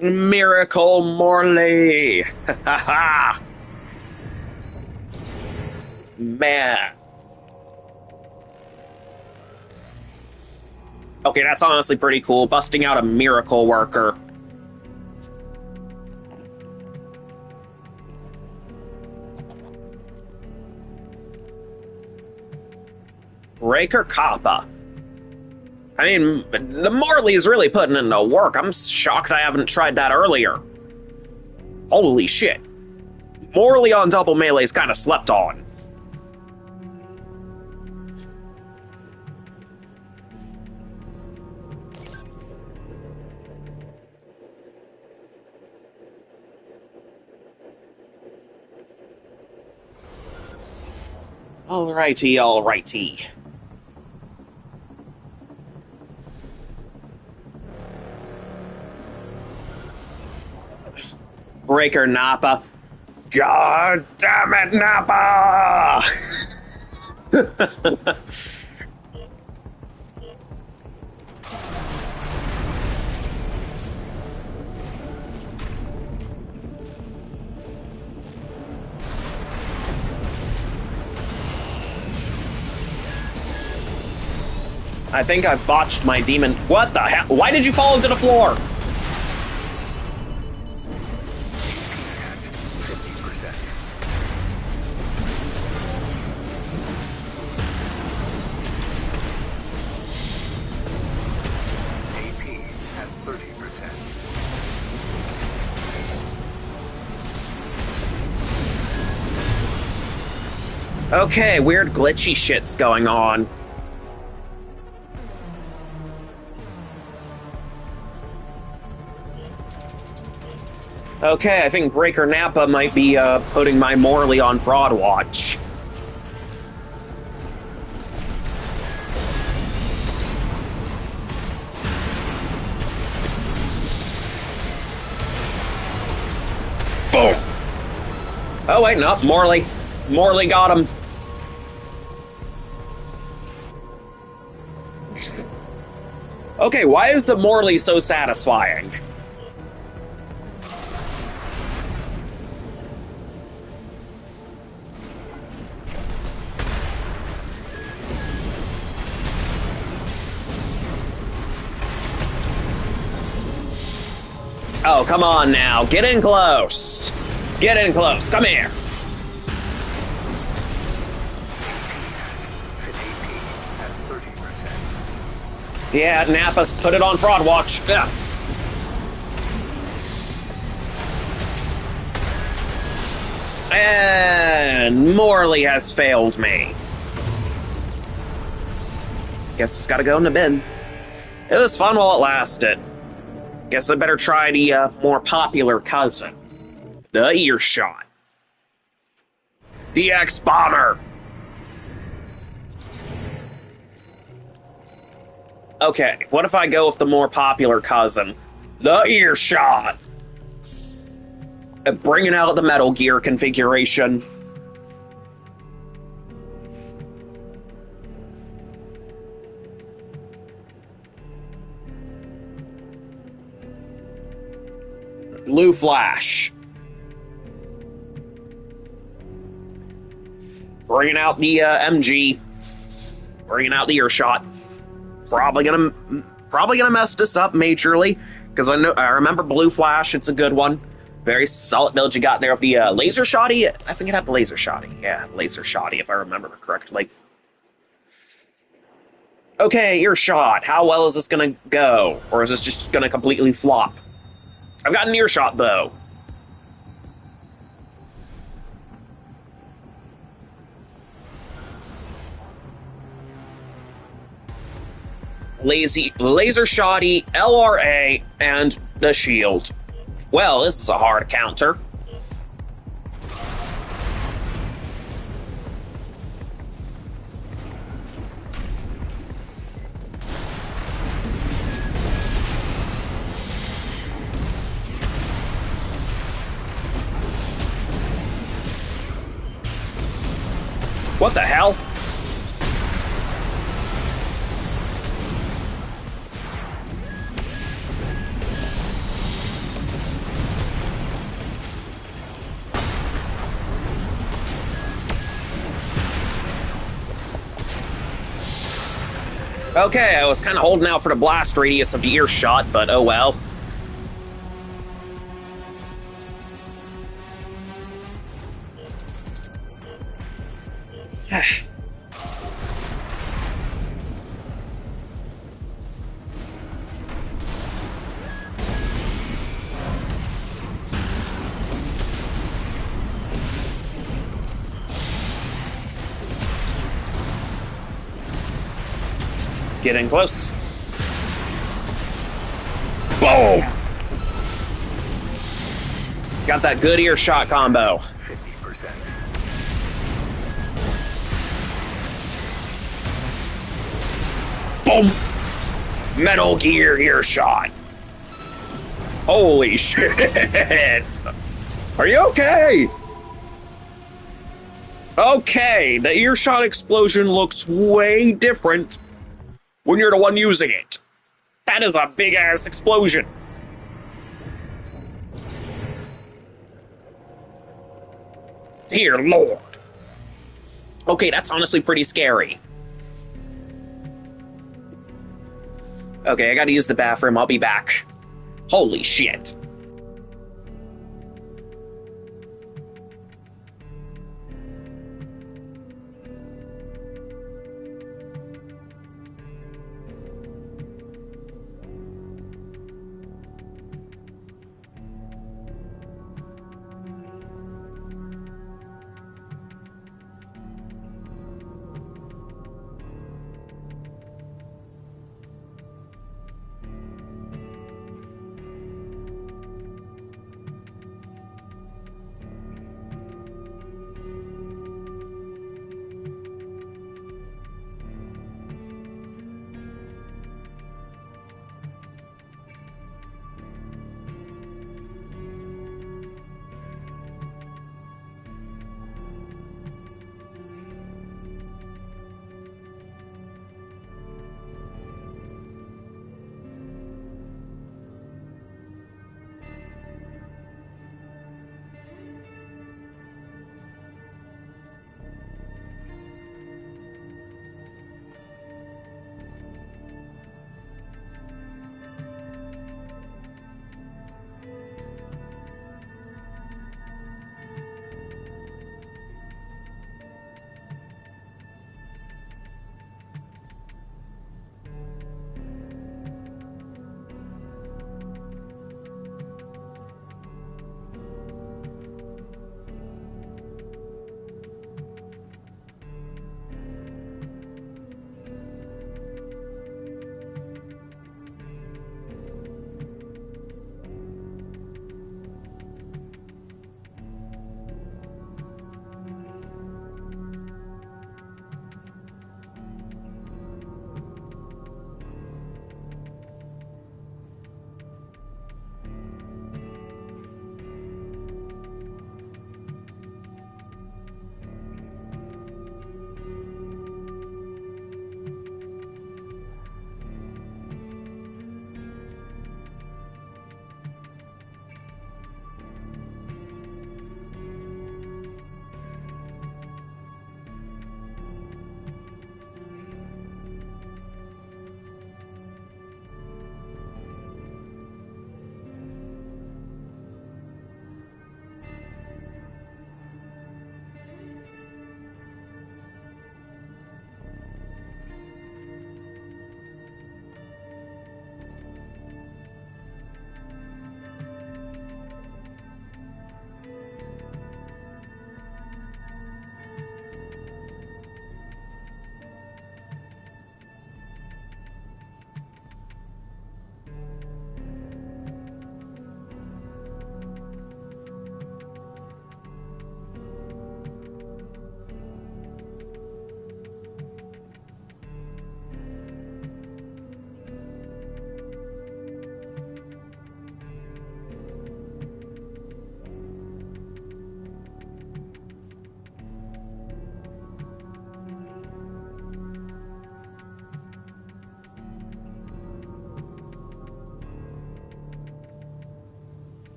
Miracle Morley. Ha ha ha. Man. Okay, that's honestly pretty cool. Busting out a miracle worker. Raker Kappa. I mean, the Morley's really putting in the work. I'm shocked I haven't tried that earlier. Holy shit. Morley on double melee's kind of slept on. Alrighty, alrighty. Breaker Nappa. God damn it, Nappa! I think I've botched my demon. What the hell? Why did you fall into the floor? 50%. AP at 30%. Okay, weird glitchy shit's going on. Okay, I think Breaker Nappa might be putting my Morley on fraud watch. Boom. Oh wait, no, Morley. Morley got him. Okay, why is the Morley so satisfying? Oh, come on now. Get in close. Get in close. Come here. AP at 30%. Yeah, Nappa's put it on fraud watch. Yeah. And Morley has failed me. Guess it's gotta go in the bin. It was fun while it lasted. Guess I better try the more popular cousin. The Earshot. The X-Bomber. Okay, what if I go with the more popular cousin? The Earshot. Bringing out the Metal Gear configuration. Blue Flash. Bringing out the MG. Bringing out the Earshot. Probably gonna mess this up majorly because I remember Blue Flash. It's a good one. Very solid build you got there of the laser shotty. I think it had the laser shotty. Yeah, laser shotty if I remember correctly. Okay, Earshot. How well is this gonna go, or is this just gonna completely flop? I've got an Earshot though. Laser shotty, LRA, and the shield. Well, this is a hard counter. What the hell? Okay, I was kind of holding out for the blast radius of the earshot, but oh well. Getting close. Boom! Got that good earshot combo. 50%. Boom! Metal Gear earshot. Holy shit! Are you okay? Okay, the earshot explosion looks way different when you're the one using it. That is a big-ass explosion. Dear Lord. Okay, that's honestly pretty scary. Okay, I gotta use the bathroom. I'll be back. Holy shit.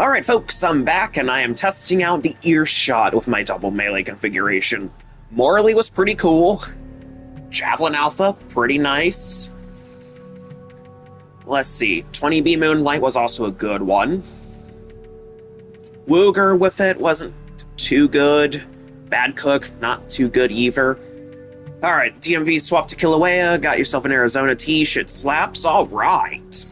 Alright folks, I'm back and I am testing out the earshot with my double melee configuration. Morley was pretty cool. Javelin Alpha, pretty nice. Let's see, 20B Moonlight was also a good one. Wooger with it wasn't too good. Bad Cook, not too good either. Alright, DMV swap to Kilauea, got yourself an Arizona tee, shit slaps, alright.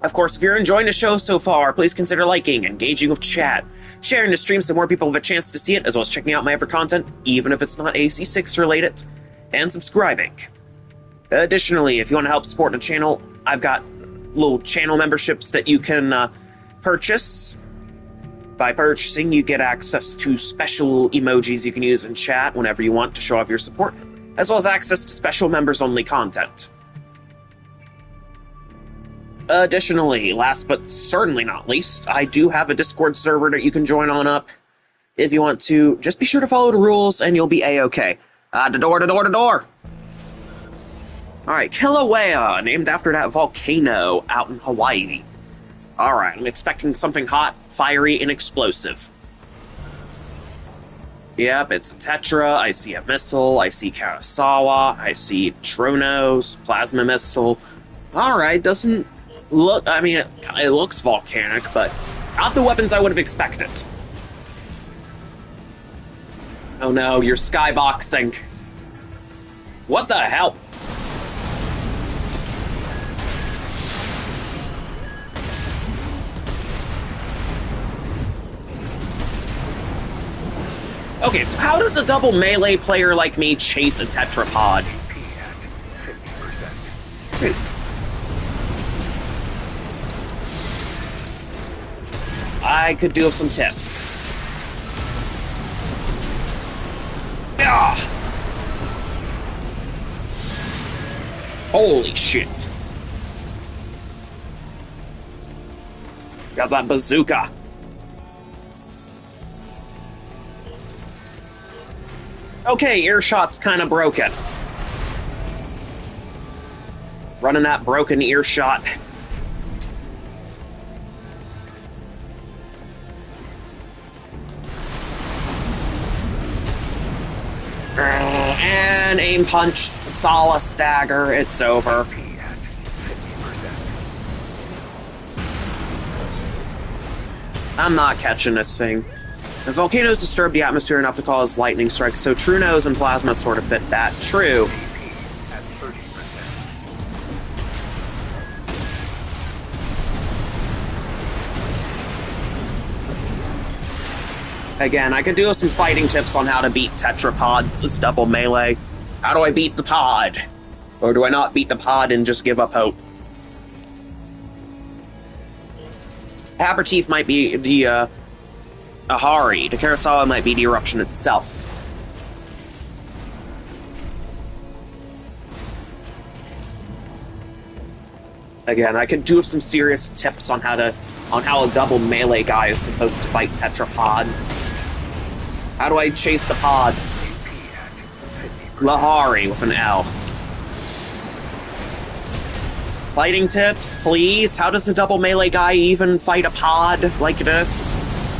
Of course, if you're enjoying the show so far, please consider liking, engaging with chat, sharing the stream so more people have a chance to see it, as well as checking out my other content, even if it's not AC6 related, and subscribing. Additionally, if you want to help support the channel, I've got little channel memberships that you can purchase. By purchasing, you get access to special emojis you can use in chat whenever you want to show off your support, as well as access to special members-only content. Additionally, last but certainly not least, I do have a Discord server that you can join on up if you want to. Just be sure to follow the rules and you'll be A-okay. The door. Alright, Kilauea, named after that volcano out in Hawaii. Alright, I'm expecting something hot, fiery, and explosive. Yep, it's a Tetra, I see a missile, I see Karasawa, I see Tronos, plasma missile. Alright, doesn't look, I mean, it looks volcanic, but not the weapons I would have expected. Oh no, you're skyboxing. What the hell? Okay, so how does a double melee player like me chase a tetrapod? AP at 50%. I could do with some tips. Ah! Holy shit. Got that bazooka. Okay, earshot's kind of broken. Running that broken earshot. And aim punch, Sala stagger, it's over. AP at 50%. I'm not catching this thing. The volcanoes disturb the atmosphere enough to cause lightning strikes, so True Nose and Plasma sort of fit that. True. AP at 30%. Again, I could do some fighting tips on how to beat tetrapods as double melee. How do I beat the pod? Or do I not beat the pod and just give up hope? Aperteeth might be the, Ahari. The Karasawa might be the eruption itself. Again, I could do some serious tips on how a double melee guy is supposed to fight tetrapods. How do I chase the pods? AP at 50%. Lahari with an L. Fighting tips, please? How does a double melee guy even fight a pod like this?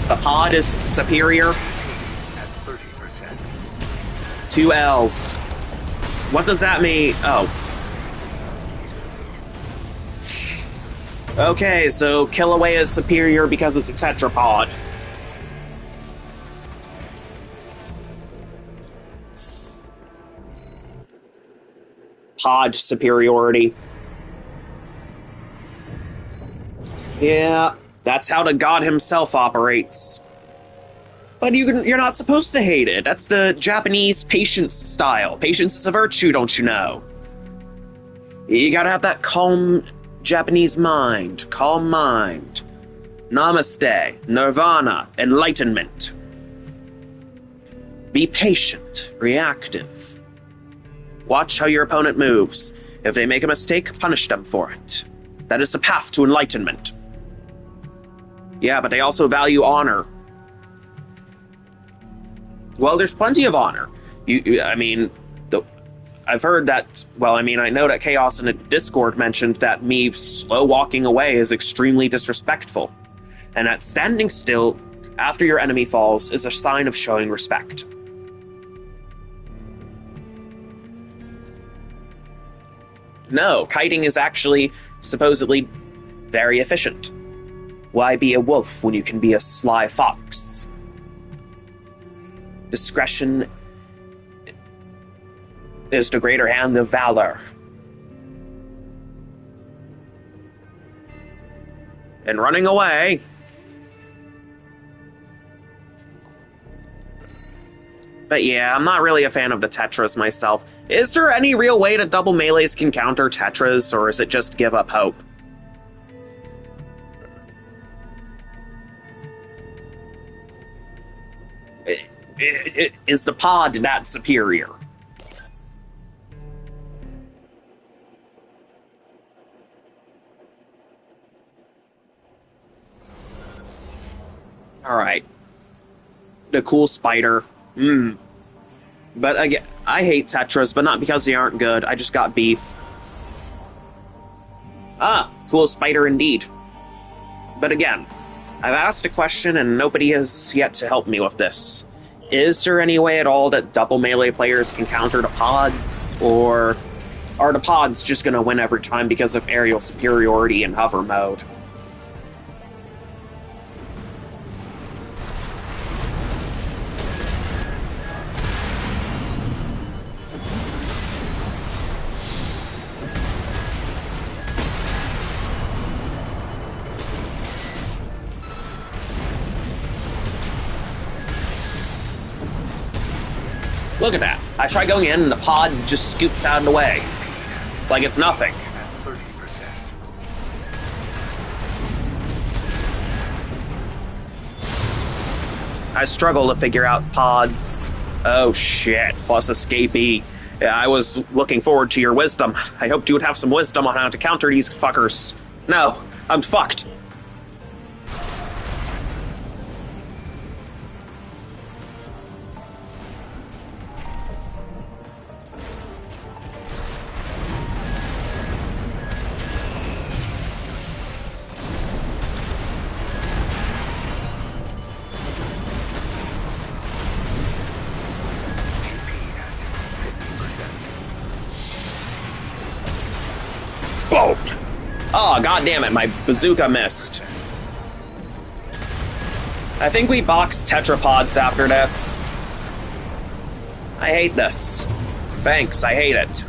The pod is superior. AP at 30%. 2 L's. What does that mean? Oh. Okay, so Kilauea is superior because it's a tetrapod. Pod superiority. Yeah, that's how the god himself operates. But you're not supposed to hate it. That's the Japanese patience style. Patience is a virtue, don't you know? You gotta have that calm Japanese mind. Calm mind. Namaste. Nirvana. Enlightenment. Be patient. Reactive. Watch how your opponent moves. If they make a mistake, punish them for it. That is the path to enlightenment. Yeah, but they also value honor. Well, there's plenty of honor. I've heard that, I know that Chaos in a Discord mentioned that me slow walking away is extremely disrespectful. and that standing still after your enemy falls is a sign of showing respect. No, kiting is actually supposedly very efficient. Why be a wolf when you can be a sly fox? Discretion is the greater hand of valor. And running away. But yeah, I'm not really a fan of the Tetras myself. Is there any real way that double melees can counter Tetras, or is it just give up hope? Is the pod that superior? Alright. The cool spider. But again, I hate Tetras, but not because they aren't good. I just got beef. Ah, cool spider indeed. But again, I've asked a question and nobody has yet to help me with this. Is there any way at all that double melee players can counter the pods, or are the pods just gonna win every time because of aerial superiority in hover mode? Look at that. I try going in and the pod just scoots out of the way. Like it's nothing. At 30%. I struggle to figure out pods. Oh shit, plus escapee. Yeah, I was looking forward to your wisdom. I hoped you would have some wisdom on how to counter these fuckers. No, I'm fucked. Boom! Oh, god damn it, my bazooka missed. I think we boxed tetrapods after this. I hate this. Thanks, I hate it.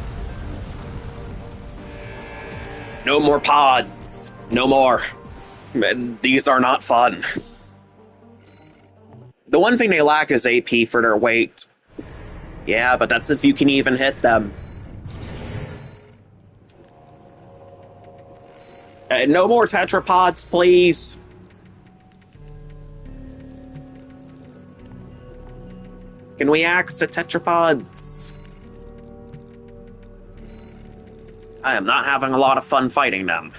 No more pods. No more. These are not fun. The one thing they lack is AP for their weight. Yeah, but that's if you can even hit them. No more tetrapods, please. Can we axe the tetrapods? I am not having a lot of fun fighting them.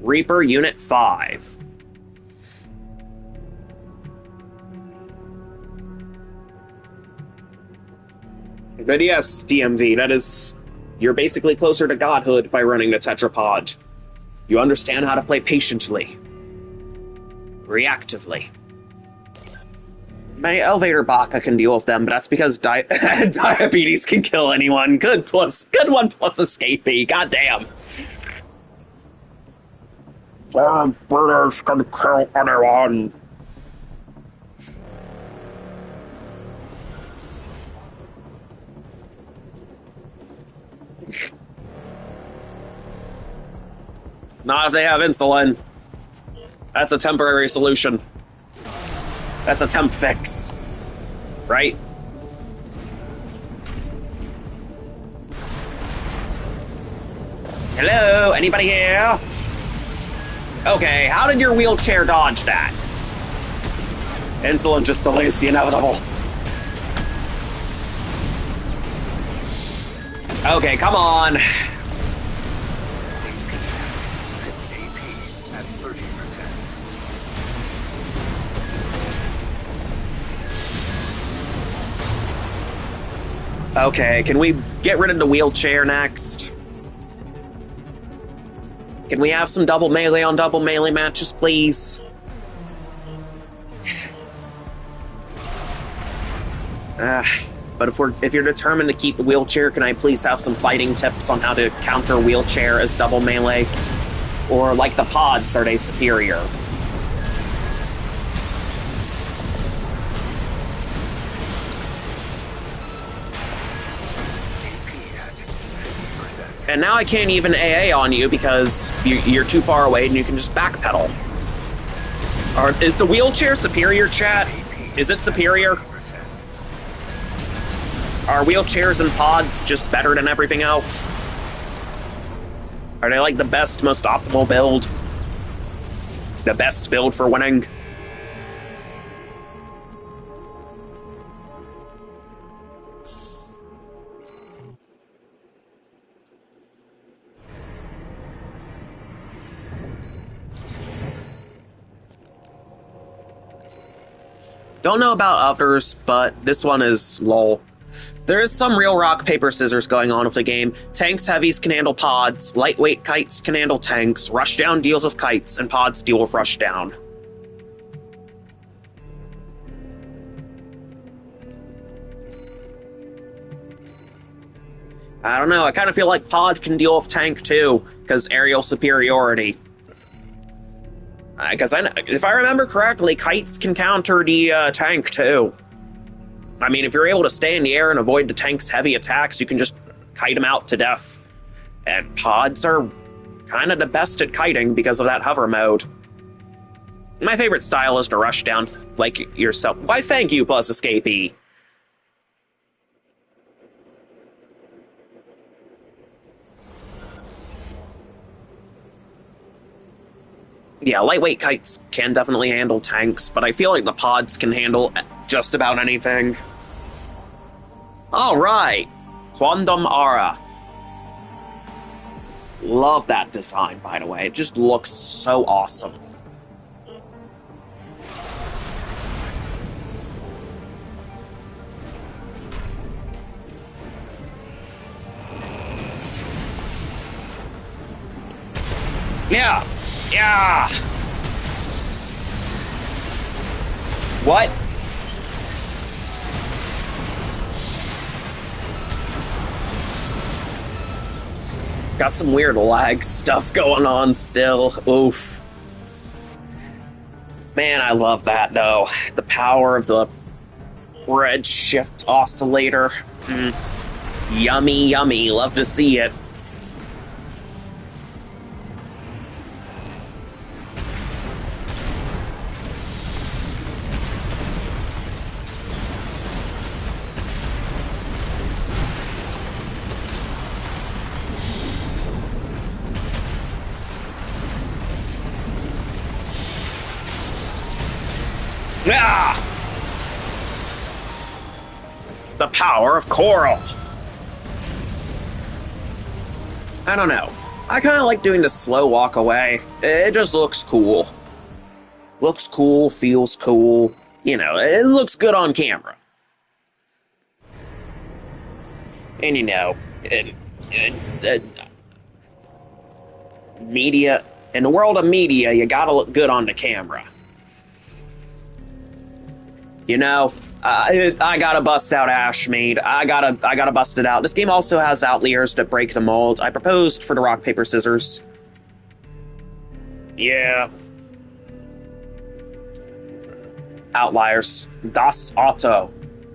Reaper Unit 5. But yes, DMV, that is... You're basically closer to godhood by running the tetrapod. You understand how to play patiently. Reactively. My elevator baka can deal with them, but that's because diabetes can kill anyone. Good one plus escapee, goddamn. Diabetes can kill anyone. Not if they have insulin. That's a temporary solution. That's a temp fix. Right? Hello? Anybody here? Okay, how did your wheelchair dodge that? Insulin just delays the inevitable. Okay, come on. AP at 30%. Okay, can we get rid of the wheelchair next? Can we have some double melee on double melee matches, please? But if you're determined to keep the wheelchair, can I please have some fighting tips on how to counter wheelchair as double melee? Or like the pods, are they superior? And now I can't even AA on you because you're too far away and you can just backpedal. Is the wheelchair superior, chat? Is it superior? Are wheelchairs and pods just better than everything else? Are they like the best, most optimal build? The best build for winning? Don't know about others, but this one is lol. There is some real rock, paper, scissors going on with the game. Tanks heavies can handle pods, lightweight kites can handle tanks, rushdown deals with kites, and pods deal with rushdown. I don't know, I kind of feel like pod can deal with tank too, because aerial superiority. Because if I remember correctly, kites can counter the tank too. I mean, if you're able to stay in the air and avoid the tank's heavy attacks, you can just kite them out to death. And pods are kind of the best at kiting because of that hover mode. My favorite style is to rush down like yourself. Why, thank you, Plus Escapee. Yeah, lightweight kites can definitely handle tanks, but I feel like the pods can handle just about anything. Alright, Quandam Ara. Love that design, by the way. It just looks so awesome. Yeah! Yeah! What? Got some weird lag stuff going on still. Oof. Man, I love that, though. The power of the redshift oscillator. Yummy, yummy. Love to see it. Ah! The power of coral. I don't know. I kind of like doing the slow walk away. It just looks cool. Looks cool, feels cool. You know, it looks good on camera. And you know, media, in the world of media, you gotta look good on the camera. You know, I gotta bust out Ashmead. I gotta bust it out. This game also has outliers that break the mold. I proposed for the rock, paper, scissors. Yeah. Outliers. Das Auto.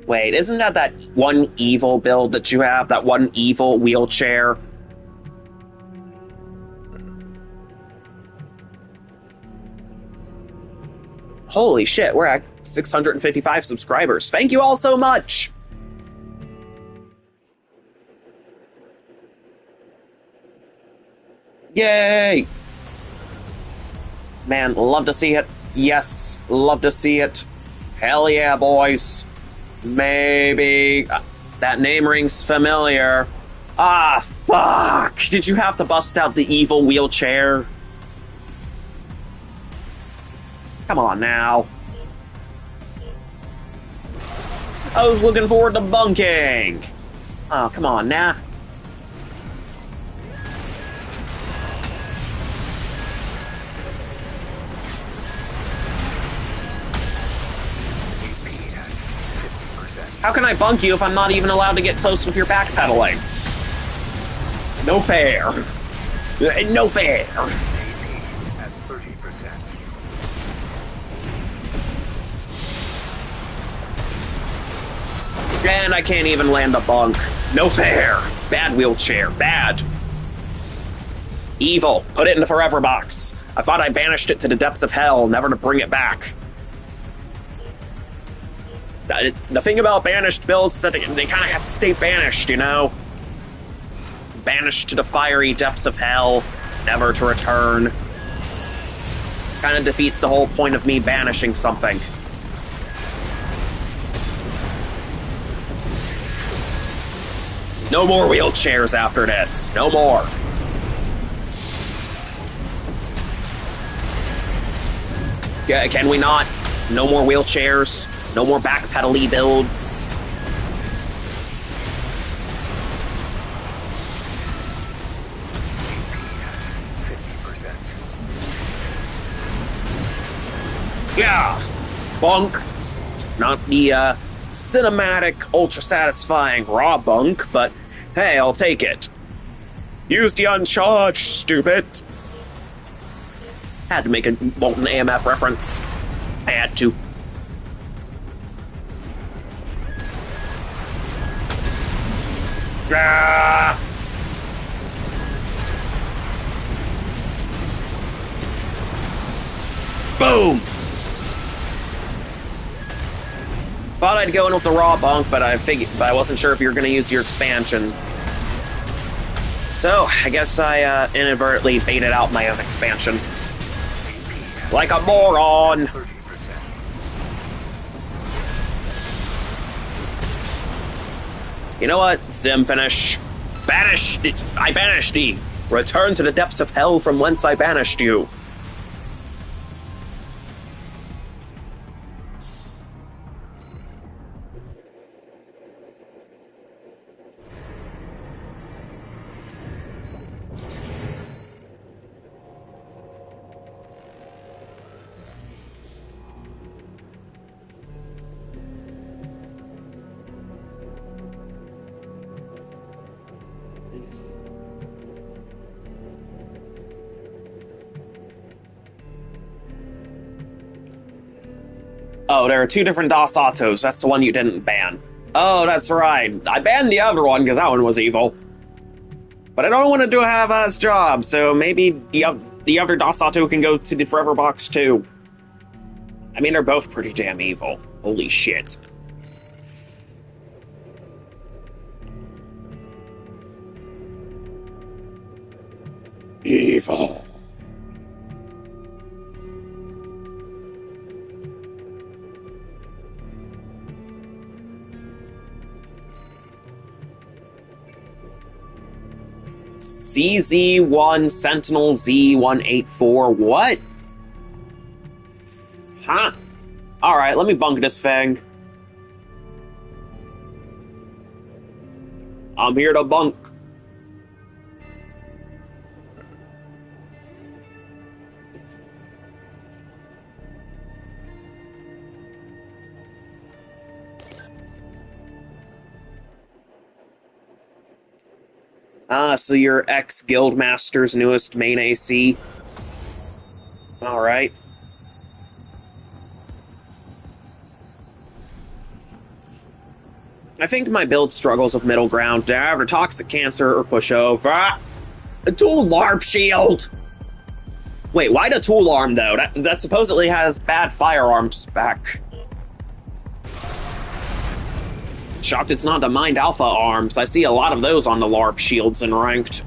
Wait, isn't that one evil build that you have? That one evil wheelchair? Holy shit, we're at 655 subscribers. Thank you all so much! Yay! Man, love to see it. Yes, love to see it. Hell yeah, boys. Maybe... that name rings familiar. Ah, fuck! Did you have to bust out the evil wheelchair? Come on now. I was looking forward to bunking. Oh, come on, nah. AP at 50%. How can I bunk you if I'm not even allowed to get close with your backpedaling? No fair. No fair. AP at 30%. And I can't even land a bunk. No fair. Bad wheelchair. Bad. Evil. Put it in the forever box. I thought I banished it to the depths of hell, never to bring it back. The thing about banished builds is that they kind of have to stay banished, you know? Banished to the fiery depths of hell, never to return. Kind of defeats the whole point of me banishing something. No more wheelchairs after this. No more. Yeah, can we not? No more wheelchairs. No more backpedal-y builds. AP at 50%. Yeah! Bunk. Not the, cinematic, ultra-satisfying raw bunk, but hey, I'll take it. Use the uncharged, stupid. Had to make a Molten AMF reference. I had to. Ah! Boom! Thought I'd go in with the raw bunk, but I wasn't sure if you were going to use your expansion. So, I guess I inadvertently baited out my own expansion. Like a moron! 30%. You know what? Sim finish. Banished! I banished thee! Return to the depths of hell from whence I banished you. Oh, there are two different DOS autos. That's the one you didn't ban. Oh, that's right. I banned the other one because that one was evil. But I don't want to have his job, so maybe the other DOS auto can go to the Forever Box too. I mean, they're both pretty damn evil. Holy shit. Evil. CZ1 Sentinel Z184. What? Huh? Alright, let me bunk this thing. I'm here to bunk. Ah, so you're ex-Guildmaster's newest main AC. Alright. I think my build struggles with middle ground. Do I have a toxic cancer or pushover? A tool LARP shield! Wait, why the tool arm though? That supposedly has bad firearms back. Shocked it's not the Mind Alpha arms. I see a lot of those on the LARP shields in ranked.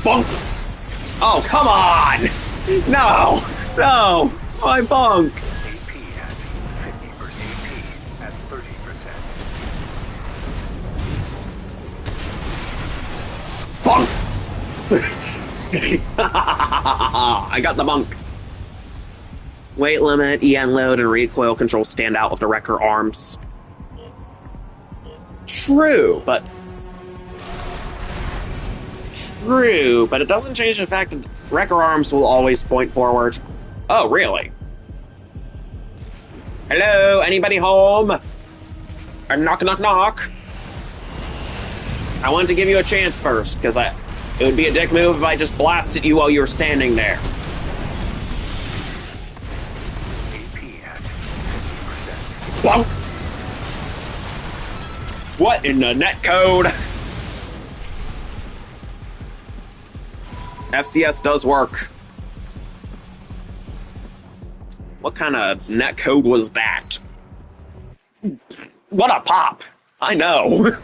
Bunk! Oh, come on! No! No! My bunk! AP at 50%. AP at 30%. Bunk! I got the bunk. Weight limit, EN load, and recoil control stand out with the Wrecker arms. True, but it doesn't change the fact that Wrecker arms will always point forward. Oh, really? Hello, anybody home? Knock, knock, knock. I wanted to give you a chance first, because it would be a dick move if I just blasted you while you were standing there. AP at 50%. Bonk! What in the net code? FCS does work. What kind of net code was that? What a pop! I know.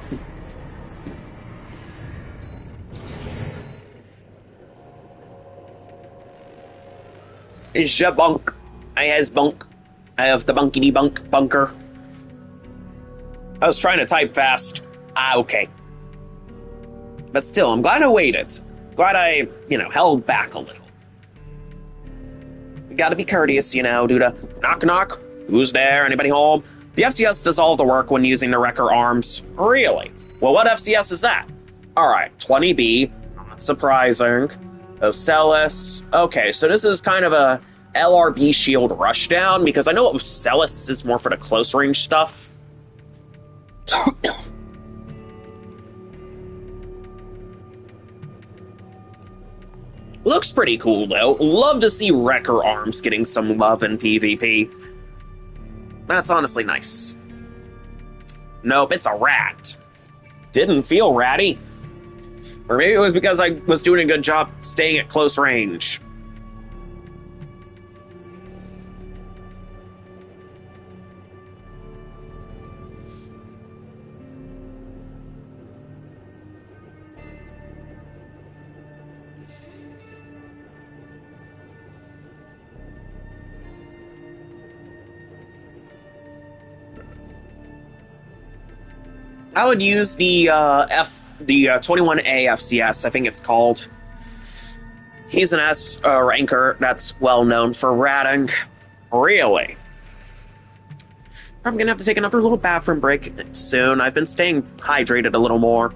Is ya bunk? I has bunk. I have the bunkity bunk bunker. I was trying to type fast. Okay. But still, I'm glad I waited. Glad I, held back a little. You gotta be courteous, due to knock knock. Who's there? Anybody home? The FCS does all the work when using the Wrecker arms. Really? Well, what FCS is that? Alright, 20B. Not surprising. Ocellus. Okay, so this is kind of a LRB shield rushdown, because I know Ocellus is more for the close range stuff. Looks pretty cool, though. Love to see Wrecker arms getting some love in PvP. That's honestly nice. Nope, it's a rat. Didn't feel ratty. Or maybe it was because I was doing a good job staying at close range. I would use the 21A FCS, I think it's called. He's an S ranker that's well known for ratting. Really? I'm gonna have to take another little bathroom break soon. I've been staying hydrated a little more.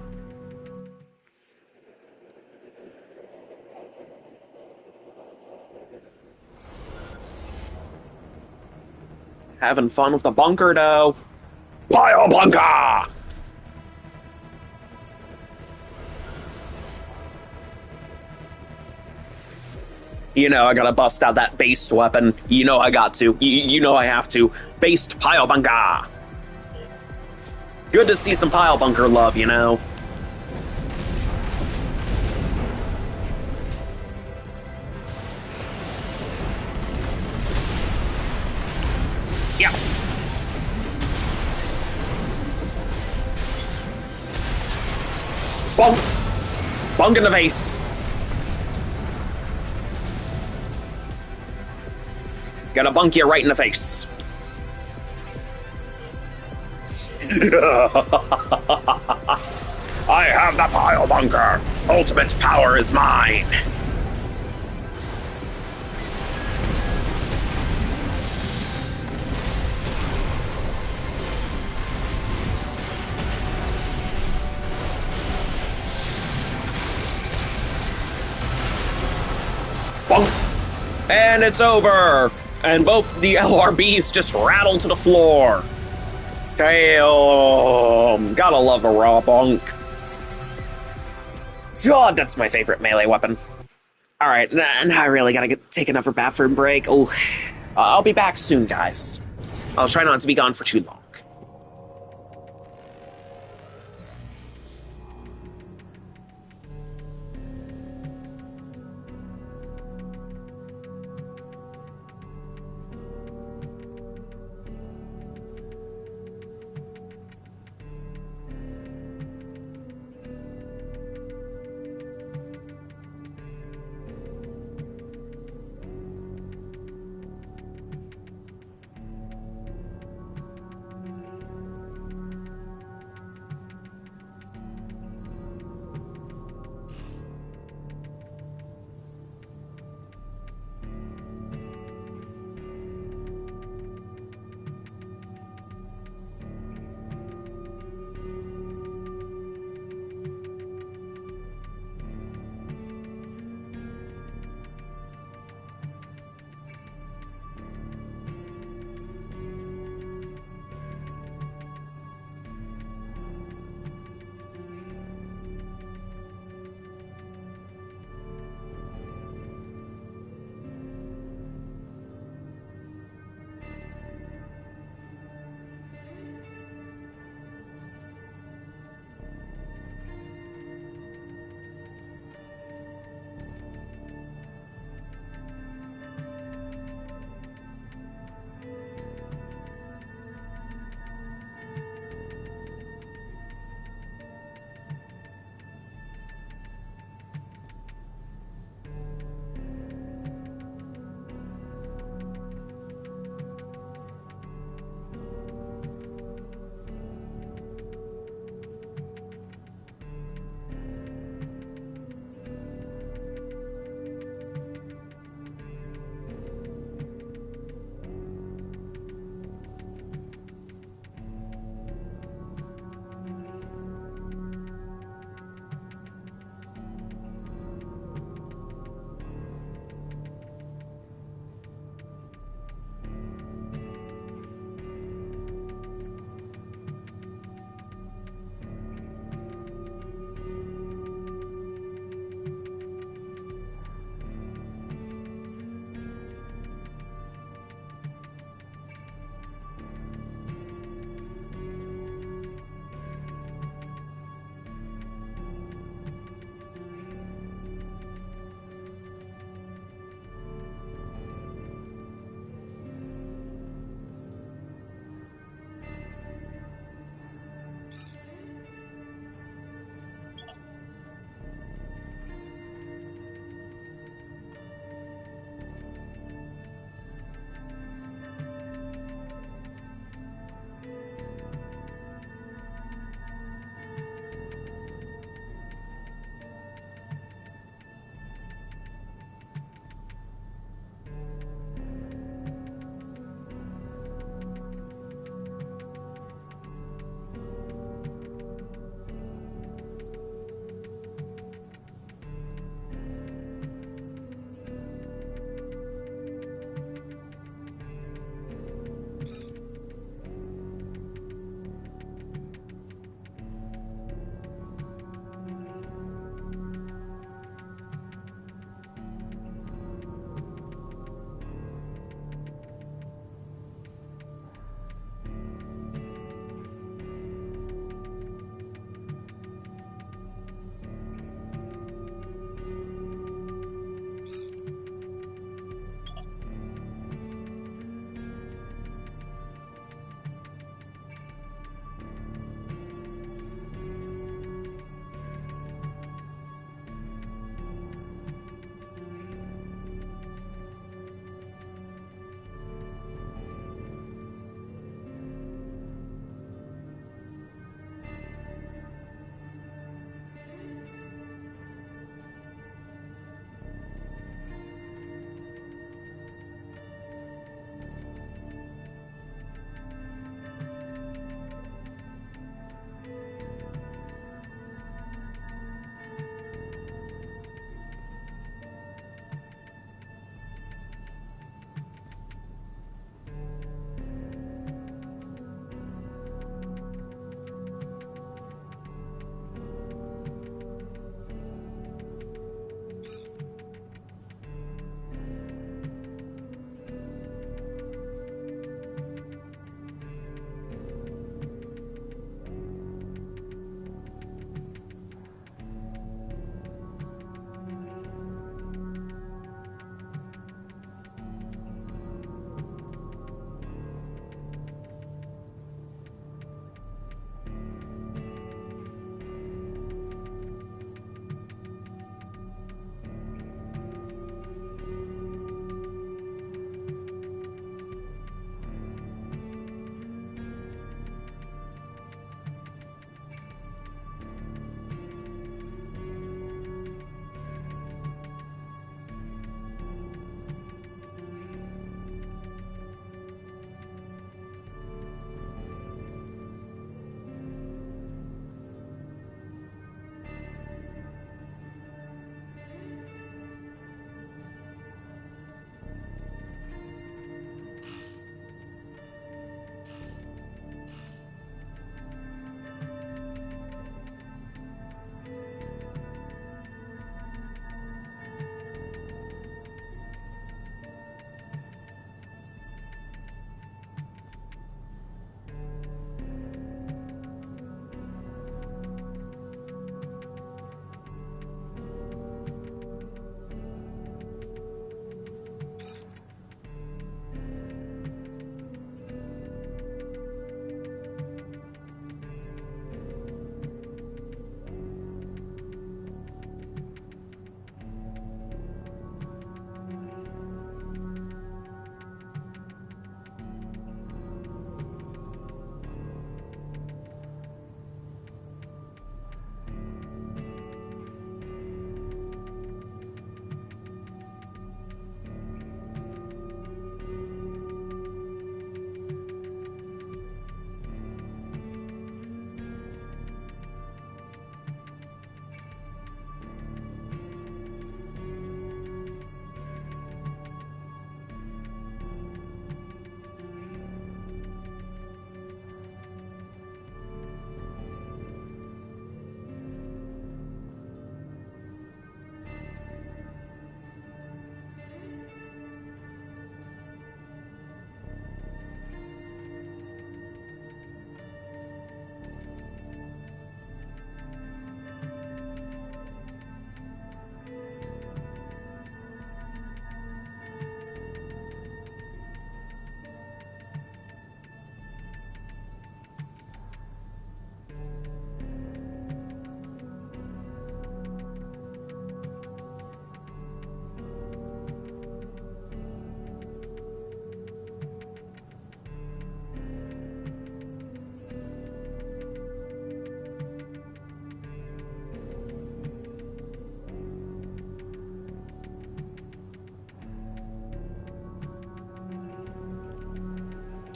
Having fun with the bunker, though. Pile bunker! I gotta bust out that based weapon. I got to. I have to. Based pile bunker. Good to see some pile bunker love, Yeah. Bunk! Bunk in the face. Gotta bunk you right in the face. I have the pile bunker. Ultimate power is mine. Bunk. And it's over. And both the LRBs just rattle to the floor. Damn. Gotta love a raw bunk. God, that's my favorite melee weapon. Alright, now I really gotta take another bathroom break. Oh, I'll be back soon, guys. I'll try not to be gone for too long.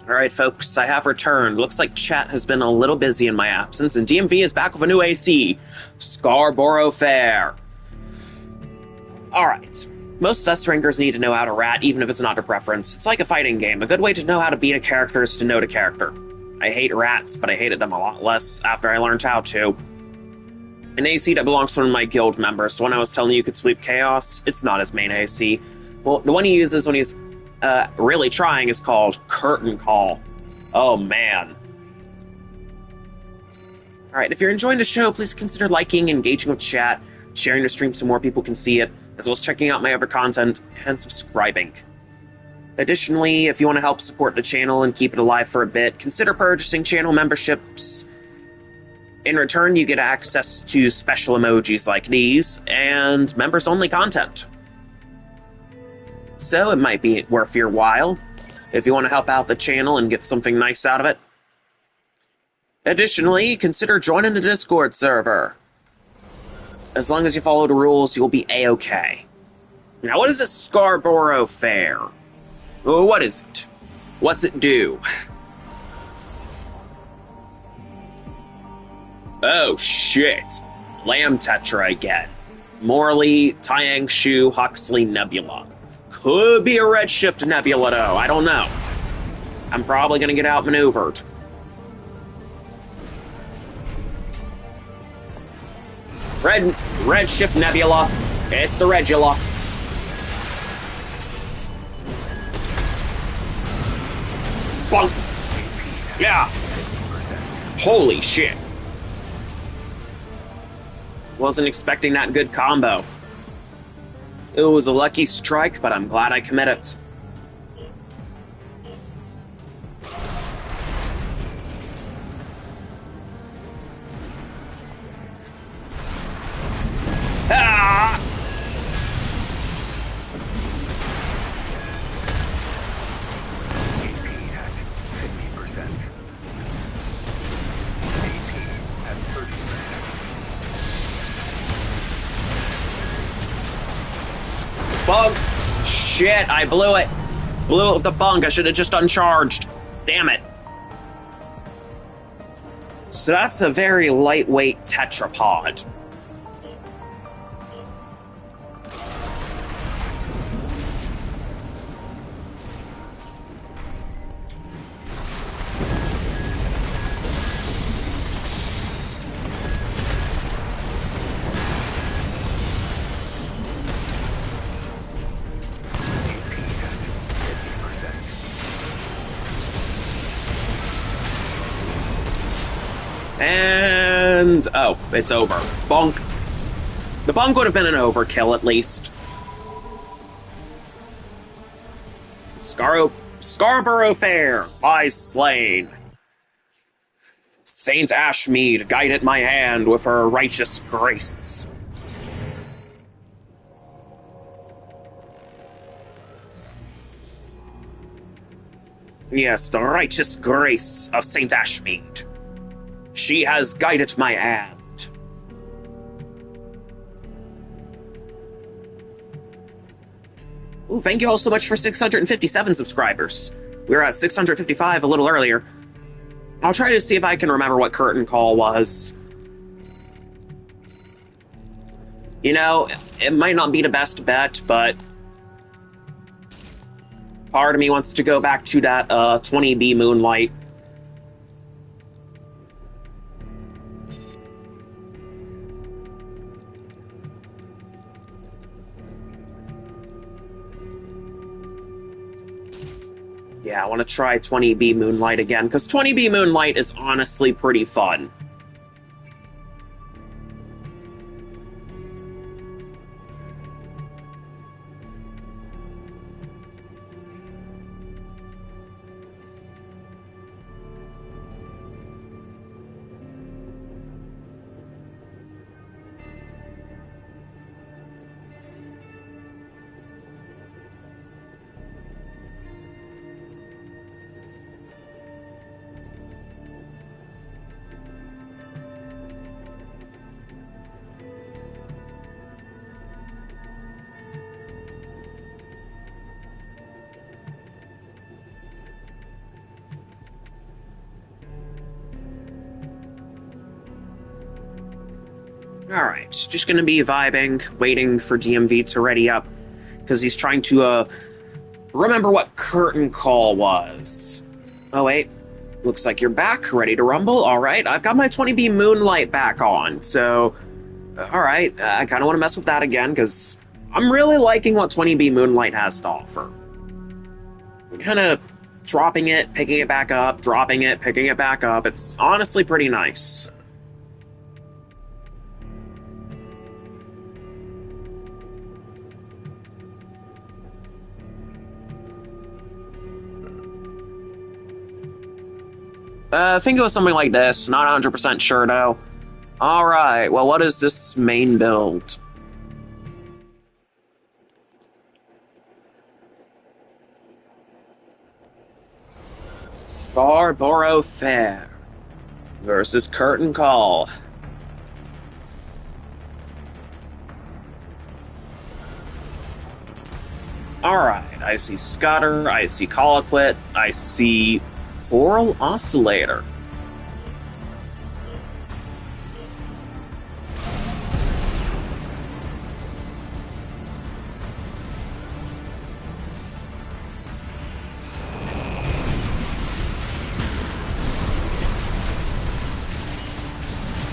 Alright, folks, I have returned. Looks like chat has been a little busy in my absence, and DMV is back with a new AC. Scarborough Fair. Alright. Most S-rankers need to know how to rat, even if it's not their preference. It's like a fighting game. A good way to know how to beat a character is to know the character. I hate rats, but I hated them a lot less after I learned how to. An AC that belongs to one of my guild members, so when I was telling you could sweep Chaos, it's not his main AC. Well, the one he uses when he's really trying is called Curtain Call. Oh, man. Alright, if you're enjoying the show, please consider liking, engaging with chat, sharing the stream so more people can see it, as well as checking out my other content, and subscribing. Additionally, if you want to help support the channel and keep it alive for a bit, consider purchasing channel memberships. In return, you get access to special emojis like these, and members-only content. So it might be worth your while, if you want to help out the channel and get something nice out of it. Additionally, consider joining the Discord server. As long as you follow the rules, you'll be A-okay. Now, what is this Scarborough Fair? What is it? What's it do? Oh, shit. Lamb Tetra again. Morley, Tyangshu, Huxley, Nebula. Could be a Redshift Nebula, though. I don't know. I'm probably gonna get outmaneuvered. Redshift Nebula. It's the Regula. Bonk. Yeah. Holy shit. Wasn't expecting that good combo. It was a lucky strike, but I'm glad I committed. Ah! AP at 50%. AP at 30%. Bunk! Shit, I blew it. Blew it with the bunk. I should have just uncharged. Damn it. So that's a very lightweight tetrapod. And... oh, it's over. Bonk. The bonk would have been an overkill, at least. Scarborough Fair, lies slain. Saint Ashmead guided my hand with her righteous grace. Yes, the righteous grace of Saint Ashmead. She has guided my hand. Ooh, thank you all so much for 657 subscribers. We were at 655 a little earlier. I'll try to see if I can remember what Curtain Call was. You know, it might not be the best bet, but part of me wants to go back to that 20B Moonlight. Yeah, I want to try 20B Moonlight again, because 20B Moonlight is honestly pretty fun. Alright, just gonna be vibing, waiting for DMV to ready up, because he's trying to, remember what Curtain Call was. Oh, wait. Looks like you're back, ready to rumble. Alright, I've got my 20B Moonlight back on, so... Alright, I kind of want to mess with that again, because I'm really liking what 20B Moonlight has to offer. I'm kind of dropping it, picking it back up, dropping it, picking it back up. It's honestly pretty nice. I think it was something like this. Not 100% sure, though. Alright, well, what is this main build? Scarborough Fair versus Curtain Call. Alright, I see Scudder, I see Colquitt, I see Coral Oscillator.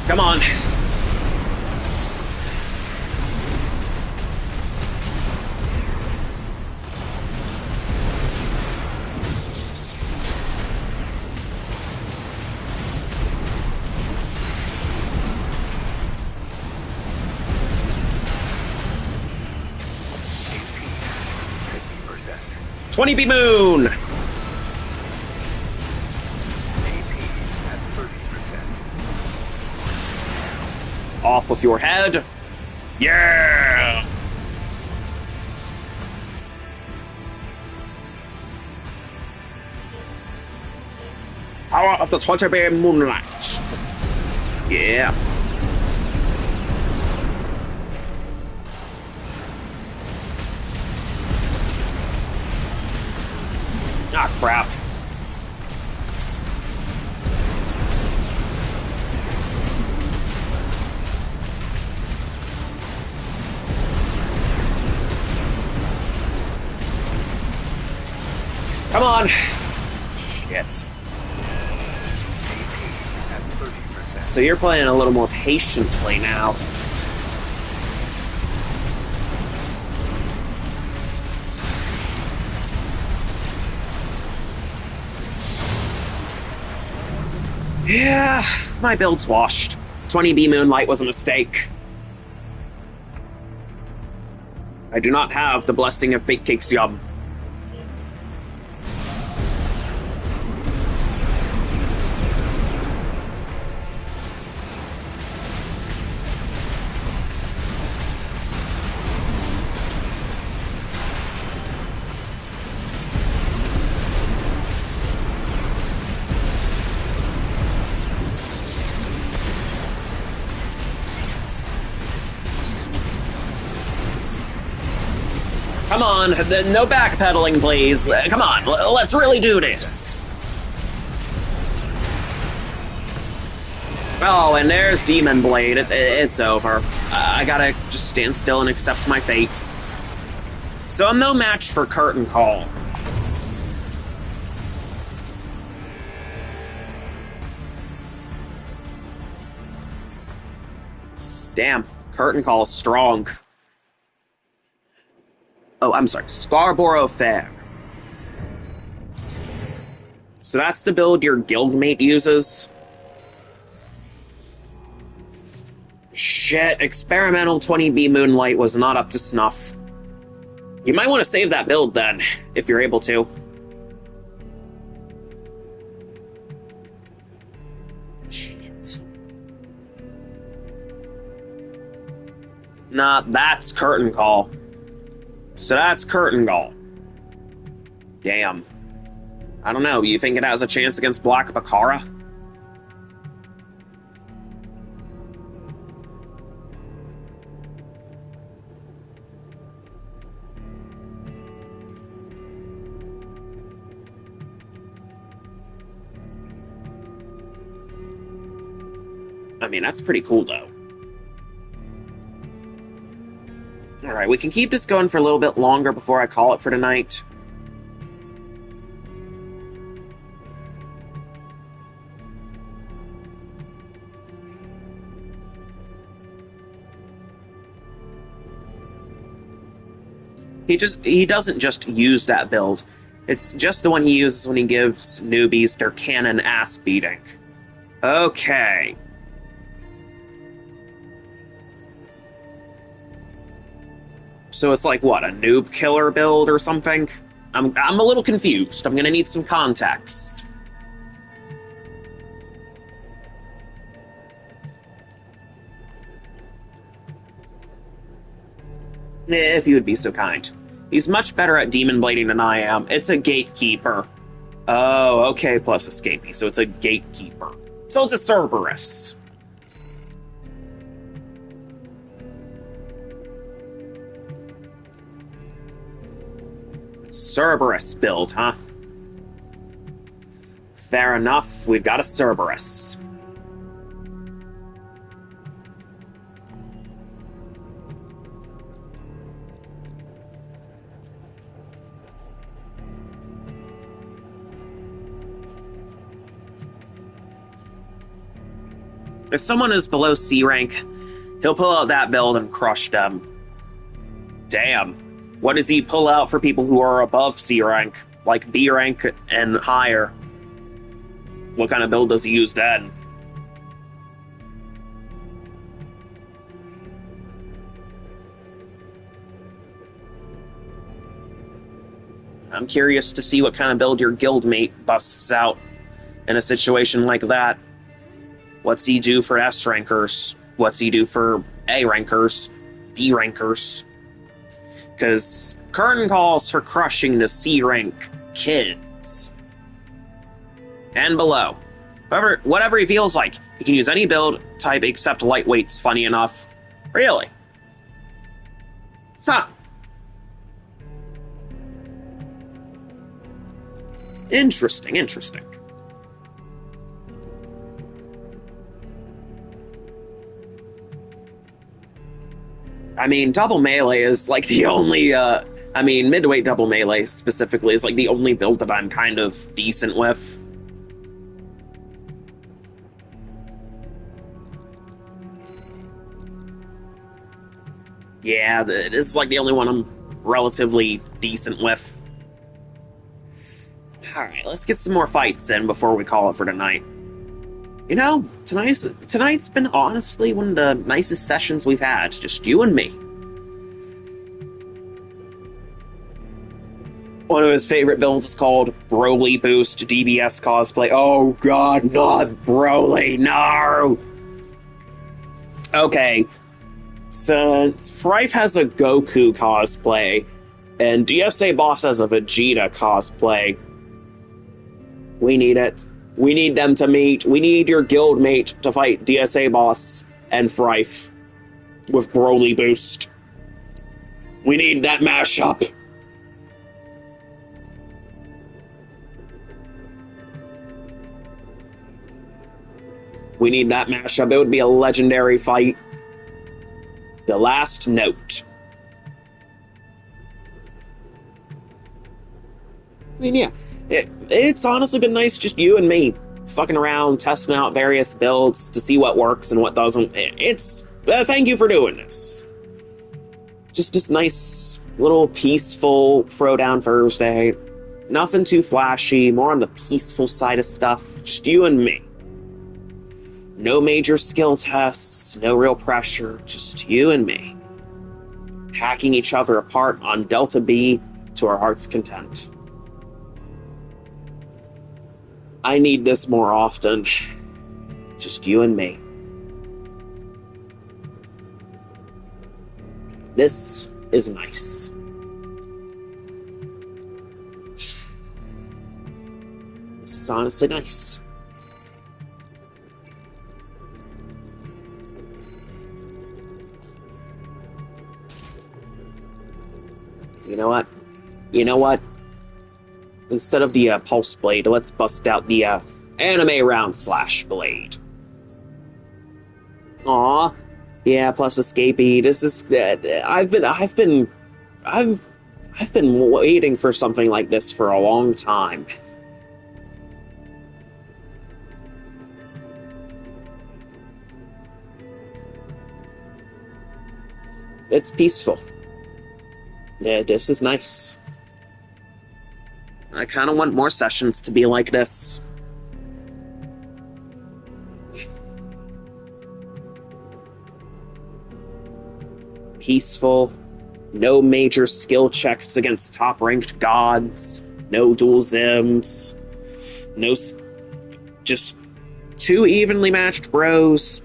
Come on. AP 20B Moon! at 30%. Off with your head. Yeah! Power of the 20B Moonlight. Yeah. Ah, crap. Come on. Shit. AP at 30%. So you're playing a little more patiently now. Yeah, my build's washed. 20B Moonlight was a mistake. I do not have the blessing of Baked Cakes Yum. Come on, no backpedaling, please. Come on, let's really do this. Oh, and there's Demon Blade. It's over. I gotta just stand still and accept my fate. So I'm no match for Curtain Call. Damn, Curtain Call is strong. Oh, I'm sorry, Scarborough Fair. So that's the build your guildmate uses? Shit, experimental 20B Moonlight was not up to snuff. You might want to save that build then, if you're able to. Shit. Nah, that's Curtain Call. So that's Curtain Call. Damn. I don't know, you think it has a chance against Black Bakara? I mean, that's pretty cool, though. Alright, we can keep this going for a little bit longer before I call it for tonight. He doesn't just use that build. It's just the one he uses when he gives newbies their cannon ass beating. Okay. So it's like, what, a noob killer build or something? I'm a little confused. I'm gonna need some context. If you would be so kind. He's much better at demon blading than I am. It's a gatekeeper. Oh, okay, plus escapee, so it's a gatekeeper. So it's a Cerberus. Cerberus build, huh? Fair enough, we've got a Cerberus. If someone is below C rank, he'll pull out that build and crush them. Damn. What does he pull out for people who are above C rank, like B rank and higher? What kind of build does he use then? I'm curious to see what kind of build your guildmate busts out in a situation like that. What's he do for S rankers? What's he do for A rankers? B rankers? Because Kern calls for crushing the C rank kids. And below. Whatever he feels like. He can use any build type except lightweights, funny enough. Really? Huh. Interesting, interesting. I mean, double melee is like the only, midweight double melee specifically is like the only build that I'm kind of decent with. Yeah, it is like the only one I'm relatively decent with. Alright, let's get some more fights in before we call it for tonight. You know, tonight's been honestly one of the nicest sessions we've had, just you and me. One of his favorite builds is called Broly Boost DBS Cosplay. Oh god, not Broly, no! Okay, since Frife has a Goku cosplay, and DSA Boss has a Vegeta cosplay, we need it. We need them to meet. We need your guildmate to fight DSA Boss and Frife with Broly Boost. We need that mashup. We need that mashup. It would be a legendary fight. The last note. I mean, yeah. It's honestly been nice just you and me fucking around, testing out various builds to see what works and what doesn't. It's... thank you for doing this. Just this nice, little peaceful Throwdown Thursday. Nothing too flashy, more on the peaceful side of stuff. Just you and me. No major skill tests, no real pressure, just you and me. Hacking each other apart on Delta B to our heart's content. I need this more often. Just you and me. This is nice. This is honestly nice. You know what? You know what? Instead of the pulse blade, let's bust out the anime round slash blade. Aw, Yeah, plus escapee. This is I've I've been waiting for something like this for a long time. It's peaceful. Yeah, this is nice. I kind of want more sessions to be like this. Peaceful, no major skill checks against top ranked gods, no dual zims, no just two evenly matched bros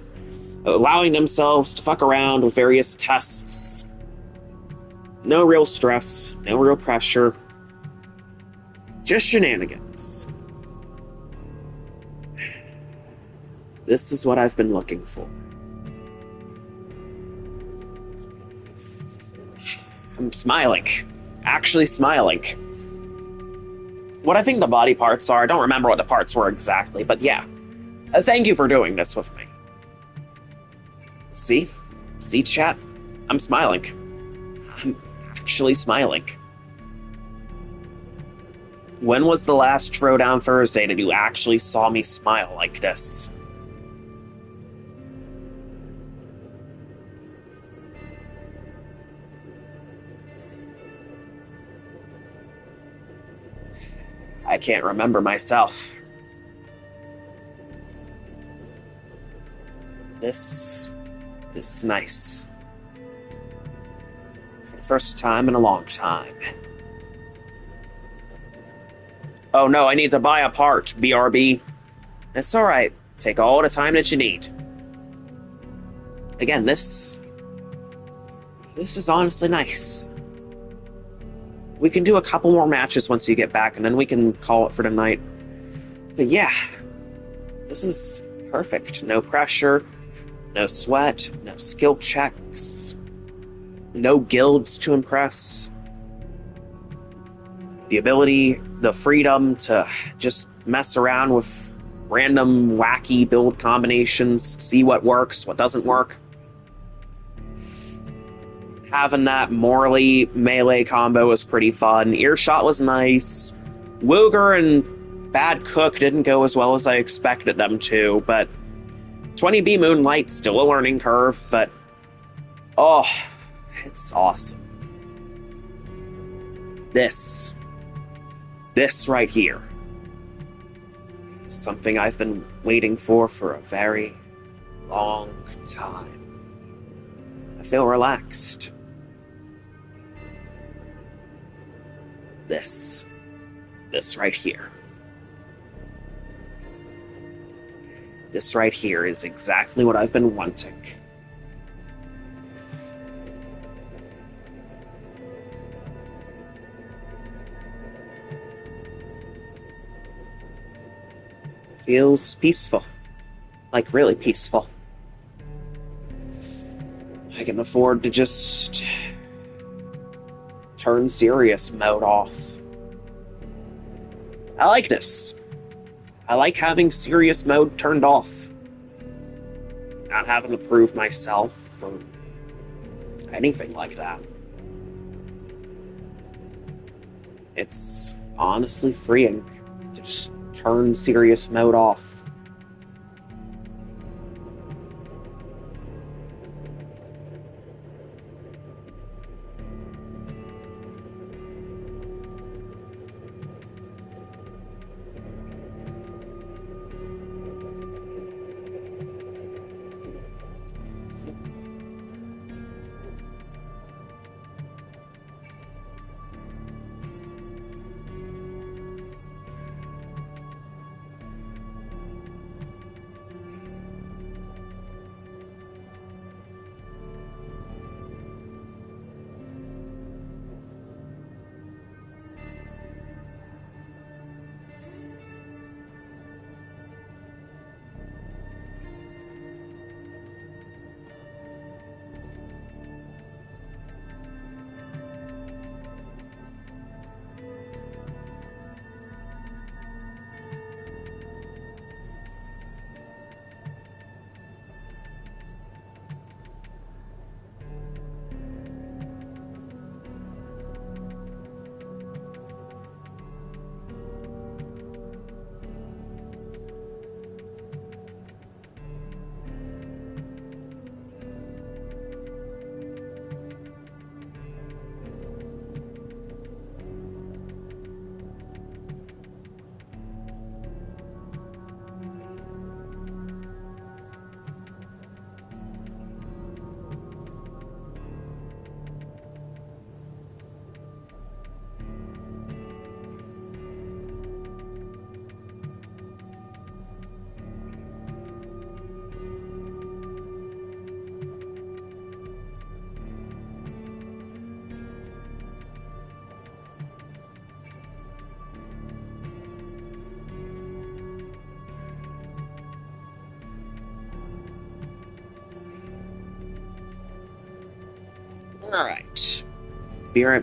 allowing themselves to fuck around with various tests. No real stress, no real pressure, just shenanigans. This is what I've been looking for. I'm smiling. Actually smiling. What I think the body parts are, I don't remember what the parts were exactly, but yeah. Thank you for doing this with me. See? See, chat? I'm smiling. I'm actually smiling. When was the last Throwdown Thursday that you actually saw me smile like this? I can't remember myself. This is nice. For the first time in a long time. Oh no, I need to buy a part, BRB. It's alright. Take all the time that you need. Again, this is honestly nice. We can do a couple more matches once you get back, and then we can call it for the night. But yeah, this is perfect. No pressure, no sweat, no skill checks, no guilds to impress. The ability, the freedom to just mess around with random wacky build combinations, see what works, what doesn't work. Having that Morley melee combo was pretty fun. Earshot was nice. Wooger and Bad Cook didn't go as well as I expected them to, but 20B Moonlight, still a learning curve, but oh, it's awesome. This right here, something I've been waiting for a very long time. I feel relaxed. This right here. This right here is exactly what I've been wanting. Feels peaceful. Like, really peaceful. I can afford to just turn serious mode off. I like this. I like having serious mode turned off. Not having to prove myself or anything like that. It's honestly freeing to just turn serious mode off. Alright.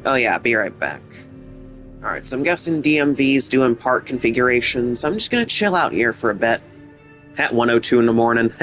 Oh yeah, be right back. Alright, so I'm guessing DMV's doing part configurations. I'm just gonna chill out here for a bit. At 1:02 in the morning.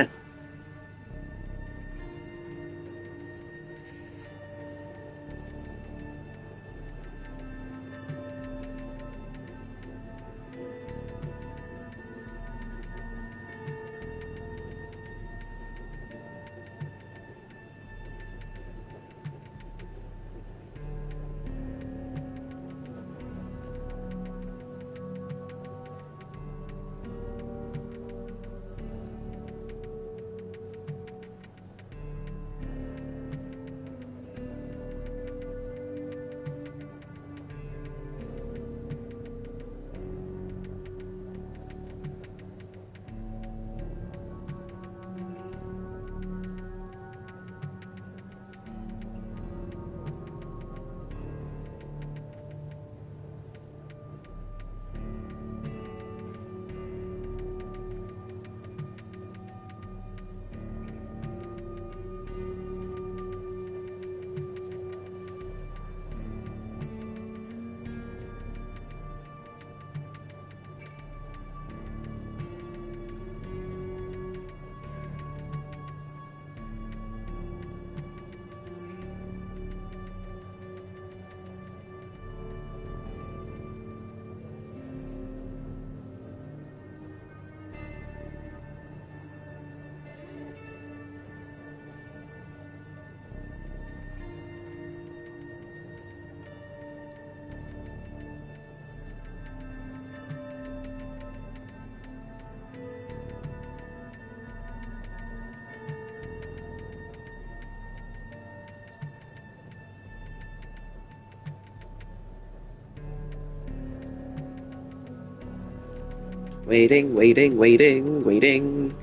Waiting, waiting, waiting, waiting.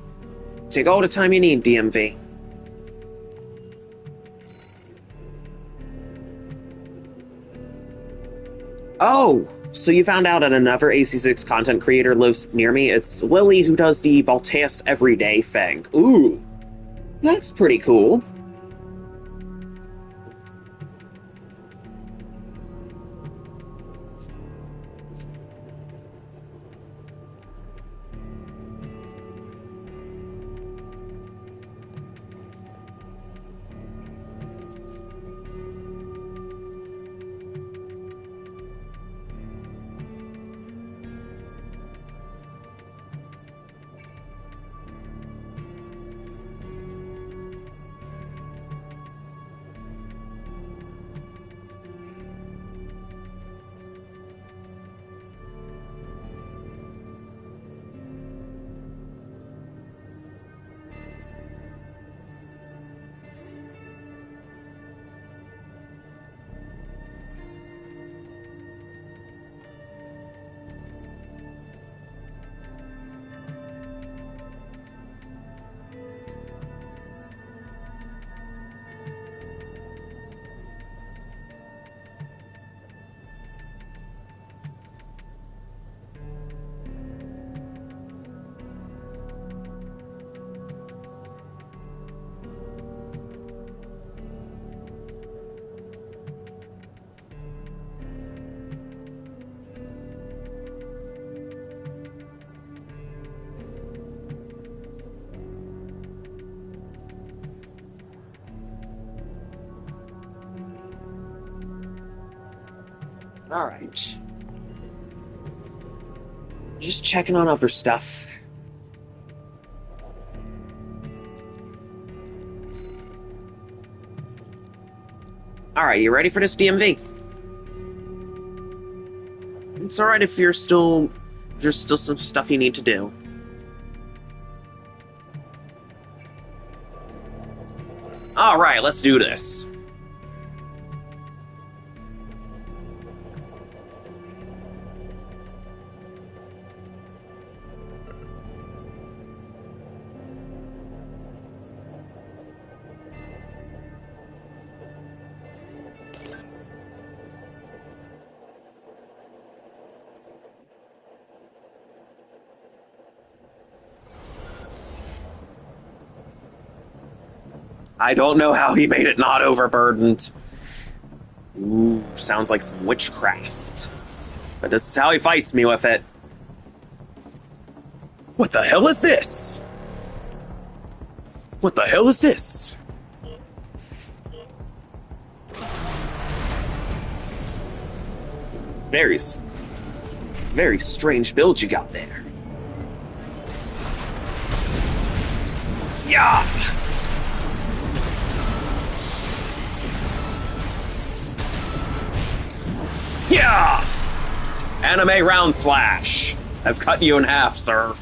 Take all the time you need, DMV. Oh, so you found out that another AC6 content creator lives near me? It's Lily, who does the Balteus Everyday thing. Ooh, that's pretty cool. Alright. Just checking on other stuff. Alright, you ready for this, DMV? It's alright if there's still some stuff you need to do. Alright, let's do this. I don't know how he made it not overburdened. sounds like some witchcraft. But this is how he fights me with it. What the hell is this? What the hell is this? Very strange build you got there. Yeah! Yeah! Anime round slash. I've cut you in half, sir.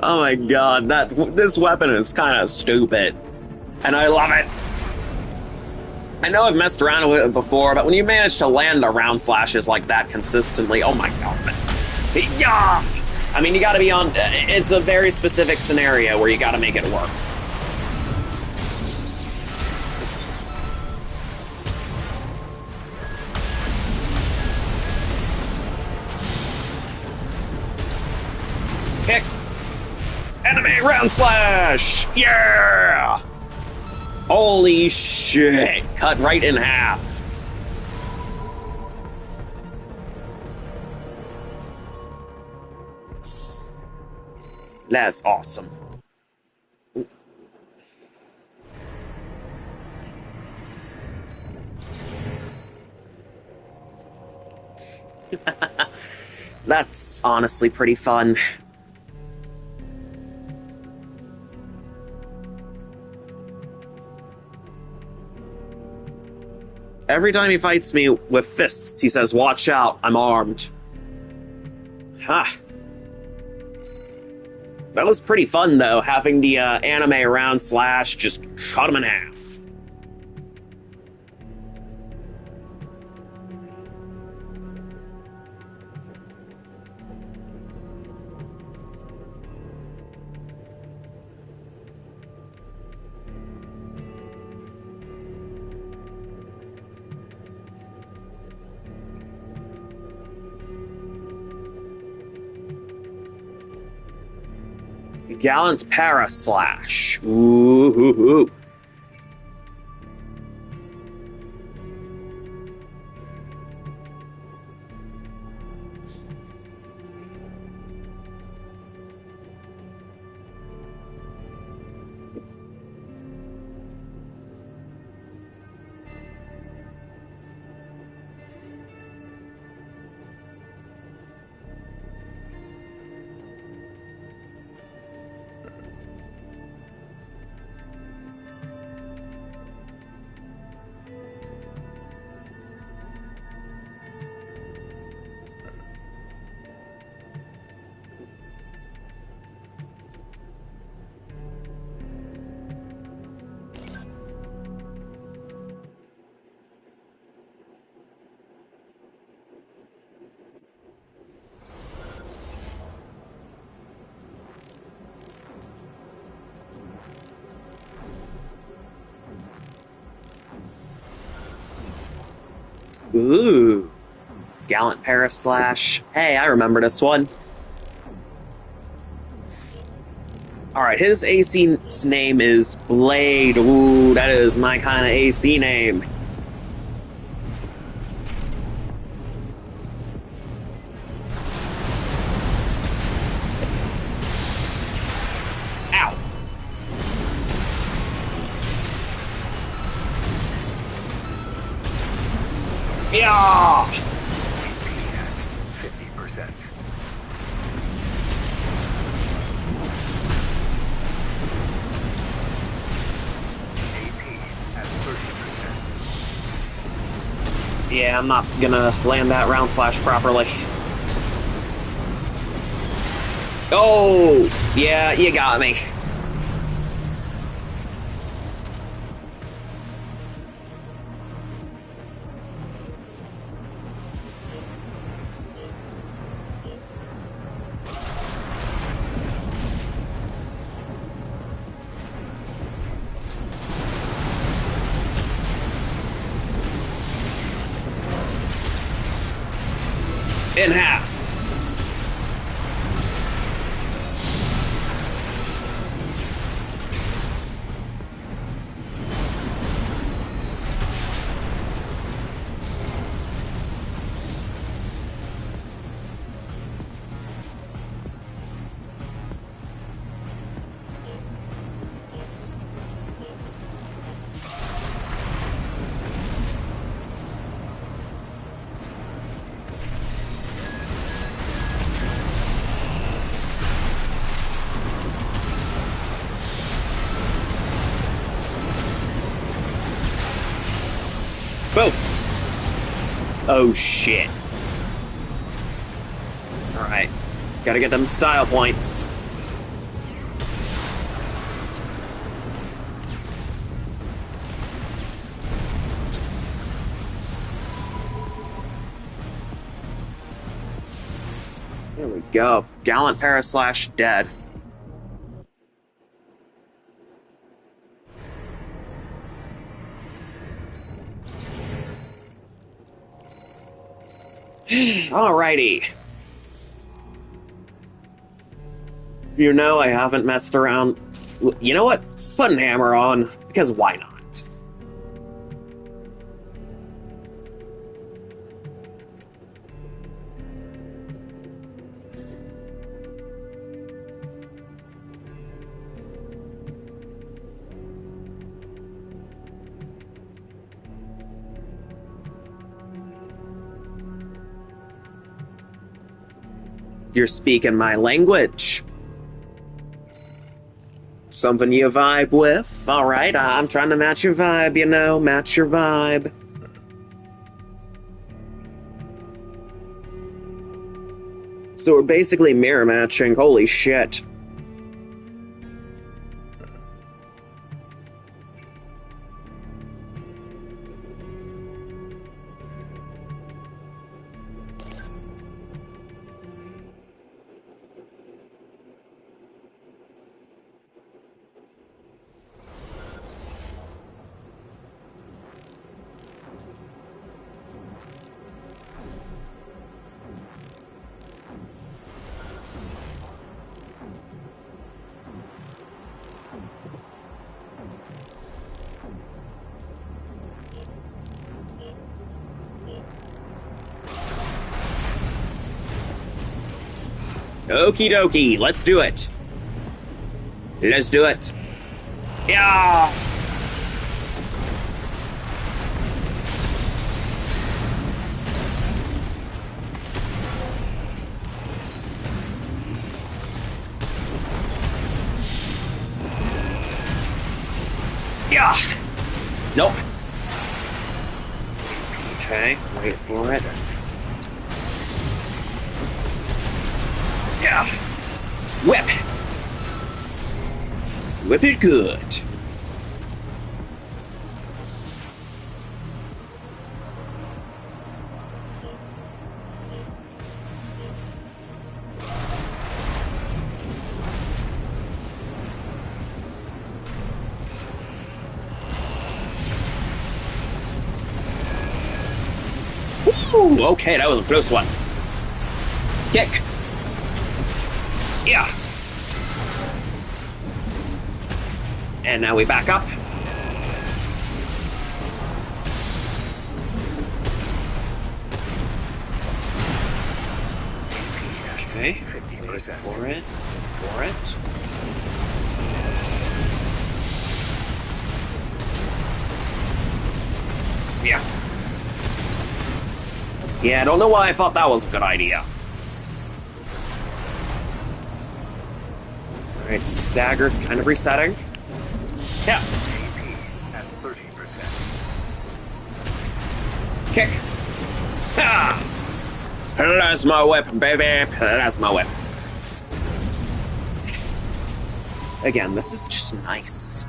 Oh my god, this weapon is kind of stupid. And I love it. I know I've messed around with it before, but when you manage to land the round slashes like that consistently, oh my god. Yeah! I mean, you gotta be on... It's a very specific scenario where you gotta make it work. Kick! Anime round slash! Yeah! Holy shit! Cut right in half. That's awesome. That's honestly pretty fun. Every time he fights me with fists, he says, "Watch out, I'm armed." Ha! That was pretty fun, though, having the anime round slash just cut him in half. Gallant Paraslash. Ooh. Ooh. Gallant Paraslash. Hey, I remember this one. Alright, his AC name is Blade. Ooh, that is my kind of AC name. Ow. Yeah! 50%. AP at 30%. Yeah, I'm not gonna land that round slash properly. Oh! Yeah, you got me. In half. Boom! Oh, shit. Alright. Gotta get them style points. There we go. Gallant Paraslash dead. Alrighty. You know, I haven't messed around. You know what? Put an hammer on, because why not? You're speaking my language. Something you vibe with? Alright, I'm trying to match your vibe, you know, match your vibe. So we're basically mirror matching, holy shit. Okie dokie, let's do it. Let's do it. Yeah! Yeah! Nope. Okay, wait for it. Yeah. Whip. Whip it good. Woo! Okay, that was a close one. Kick. Yeah. And now we back up. Okay. 50% for it. For it. Yeah. Yeah, I don't know why I thought that was a good idea. Alright, stagger's kind of resetting. Yeah. AP at 30%. Kick. Ha! That's my weapon, baby. That's my weapon. Again, this is just nice.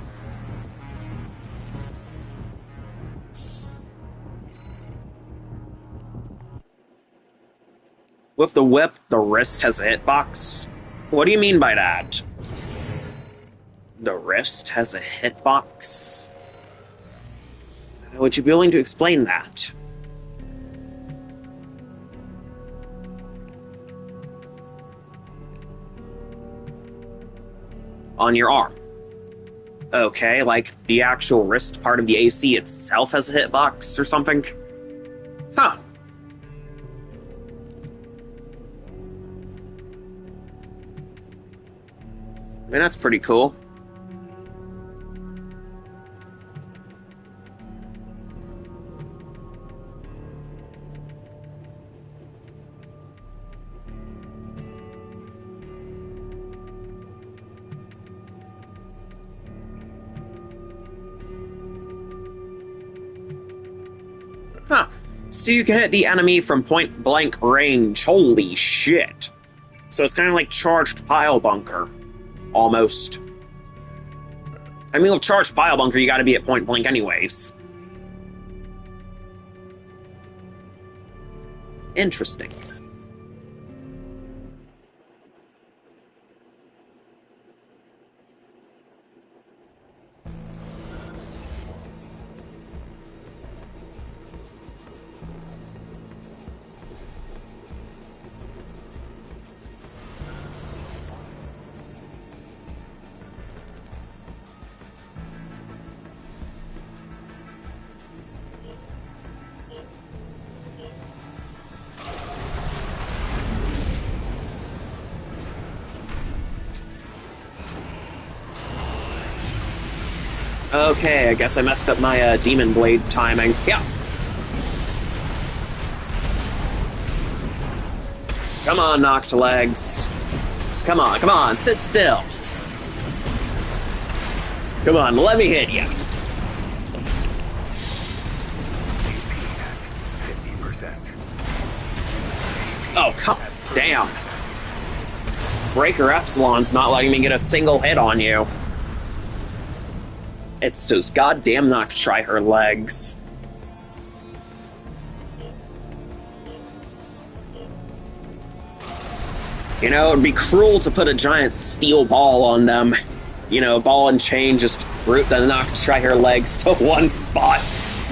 With the whip, the wrist has a hitbox. What do you mean by that? The wrist has a hitbox? Would you be willing to explain that? On your arm. Okay, like the actual wrist part of the AC itself has a hitbox or something? Huh. I mean, that's pretty cool. Huh. So you can hit the enemy from point blank range. Holy shit. So it's kind of like charged pile bunker. Almost. I mean, with charged pile bunker, you gotta be at point blank anyways. Interesting. Okay, I guess I messed up my Demon Blade timing. Yeah. Come on, knocked legs. Come on, sit still. Come on, let me hit you. AP at 50%. Oh, come damn. Breaker Epsilon's not letting me get a single hit on you. It's those goddamn knocked try her legs. You know, it'd be cruel to put a giant steel ball on them. You know, ball and chain, just root the knocked try her legs to one spot.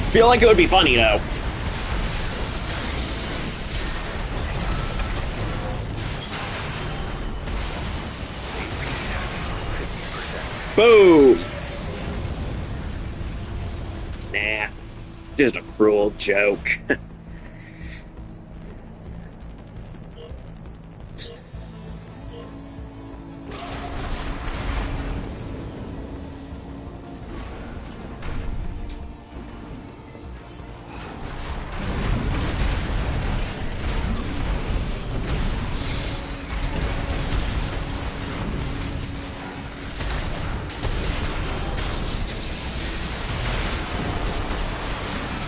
Feel like it would be funny, though. Boom! Nah, just a cruel joke.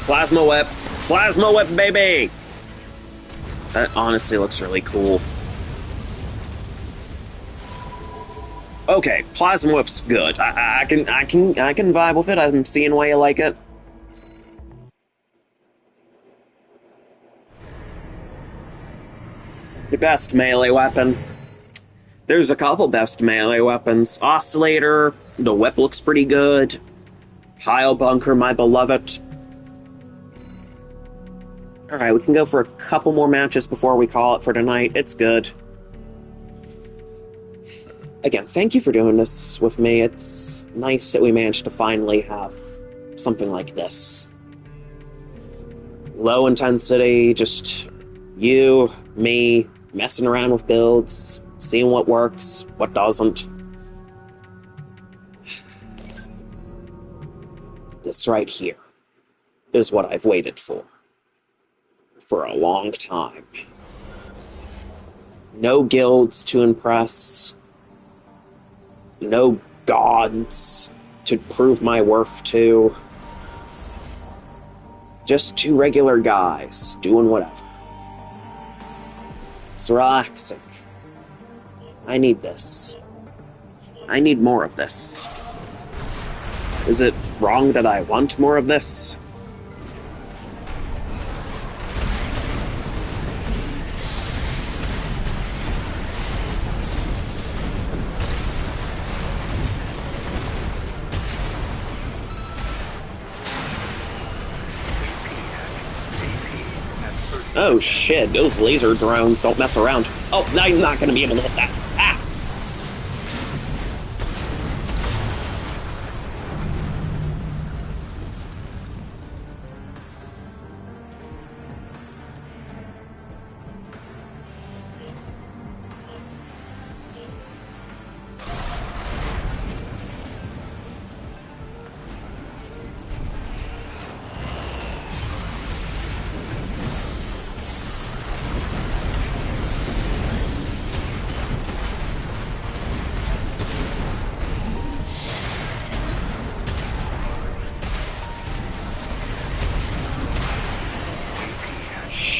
Plasma whip! Plasma whip, baby! That honestly looks really cool. Okay, plasma whip's good. I can vibe with it. I'm seeing why you like it. The best melee weapon. There's a couple best melee weapons. Oscillator, the whip looks pretty good. Pile bunker, my beloved. Alright, we can go for a couple more matches before we call it for tonight. It's good. Again, thank you for doing this with me. It's nice that we managed to finally have something like this. Low intensity, just you, me, messing around with builds, seeing what works, what doesn't. This right here is what I've waited for a long time. No guilds to impress, no gods to prove my worth to. Just two regular guys doing whatever. It's relaxing. I need this. I need more of this. Is it wrong that I want more of this? Oh shit, those laser drones don't mess around. Oh, I'm not gonna be able to hit that. Ah!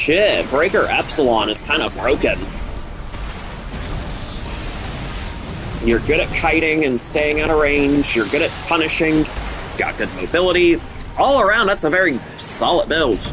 shit, Breaker Epsilon is kind of broken. You're good at kiting and staying out of range. You're good at punishing. Got good mobility. All around, that's a very solid build.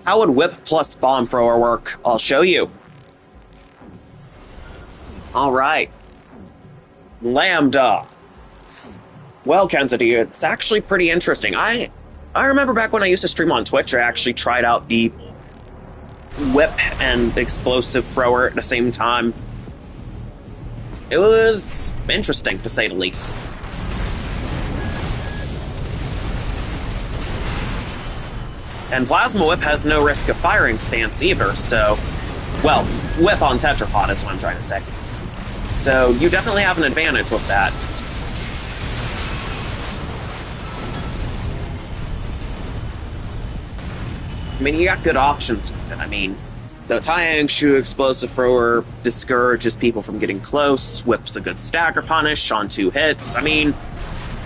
How would Whip plus Bomb Thrower work? I'll show you. Alright. Lambda. Well, Kenzity, it's actually pretty interesting. I remember back when I used to stream on Twitch, I actually tried out the Whip and Explosive Thrower at the same time. It was interesting, to say the least. And Plasma Whip has no risk of firing stance either, so... Well, Whip on Tetrapod is what I'm trying to say. So, you definitely have an advantage with that. I mean, you got good options with it. I mean, the Taiyangshu Explosive Thrower discourages people from getting close, Whip's a good stagger punish on 2 hits. I mean,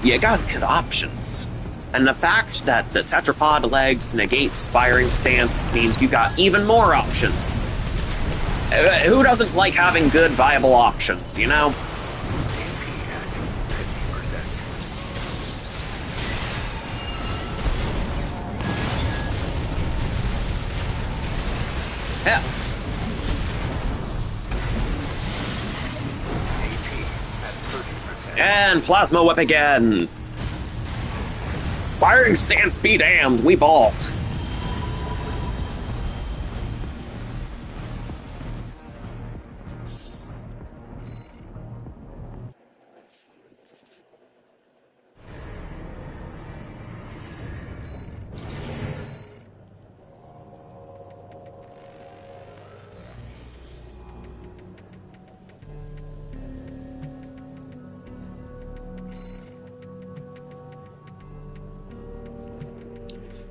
you got good options. And the fact that the Tetrapod legs negates firing stance means you got even more options. Who doesn't like having good, viable options, you know? Yeah. And Plasma Whip again. Firing stance be damned, we ball.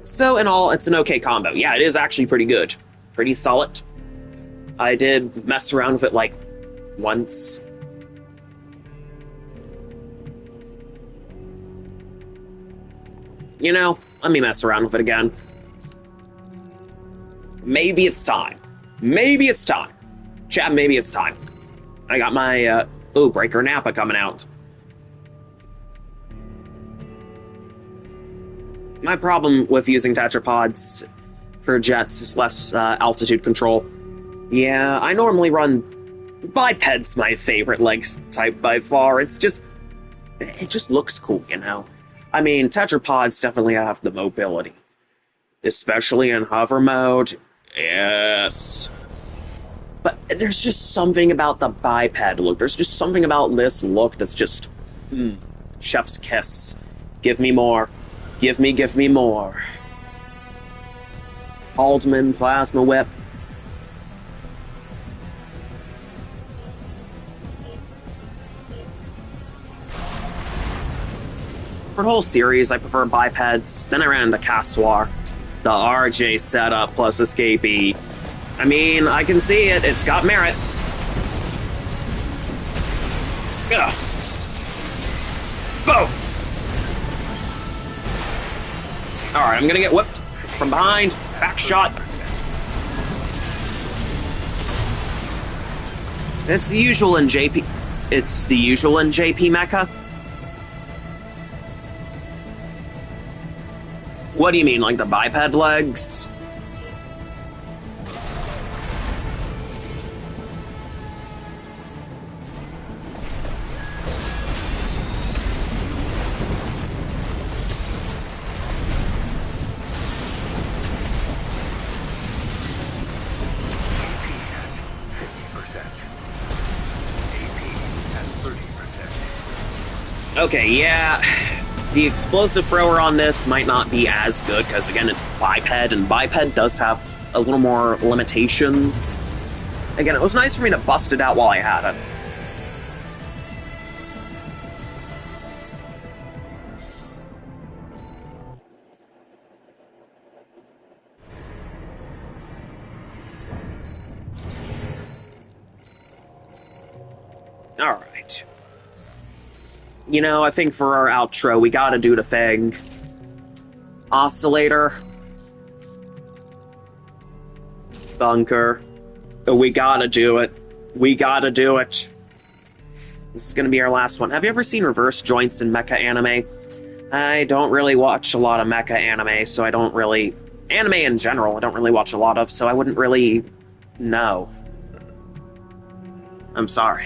So, in all, it's an okay combo. Yeah, it is actually pretty good. Pretty solid. I did mess around with it, like, once. You know, let me mess around with it again. Maybe it's time. Maybe it's time. Chat, maybe it's time. I got my, Breaker Nappa coming out. My problem with using tetrapods for jets is less altitude control. Yeah, I normally run biped's my favorite legs type by far. It just looks cool, you know? I mean, tetrapods definitely have the mobility. Especially in hover mode. Yes. But there's just something about the biped look. There's just something about this look that's just... chef's kiss. Give me more. Give me more. Haldeman, Plasma Whip. For the whole series, I prefer bipeds. Then I ran into Cassoir. The RJ setup plus escapee. I mean, I can see it. It's got merit. Ugh. Boom! Alright, I'm gonna get whipped from behind. Back shot. It's the usual in JP. It's the usual in JP Mecha. What do you mean, like the biped legs? Okay, yeah. The explosive thrower on this might not be as good, because again, it's biped, and biped does have a little more limitations. Again, it was nice for me to bust it out while I had it. Alright. You know, I think for our outro, we gotta do the thing. Oscillator. Bunker. We gotta do it. We gotta do it. This is gonna be our last one. Have you ever seen reverse joints in mecha anime? I don't really watch a lot of mecha anime, so I don't really... Anime in general, I don't really watch a lot of, so I wouldn't really know. I'm sorry.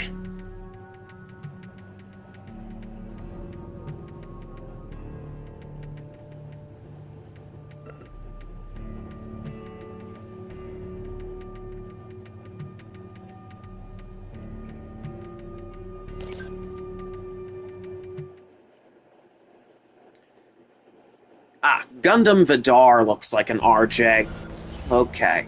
Ah, Gundam Vidar looks like an RJ. Okay.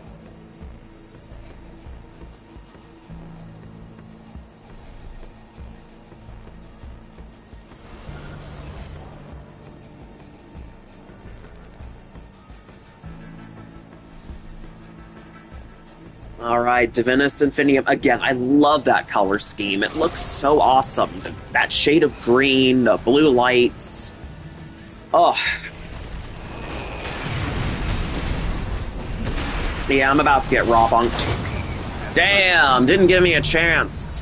Alright, Divinus Infinium. Again, I love that color scheme. It looks so awesome. That shade of green, the blue lights. Oh. Yeah, I'm about to get raw bunked. Damn, didn't give me a chance.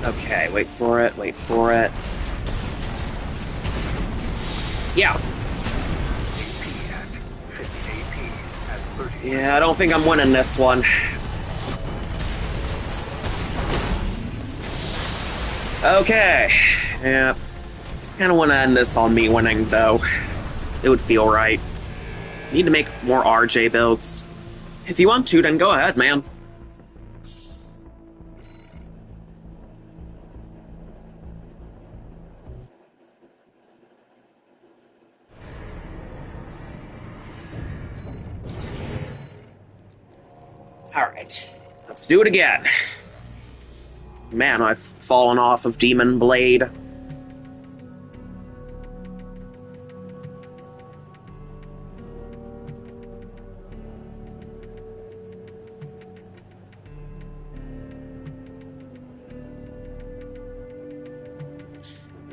Okay, wait for it, wait for it. Yeah. Yeah, I don't think I'm winning this one. Okay. Yeah. Kind of want to end this on me winning, though. It would feel right. Need to make more RJ builds. If you want to, then go ahead, man. Alright, let's do it again. Man, I've fallen off of Demon Blade.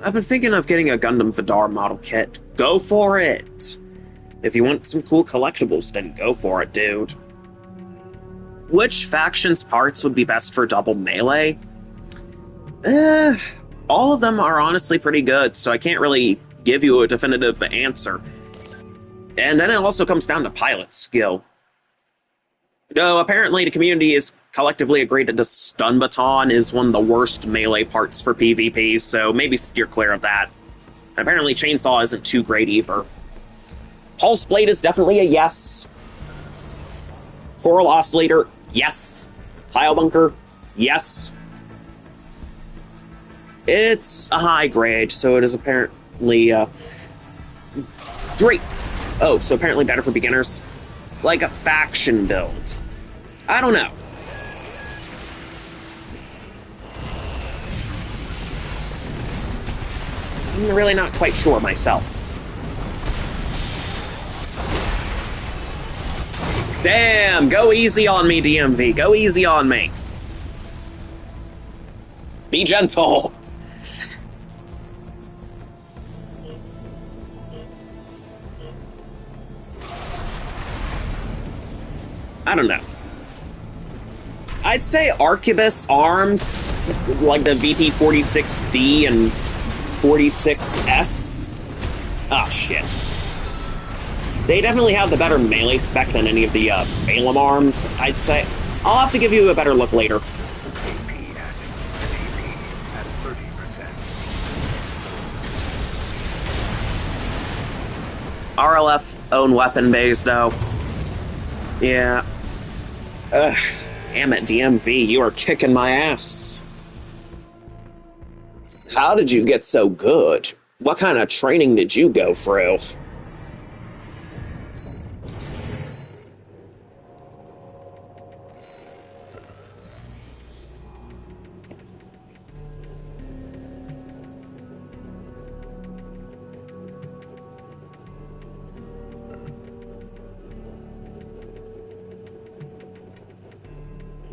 I've been thinking of getting a Gundam Vidar model kit. Go for it! If you want some cool collectibles, then go for it, dude. Which faction's parts would be best for double melee? All of them are honestly pretty good, so I can't really give you a definitive answer. And then it also comes down to pilot skill. Though apparently the community is collectively agreed that the stun baton is one of the worst melee parts for PvP, so maybe steer clear of that. Apparently chainsaw isn't too great either. Pulse blade is definitely a yes. Coral oscillator, yes. Pile bunker, yes. It's a high grade, so it is apparently great. Oh, so apparently better for beginners. Like a faction build. I don't know. I'm really not quite sure myself. Damn, go easy on me, DMV. Go easy on me. Be gentle. I don't know. I'd say Arquebus arms, like the VP-46D and 46S. Oh, shit. They definitely have the better melee spec than any of the Balaam arms, I'd say. I'll have to give you a better look later. AP at 30%. RLF own weapon base, though. Yeah. Ugh. Damn it, DMV, you are kicking my ass. How did you get so good? What kind of training did you go through?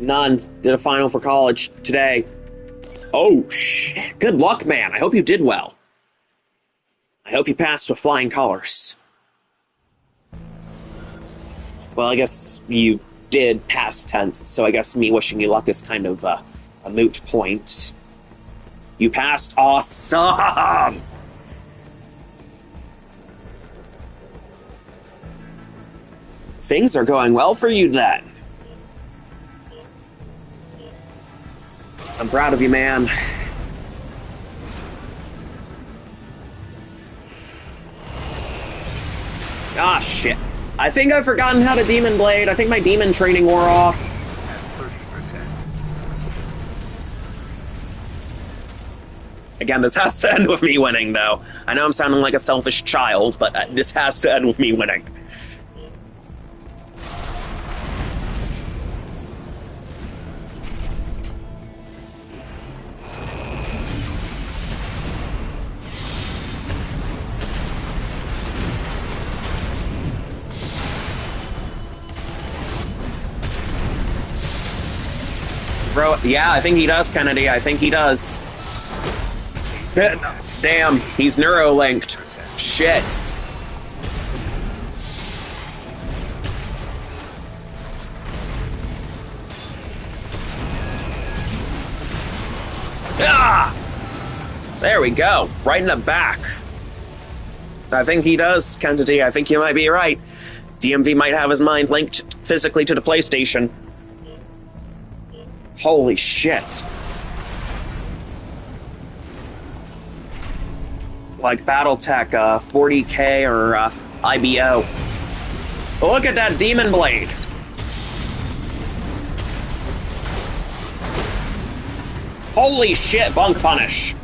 None. Did a final for college today. Oh, shit. Good luck, man. I hope you did well. I hope you passed with flying colors. Well, I guess you did past tense, so I guess me wishing you luck is kind of a moot point. You passed. Awesome! Things are going well for you then. I'm proud of you, man. Ah, shit. I think I've forgotten how to Demon Blade. I think my demon training wore off. At 30%. Again, this has to end with me winning, though. I know I'm sounding like a selfish child, but this has to end with me winning. Bro, yeah, I think he does, Kennedy. I think he does. Damn, he's neuro-linked. Shit. Ah! There we go. Right in the back. I think he does, Kennedy. I think you might be right. DMV might have his mind linked physically to the PlayStation. Holy shit. Like Battletech, 40K, or IBO. Look at that Demon Blade! Holy shit, Bunk Punish!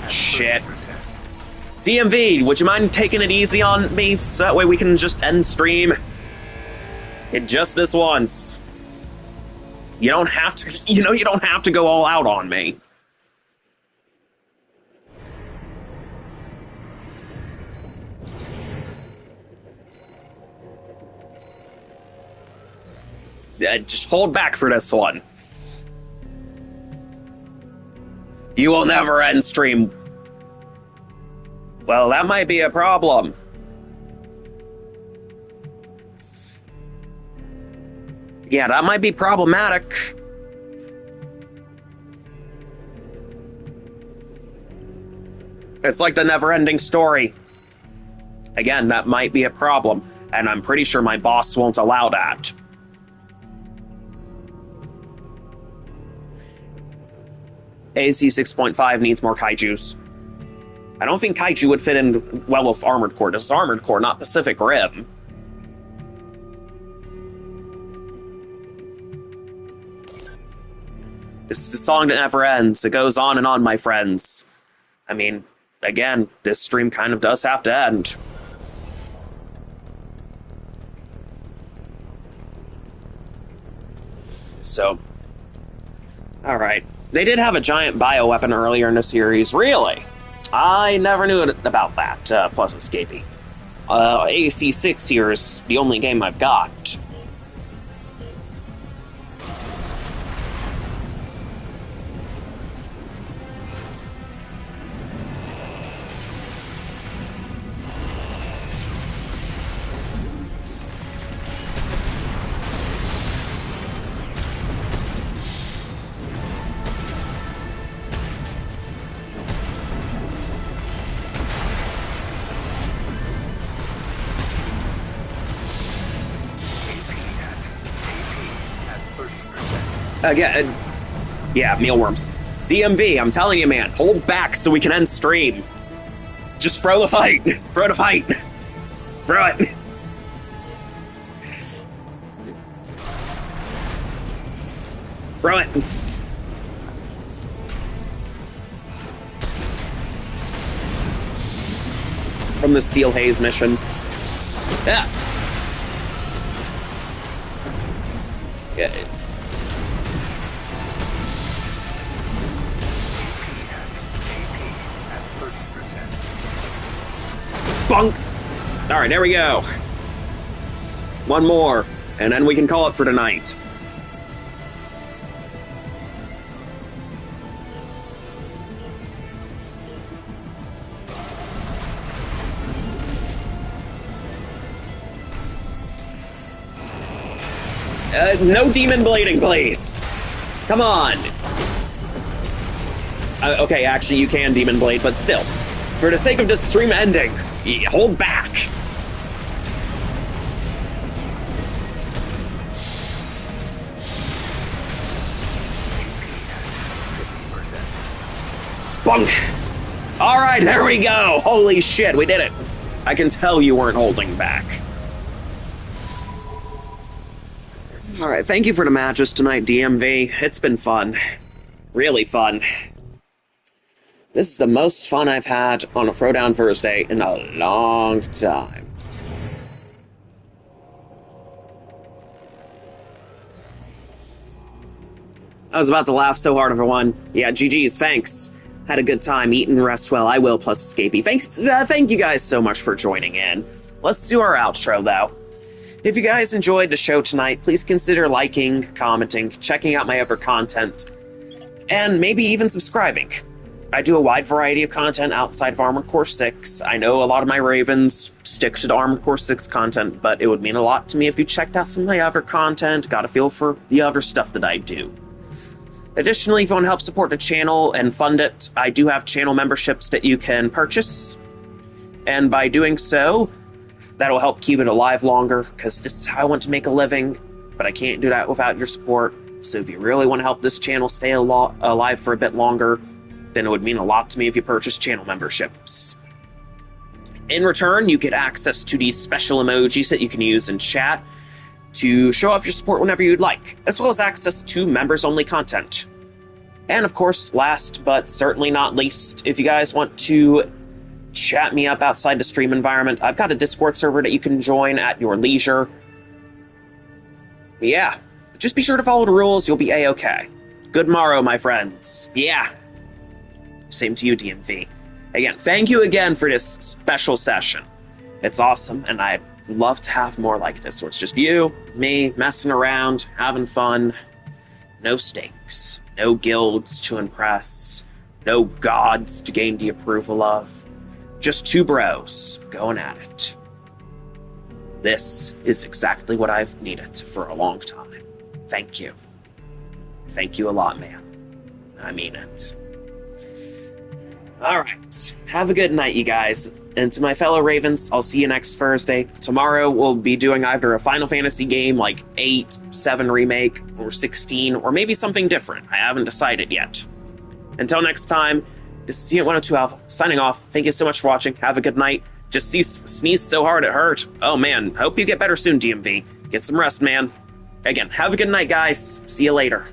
Shit. DMV, would you mind taking it easy on me so that way we can just end stream? Just this once. You don't have to, you don't have to go all out on me. Just hold back for this one. You will never end stream. Well, that might be a problem. Yeah, that might be problematic. It's like the never-ending story. Again, that might be a problem, and I'm pretty sure my boss won't allow that. AC 6.5 needs more kaijus. I don't think kaiju would fit in well with Armored Core. This is Armored Core, not Pacific Rim. This is a song that never ends. It goes on and on, my friends. I mean, again, this stream kind of does have to end. So, Alright. They did have a giant bioweapon earlier in the series. Really? I never knew about that, plus Escapee. AC6 here is the only game I've got. Again, yeah, mealworms. DMV, I'm telling you, man, hold back so we can end stream. Just throw the fight. Throw the fight. Throw it. Throw it. From the Steel Haze mission. Yeah. Yeah. Bunk! Alright, there we go. One more, and then we can call it for tonight. No demon blading, please! Come on! Okay, actually, you can demon blade, but still. For the sake of this stream ending, hold back! Bunk! Alright, there we go! Holy shit, we did it! I can tell you weren't holding back. Alright, thank you for the matches tonight, DMV. It's been fun. Really fun. This is the most fun I've had on a Throwdown Thursday in a long time. I was about to laugh so hard over one. Yeah, GG's, thanks. Had a good time, eat and rest well, I will, plus Escapee. Thanks, thank you guys so much for joining in. Let's do our outro, though. If you guys enjoyed the show tonight, please consider liking, commenting, checking out my other content, and maybe even subscribing. I do a wide variety of content outside of Armored Core 6. I know a lot of my Ravens stick to the Armored Core 6 content, but it would mean a lot to me if you checked out some of my other content, got a feel for the other stuff that I do. Additionally, if you want to help support the channel and fund it, I do have channel memberships that you can purchase. And by doing so, that'll help keep it alive longer, because this is how I want to make a living, but I can't do that without your support. So if you really want to help this channel stay alive for a bit longer, then it would mean a lot to me if you purchase channel memberships. In return, you get access to these special emojis that you can use in chat to show off your support whenever you'd like, as well as access to members-only content. And of course, last but certainly not least, if you guys want to chat me up outside the stream environment, I've got a Discord server that you can join at your leisure. Yeah, just be sure to follow the rules, you'll be A-okay. Good morrow, my friends. Yeah. Same to you, DMV. Again, thank you again for this special session. It's awesome, and I'd love to have more like this, so it's just you, me, messing around, having fun. No stakes, no guilds to impress, no gods to gain the approval of. Just two bros going at it. This is exactly what I've needed for a long time. Thank you. Thank you a lot, man. I mean it. Alright, have a good night, you guys. And to my fellow Ravens, I'll see you next Thursday. Tomorrow we'll be doing either a Final Fantasy game like 8, 7 Remake, or 16, or maybe something different. I haven't decided yet. Until next time, this is Unit 102 Alpha, signing off. Thank you so much for watching. Have a good night. Just sneezed so hard it hurt. Oh man, hope you get better soon, DMV. Get some rest, man. Again, have a good night, guys. See you later.